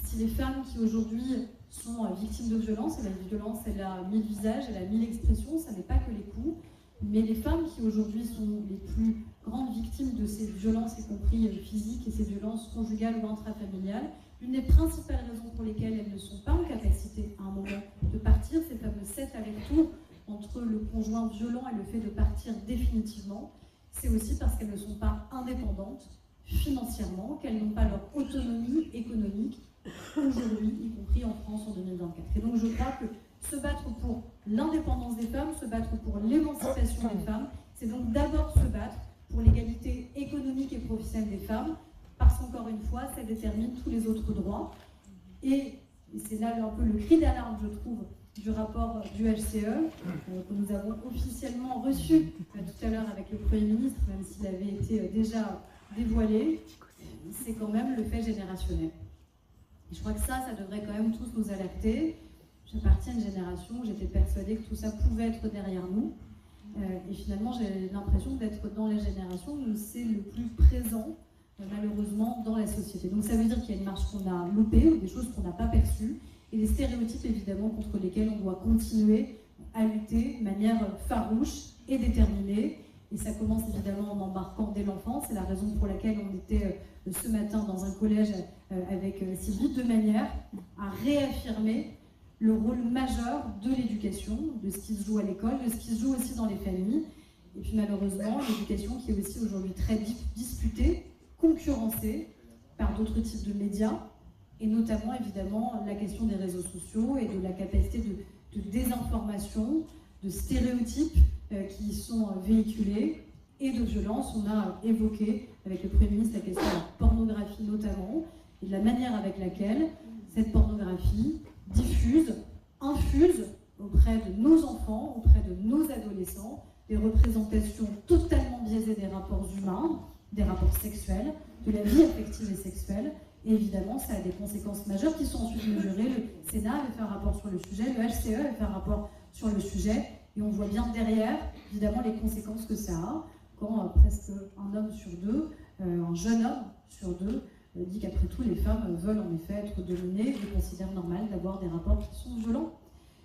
Si les femmes qui aujourd'hui sont victimes de violences, et la violence elle a 1000 visages, elle a 1000 expressions, ça n'est pas que les coups, mais les femmes qui aujourd'hui sont les plus grandes victimes de ces violences, y compris physiques et ces violences conjugales ou intrafamiliales, une des principales raisons pour lesquelles elles ne sont pas en capacité à un moment de partir, ces fameux 7 allers-retours entre le conjoint violent et le fait de partir définitivement, c'est aussi parce qu'elles ne sont pas indépendantes financièrement, qu'elles n'ont pas leur autonomie économique aujourd'hui, y compris en France en 2024. Et donc je crois que se battre pour l'indépendance des femmes, se battre pour l'émancipation des femmes, c'est donc d'abord se battre pour l'égalité économique et professionnelle des femmes, parce qu'encore une fois, ça détermine tous les autres droits. Et c'est là un peu le cri d'alarme, je trouve, du rapport du HCE, que nous avons officiellement reçu tout à l'heure avec le Premier ministre, même s'il avait été déjà dévoilé, c'est quand même le fait générationnel. Et je crois que ça devrait quand même tous nous alerter. J'appartiens à une génération où j'étais persuadée que tout ça pouvait être derrière nous. Et finalement, j'ai l'impression d'être dans les générations où c'est le plus présent, malheureusement, dans la société. Donc ça veut dire qu'il y a une marche qu'on a loupée, ou des choses qu'on n'a pas perçues, et des stéréotypes, évidemment, contre lesquels on doit continuer à lutter de manière farouche et déterminée. Et ça commence évidemment en embarquant dès l'enfance. C'est la raison pour laquelle on était ce matin dans un collège avec Sylvie, de manière à réaffirmer le rôle majeur de l'éducation, de ce qui se joue à l'école, de ce qui se joue aussi dans les familles. Et puis malheureusement, l'éducation qui est aussi aujourd'hui très disputée, concurrencée par d'autres types de médias, et notamment évidemment la question des réseaux sociaux et de la capacité de désinformation, de stéréotypes qui sont véhiculés, et de violence. On a évoqué avec le Premier ministre la question de la pornographie notamment, et de la manière avec laquelle cette pornographie diffuse, infuse auprès de nos enfants, auprès de nos adolescents, des représentations totalement biaisées des rapports humains, des rapports sexuels, de la vie affective et sexuelle. Et évidemment, ça a des conséquences majeures qui sont ensuite mesurées. Le Sénat avait fait un rapport sur le sujet, le HCE avait fait un rapport sur le sujet, et on voit bien derrière, évidemment, les conséquences que ça a, quand presque un homme sur deux, un jeune homme sur deux, dit qu'après tout, les femmes veulent en effet être dominées et considèrent normal d'avoir des rapports qui sont violents.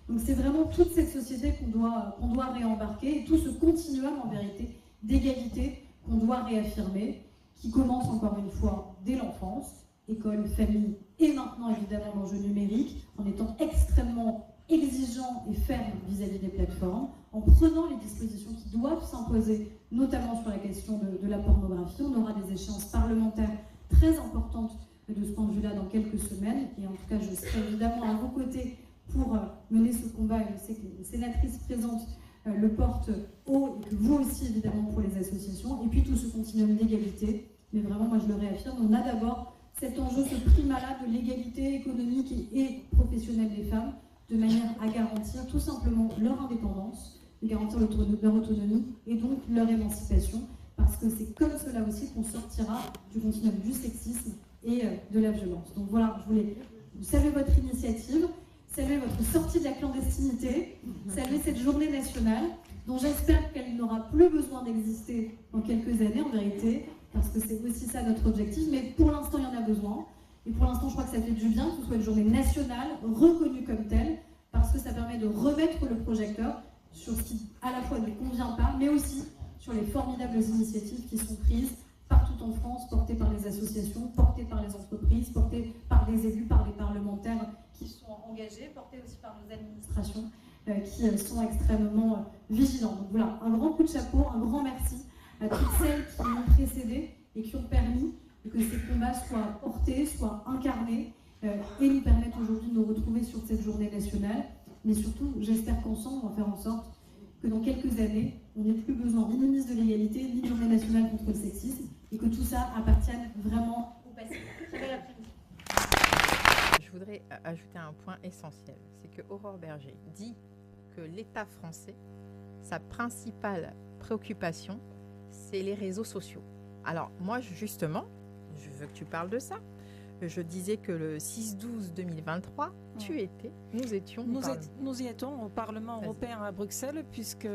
Donc c'est vraiment toute cette société qu'on doit réembarquer, et tout ce continuum en vérité d'égalité qu'on doit réaffirmer, qui commence encore une fois dès l'enfance, école, famille, et maintenant évidemment l'enjeu numérique, en étant extrêmement exigeant et ferme vis-à-vis des plateformes, en prenant les dispositions qui doivent s'imposer, notamment sur la question de la pornographie. On aura des échéances parlementaires très importantes de ce point de vue-là dans quelques semaines, et en tout cas je serai évidemment à vos côtés pour mener ce combat, et je sais que les sénatrices présentes le portent haut, et que vous aussi évidemment pour les associations, et puis tout ce continuum d'égalité. Mais vraiment, moi je le réaffirme, on a d'abord cet enjeu, ce primat-là de l'égalité économique et professionnelle des femmes, de manière à garantir tout simplement leur indépendance, de garantir leur autonomie et donc leur émancipation, parce que c'est comme cela aussi qu'on sortira du continuum du sexisme et de la violence. Donc voilà, je voulais saluer votre initiative, saluer votre sortie de la clandestinité, saluer cette journée nationale, dont j'espère qu'elle n'aura plus besoin d'exister dans quelques années en vérité, parce que c'est aussi ça notre objectif, mais pour l'instant il y en a besoin. Et pour l'instant, je crois que ça fait du bien que ce soit une journée nationale, reconnue comme telle, parce que ça permet de remettre le projecteur sur ce qui, à la fois, ne convient pas, mais aussi sur les formidables initiatives qui sont prises partout en France, portées par les associations, portées par les entreprises, portées par les élus, par les parlementaires qui sont engagés, portées aussi par nos administrations qui sont extrêmement vigilants. Donc voilà, un grand coup de chapeau, un grand merci à toutes celles qui m'ont précédé et qui ont permis que ces combats soient portés, soient incarnés et nous permettent aujourd'hui de nous retrouver sur cette journée nationale. Mais surtout, j'espère qu'ensemble, on va faire en sorte que dans quelques années, on n'ait plus besoin ni de ministre de l'égalité, ni de journée nationale contre le sexisme, et que tout ça appartienne vraiment au passé. Très bel après-midi. Je voudrais ajouter un point essentiel, c'est que Aurore Berger dit que l'État français, sa principale préoccupation, c'est les réseaux sociaux. Alors moi, justement, je veux que tu parles de ça. Je disais que le 6-12-2023, nous étions au Parlement. Nous y étions au Parlement européen à Bruxelles, puisque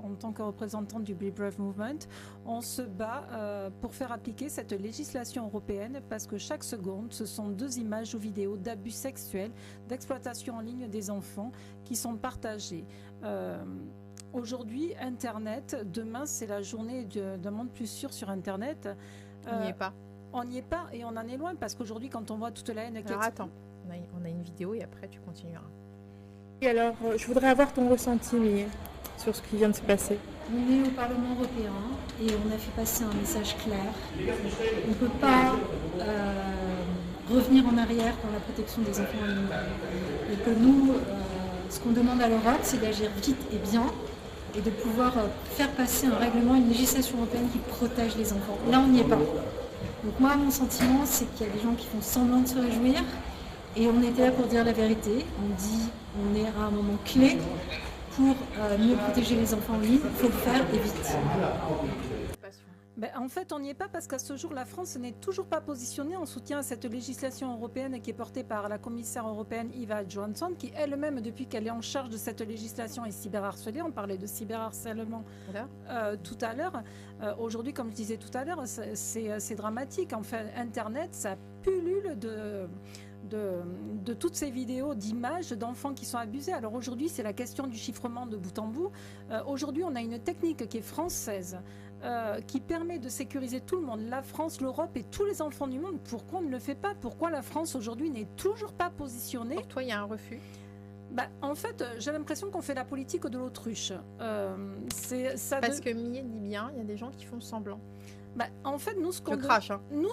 en tant que représentant du Be Brave Movement, on se bat pour faire appliquer cette législation européenne, parce que chaque seconde, ce sont 2 images ou vidéos d'abus sexuels, d'exploitation en ligne des enfants qui sont partagées. Aujourd'hui, Internet, demain c'est la journée d'un monde plus sûr sur Internet. On n'y est pas. On n'y est pas et on en est loin, parce qu'aujourd'hui, quand on voit toute la haine qui Alors attends, on a une vidéo et après tu continueras. Et alors, je voudrais avoir ton ressenti, Mie, sur ce qui vient de se passer. On est au Parlement européen et on a fait passer un message clair. On ne peut pas revenir en arrière dans la protection des enfants en ligne. Et que nous, ce qu'on demande à l'Europe, c'est d'agir vite et bien et de pouvoir faire passer un règlement, une législation européenne qui protège les enfants. Là, on n'y est pas. Donc moi, mon sentiment, c'est qu'il y a des gens qui font semblant de se réjouir, et on était là pour dire la vérité. On est à un moment clé pour mieux protéger les enfants en ligne. Il faut le faire et vite. En fait, on n'y est pas, parce qu'à ce jour, la France n'est toujours pas positionnée en soutien à cette législation européenne qui est portée par la commissaire européenne Eva Johansson, qui elle-même, depuis qu'elle est en charge de cette législation, est cyberharcelée. On parlait de cyberharcèlement tout à l'heure. Aujourd'hui, comme je disais tout à l'heure, c'est dramatique. En fait, Internet, ça pullule de toutes ces vidéos d'images d'enfants qui sont abusés. Alors aujourd'hui, c'est la question du chiffrement de bout en bout. Aujourd'hui, on a une technique qui est française, qui permet de sécuriser tout le monde, la France, l'Europe et tous les enfants du monde. Pourquoi on ne le fait pas? Pourquoi la France aujourd'hui n'est toujours pas positionnée? Pour toi, il y a un refus? En fait, j'ai l'impression qu'on fait la politique de l'autruche. Parce que Millet dit bien, il y a des gens qui font semblant. En fait, nous, ce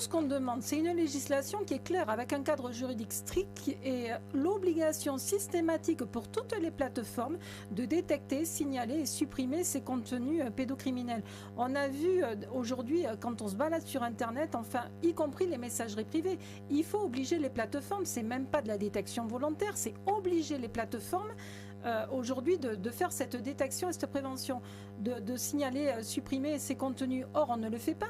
qu'on demande, c'est une législation qui est claire, avec un cadre juridique strict et l'obligation systématique pour toutes les plateformes de détecter, signaler et supprimer ces contenus pédocriminels. On a vu aujourd'hui, quand on se balade sur Internet, enfin, y compris les messageries privées, il faut obliger les plateformes, c'est même pas de la détection volontaire, c'est obliger les plateformes aujourd'hui de faire cette détection et cette prévention, de signaler, supprimer ces contenus. Or, on ne le fait pas.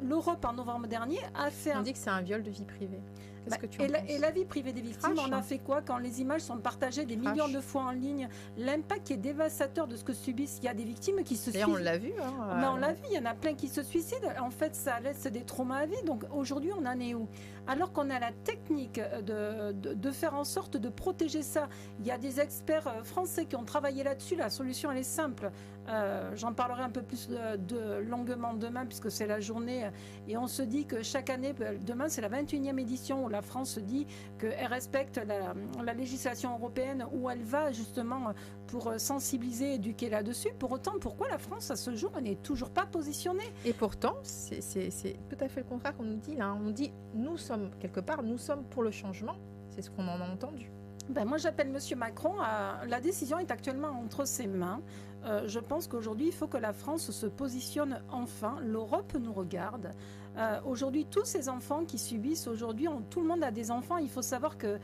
L'Europe, en novembre dernier, a fait... On dit que c'est un viol de vie privée. Qu'est-ce que tu en penses ? Et la vie privée des victimes, on a fait quoi quand les images sont partagées des millions de fois en ligne? L'impact qui est dévastateur de ce que subissent, il y a des victimes qui se suicident. Et on l'a vu. On l'a vu, il y en a plein qui se suicident. En fait, ça laisse des traumas à vie. Donc aujourd'hui, on en est où? Alors qu'on a la technique de faire en sorte de protéger ça. Il y a des experts français qui ont travaillé là-dessus. La solution, elle est simple. J'en parlerai un peu plus longuement demain, puisque c'est la journée. Et on se dit que chaque année, demain, c'est la 21e édition où la France dit qu'elle respecte la législation européenne, où elle va justement pour sensibiliser, éduquer là-dessus. Pour autant, pourquoi la France, à ce jour, n'est toujours pas positionnée? Et pourtant, c'est tout à fait le contraire qu'on nous dit là. On dit, nous sommes pour le changement. C'est ce qu'on en a entendu. Moi, j'appelle M. Macron. La décision est actuellement entre ses mains. Je pense qu'aujourd'hui, il faut que la France se positionne enfin. L'Europe nous regarde. Aujourd'hui, tous ces enfants qui subissent, aujourd'hui, tout le monde a des enfants. Il faut savoir que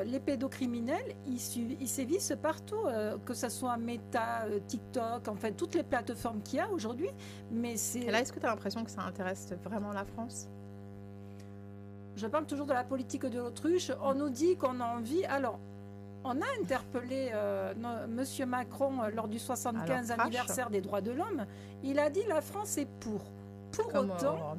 les pédocriminels, ils sévissent partout, que ce soit Meta, TikTok, enfin, toutes les plateformes qu'il y a aujourd'hui. Et là, est-ce que tu as l'impression que ça intéresse vraiment la France? Je parle toujours de la politique de l'autruche. On nous dit qu'on a envie... Alors, on a interpellé M. Macron lors du 75 anniversaire des droits de l'homme. Il a dit la France est pour. Pour autant,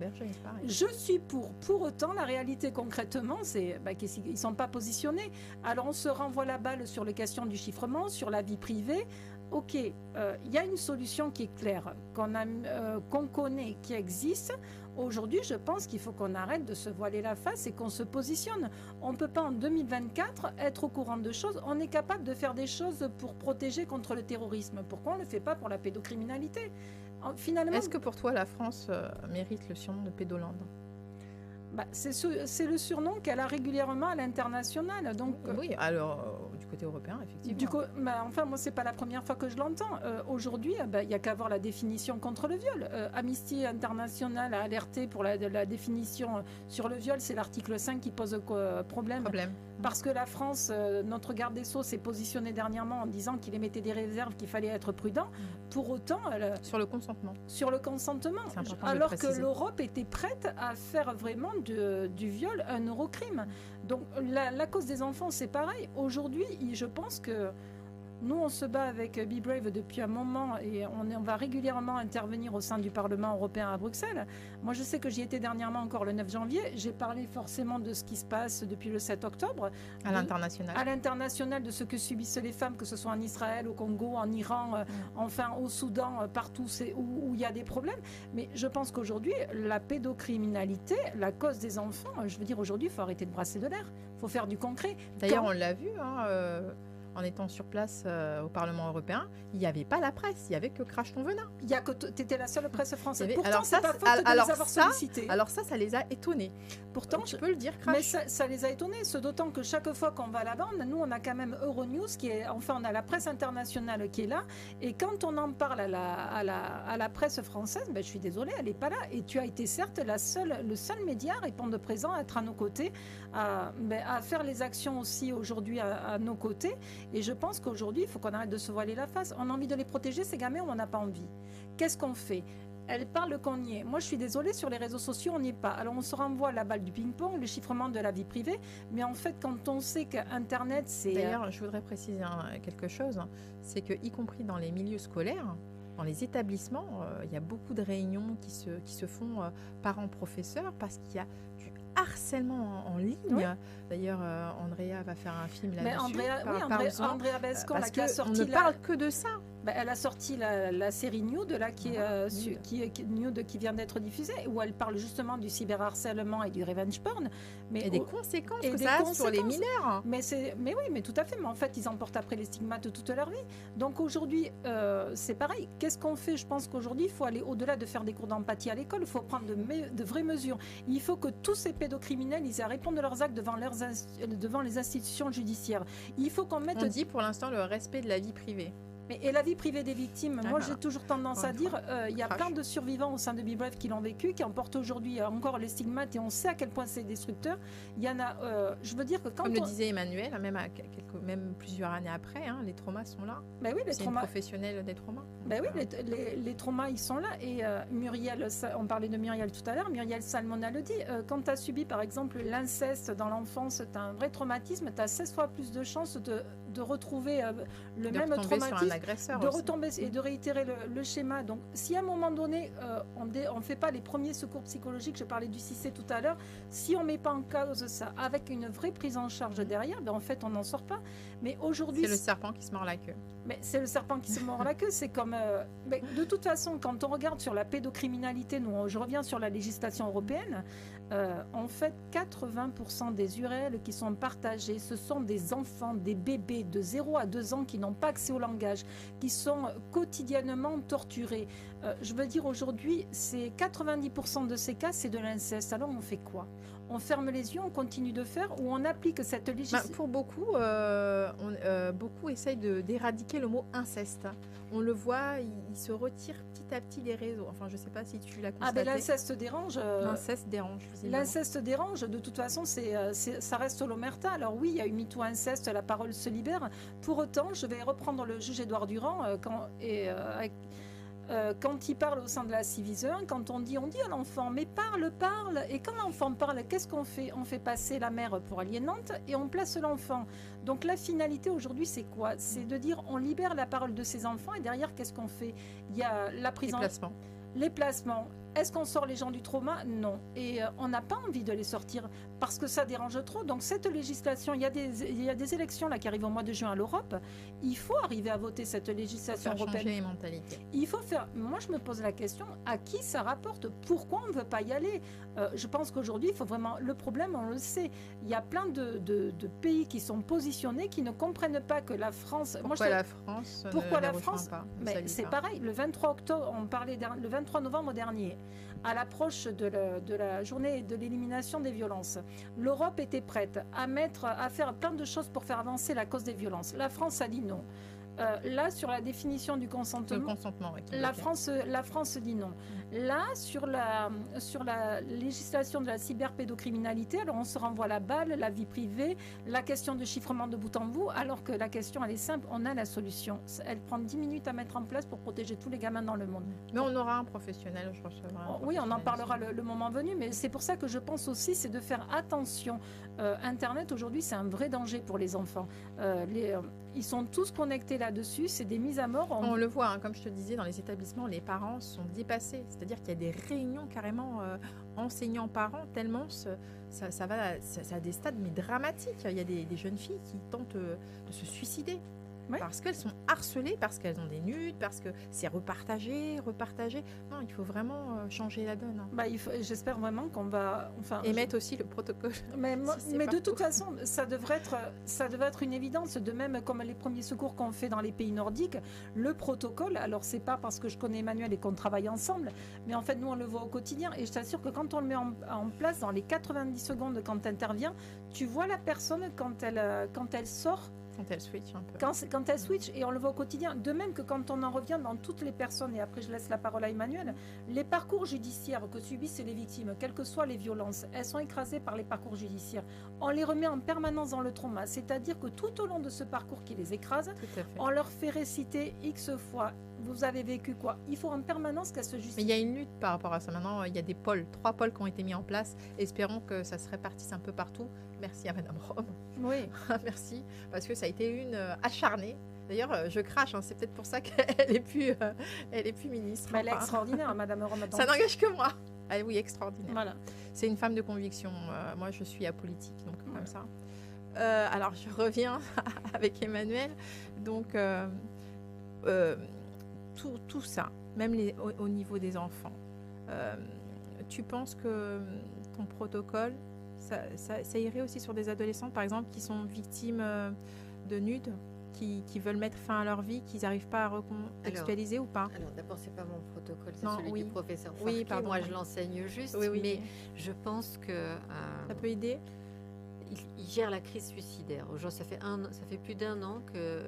je suis pour. Pour autant, la réalité concrètement, c'est qu'ils ne sont pas positionnés. Alors, on se renvoie la balle sur les questions du chiffrement, sur la vie privée. Ok, il y a une solution qui est claire, qu'on connaît, qui existe. Aujourd'hui, je pense qu'il faut qu'on arrête de se voiler la face et qu'on se positionne. On ne peut pas en 2024 être au courant de choses. On est capable de faire des choses pour protéger contre le terrorisme. Pourquoi on ne le fait pas pour la pédocriminalité? Finalement, est-ce que pour toi, la France mérite le surnom de Pédolande? C'est le surnom qu'elle a régulièrement à l'international. Oui, alors du côté européen, effectivement. Moi, c'est pas la première fois que je l'entends. Aujourd'hui, il n'y a qu'à voir la définition contre le viol. Amnesty International a alerté pour la définition sur le viol. C'est l'article 5 qui pose problème. parce que la France, notre garde des Sceaux s'est positionné dernièrement en disant qu'il émettait des réserves, qu'il fallait être prudent. Pour autant, sur le consentement. Sur le consentement, alors que l'Europe était prête à faire vraiment du viol un eurocrime. Donc la cause des enfants, c'est pareil. Aujourd'hui, je pense que nous, on se bat avec Be Brave depuis un moment et on va régulièrement intervenir au sein du Parlement européen à Bruxelles. Moi, je sais que j'y étais dernièrement encore le 9 janvier. J'ai parlé forcément de ce qui se passe depuis le 7 octobre. À l'international. À l'international, de ce que subissent les femmes, que ce soit en Israël, au Congo, en Iran, enfin au Soudan, partout où il y a des problèmes. Mais je pense qu'aujourd'hui, la pédocriminalité, la cause des enfants, je veux dire, aujourd'hui, il faut arrêter de brasser de l'air. Il faut faire du concret. D'ailleurs, on l'a vu, en étant sur place au Parlement européen, il n'y avait pas la presse, il n'y avait que Crache ton venin. Tu étais la seule presse française. Pourtant, alors c'est pas faute de les avoir sollicités. Alors ça les a étonnés. Pourtant, tu peux le dire, Crash. Mais ça les a étonnés, d'autant que chaque fois qu'on va là-bas, nous, on a quand même Euronews, on a la presse internationale qui est là, et quand on en parle à la presse française, je suis désolée, elle n'est pas là. Et tu as été certes le seul média à répondre présent, à être à nos côtés, à faire les actions aussi aujourd'hui à nos côtés. Et je pense qu'aujourd'hui, il faut qu'on arrête de se voiler la face. On a envie de les protéger, ces gamins, ou on n'a pas envie. Qu'est-ce qu'on fait ? Elle parle qu'on y est. Moi, je suis désolée, sur les réseaux sociaux, on n'y est pas. Alors, on se renvoie la balle du ping-pong, le chiffrement de la vie privée. Mais en fait, quand on sait qu'Internet, c'est... D'ailleurs, je voudrais préciser quelque chose. C'est que, y compris dans les milieux scolaires, dans les établissements, il y a beaucoup de réunions qui se font parents-professeurs parce qu'il y a du harcèlement en ligne. Oui. D'ailleurs, Andrea va faire un film là-dessus. Andrea Bescon, qui a sorti on ne parle que de ça. Elle a sorti la série Nude, qui vient d'être diffusée, où elle parle justement du cyberharcèlement et du revenge porn. Et des conséquences que ça a sur les mineurs. Mais oui, mais tout à fait. Mais en fait, ils en portent après les stigmates toute leur vie. Donc aujourd'hui, c'est pareil. Qu'est-ce qu'on fait ? Je pense qu'aujourd'hui, il faut aller au-delà de faire des cours d'empathie à l'école. Il faut prendre de vraies mesures. Il faut que tous ces pédocriminels, ils aient à répondre de leurs actes devant les institutions judiciaires. Il faut qu'on mette... On dit pour l'instant le respect de la vie privée. Et la vie privée des victimes, moi j'ai toujours tendance à dire, il y a plein de survivants au sein de Be Brave qui l'ont vécu, qui en portent aujourd'hui encore les stigmates, et on sait à quel point c'est destructeur. Il y en a, je veux dire que quand comme le disait Emmanuel, même plusieurs années après, les traumas sont là. Oui, les traumas professionnels des traumas. Les traumas ils sont là, et Muriel, on parlait de Muriel tout à l'heure, Muriel Salmona le dit, quand tu as subi par exemple l'inceste dans l'enfance, tu as un vrai traumatisme, tu as 16 fois plus de chances de retrouver le même traumatisme, de retomber et de réitérer le schéma. Donc si à un moment donné on ne fait pas les premiers secours psychologiques, je parlais du CICE tout à l'heure, si on ne met pas en cause ça avec une vraie prise en charge derrière, en fait on n'en sort pas. Mais aujourd'hui c'est le serpent qui se mord la queue. Mais c'est le serpent qui se mord la queue, c'est comme de toute façon quand on regarde sur la pédocriminalité, je reviens sur la législation européenne, en fait 80% des URL qui sont partagées, ce sont des enfants, des bébés de 0 à 2 ans qui n'ont pas accès au langage, qui sont quotidiennement torturés. Je veux dire aujourd'hui, c'est 90% de ces cas, c'est de l'inceste. Alors on fait quoi ? On ferme les yeux, on continue de faire, ou on applique cette législation ? Pour beaucoup, beaucoup essayent d'éradiquer le mot inceste. On le voit, il se retire petit à petit des réseaux. Enfin, je ne sais pas si tu l'as constaté. L'inceste dérange. L'inceste dérange. L'inceste dérange. De toute façon, ça reste l'omerta. Alors oui, il y a eu MeToo inceste, la parole se libère. Pour autant, je vais reprendre le juge Édouard Durand quand il parle au sein de la Civiseur, quand on dit à l'enfant, mais parle, et quand l'enfant parle, qu'est-ce qu'on fait ? On fait passer la mère pour aliénante et on place l'enfant. Donc la finalité aujourd'hui, c'est quoi ? C'est de dire, on libère la parole de ces enfants et derrière, qu'est-ce qu'on fait ? Il y a la prison... Les placements. Est-ce qu'on sort les gens du trauma ? Non. Et on n'a pas envie de les sortir parce que ça dérange trop. Donc cette législation, il y a des élections là qui arrivent au mois de juin à l'Europe. Il faut arriver à voter cette législation européenne. Changer les mentalités. Il faut faire. Moi, je me pose la question, à qui ça rapporte ? Pourquoi on ne veut pas y aller ? Je pense qu'aujourd'hui, il faut vraiment... Le problème, on le sait. Il y a plein de pays qui sont positionnés, qui ne comprennent pas que la France... Pourquoi la France pas ? Mais c'est pareil. Le 23 octobre, on parlait le 23 novembre dernier, à l'approche de la journée de l'élimination des violences, l'Europe était prête à faire plein de choses pour faire avancer la cause des violences. La France a dit non. Là, sur la définition du Le consentement, consentement. Ouais, qui la bloquait. France dit non. Là, sur la législation de la cyberpédocriminalité, alors on se renvoie la balle, la vie privée, la question de chiffrement de bout en bout, alors que la question, elle est simple, on a la solution. Elle prend 10 minutes à mettre en place pour protéger tous les gamins dans le monde. Mais on aura un professionnel, je recevrai un Oui, on en professionnel parlera ici. le moment venu, mais c'est pour ça que je pense aussi, c'est de faire attention. Internet, aujourd'hui, c'est un vrai danger pour les enfants. Ils sont tous connectés là-dessus, c'est des mises à mort. On le voit, hein, comme je te disais, dans les établissements, les parents sont dépassés. C'est-à-dire qu'il y a des réunions carrément enseignants-parents, tellement ça a des stades mais dramatiques. Il y a des jeunes filles qui tentent de se suicider. Oui. Parce qu'elles sont harcelées, parce qu'elles ont des nudes, parce que c'est repartagé. Non, il faut vraiment changer la donne. Hein. J'espère vraiment qu'on va... Et mettre aussi le protocole. Mais de partout. toute façon, ça devrait être une évidence, de même comme les premiers secours qu'on fait dans les pays nordiques, le protocole, alors c'est pas parce que je connais Emmanuel et qu'on travaille ensemble, mais en fait nous on le voit au quotidien, et je t'assure que quand on le met en place, dans les 90 secondes quand tu interviens, tu vois la personne quand elle sort, Quand elle switch un peu. quand elle switch, et on le voit au quotidien. De même que quand on en revient dans toutes les personnes, et après je laisse la parole à Emmanuel, les parcours judiciaires que subissent les victimes, quelles que soient les violences, elles sont écrasées par les parcours judiciaires. On les remet en permanence dans le trauma, c'est-à-dire que tout au long de ce parcours qui les écrase, Tout à fait. on leur fait réciter X fois. Vous avez vécu quoi? Il faut en permanence qu'elle se Mais justifie. il y a une lutte par rapport à ça. Maintenant, il y a des pôles, 3 pôles qui ont été mis en place. Espérons que ça se répartisse un peu partout. Merci à Madame Rome. Oui. Merci, parce que ça a été une acharnée. D'ailleurs, je crache, hein, c'est peut-être pour ça qu'elle est plus ministre. Mais elle est Enfin, extraordinaire, Madame Rome. ça n'engage que moi. Ah oui, extraordinaire. Voilà. C'est une femme de conviction. Moi, je suis apolitique, donc Voilà. comme ça. Alors, je reviens avec Emmanuel. Donc, tout ça, même au niveau des enfants, tu penses que ton protocole, ça irait aussi sur des adolescents, par exemple, qui sont victimes de nudes, qui veulent mettre fin à leur vie, qu'ils n'arrivent pas à recontextualiser ou pas? Alors d'abord, c'est pas mon protocole, c'est Non, celui oui. du professeur Oui, Farquet. pardon. Moi, je l'enseigne juste, Oui, mais je pense que Ça peut aider? il gère la crise suicidaire. Ça fait plus d'1 an que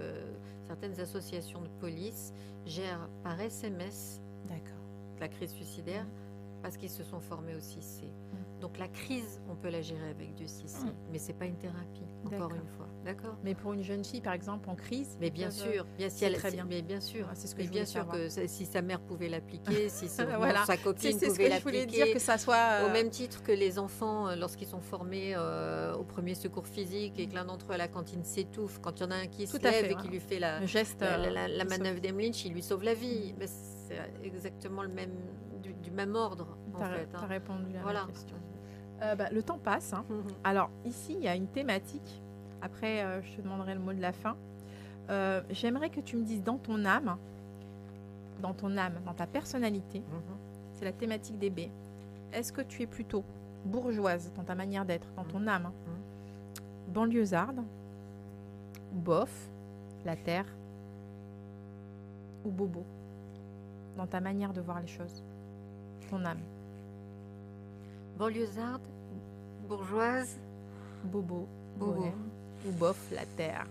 certaines associations de police gèrent par SMS D'accord. la crise suicidaire parce qu'ils se sont formés au 6C. Donc la crise, on peut la gérer avec du 6C, mais c'est pas une thérapie, encore D'accord. une fois. D'accord. Mais pour une jeune fille, par exemple, en crise, Mais bien sûr, c'est très bien. Mais bien sûr, Ah, c'est ce que mais je bien voulais sûr savoir. que si sa mère pouvait l'appliquer, si Voilà. sa copine c'est ce pouvait que je voulais l'appliquer, dire, que ça soit au même titre que les enfants, lorsqu'ils sont formés au premier secours physique et que l'un d'entre eux à la cantine s'étouffe, quand il y en a un qui se Tout à lève fait, et qui lui fait la le geste, la manœuvre d'Emlich, il lui sauve la vie. Mais c'est exactement le même, du même ordre, en fait. T'as répondu à Voilà. la question. Le temps passe. Hein. Alors, ici, il y a une thématique. Après, je te demanderai le mot de la fin. J'aimerais que tu me dises dans ton âme, dans ta personnalité, c'est la thématique des B. Est-ce que tu es plutôt bourgeoise dans ta manière d'être, dans ton âme, hein, banlieusarde, bof, la terre, ou bobo, dans ta manière de voir les choses, ton âme? Banlieusarde, bourgeoise, Bobo, Bobo. bohème, ou bof, la terre.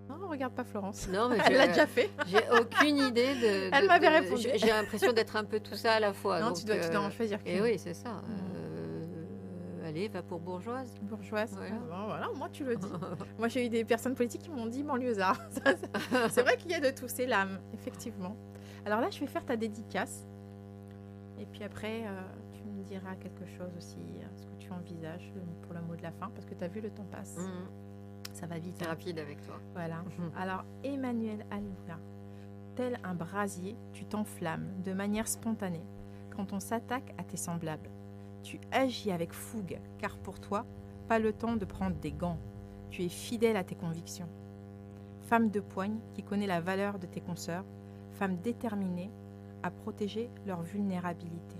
Non, regarde pas Florence. Non, mais Elle l'a déjà fait. j'ai aucune idée de. Elle m'avait répondu. J'ai l'impression d'être un peu tout ça à la fois. Non, donc, tu dois en choisir qu'une. Et oui, c'est ça. Allez, va pour bourgeoise. Bourgeoise. Ouais. Bon, voilà, moi tu le dis. Moi j'ai eu des personnes politiques qui m'ont dit banlieusard. C'est vrai qu'il y a de tout, c'est l'âme, effectivement. Alors là, je vais faire ta dédicace. Et puis après, tu me diras quelque chose aussi, ce que tu envisages pour le mot de la fin, parce que tu as vu, le temps passe. Ça va vite. C'est hein. rapide avec toi. Voilà. Alors, Emmanuel Alioula, tel un brasier, tu t'enflammes de manière spontanée quand on s'attaque à tes semblables. Tu agis avec fougue, car pour toi, pas le temps de prendre des gants. Tu es fidèle à tes convictions. Femme de poigne qui connaît la valeur de tes consoeurs, femme déterminée à protéger leur vulnérabilité.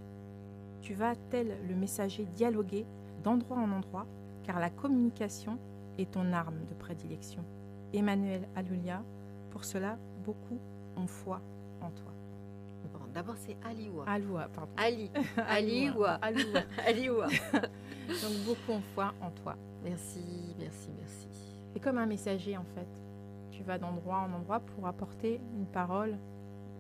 Tu vas, tel le messager, dialoguer d'endroit en endroit, car la communication est ton arme de prédilection. Emmanuel Alioula, pour cela, beaucoup ont foi en toi. Bon, d'abord, c'est Aliwa. Alioula, pardon. Aliwa. Alioula. Aliwa. Donc beaucoup ont foi en toi. Merci. C'est comme un messager en fait. Tu vas d'endroit en endroit pour apporter une parole,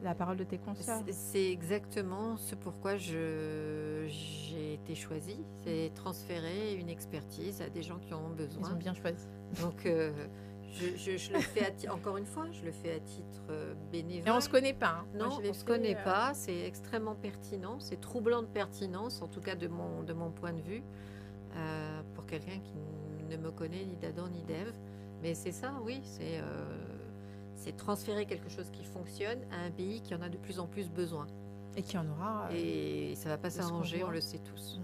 la parole de tes consoeurs. C'est exactement ce pourquoi j'ai été choisie. C'est transférer une expertise à des gens qui en ont Ils besoin. ont bien choisi. Donc, je le fais encore une fois, je le fais à titre bénévole. Et on se connaît pas. Hein. Non, Moi, je l'ai on ne se fait, connaît pas. C'est extrêmement pertinent. C'est troublant de pertinence, en tout cas de mon point de vue, pour quelqu'un qui ne me connaît ni d'Adam ni d'Ève. Mais c'est ça, oui, c'est transférer quelque chose qui fonctionne à un pays qui en a de plus en plus besoin. Et qui en aura. Et ça ne va pas ce qu'on s'arranger, voit. on le sait tous.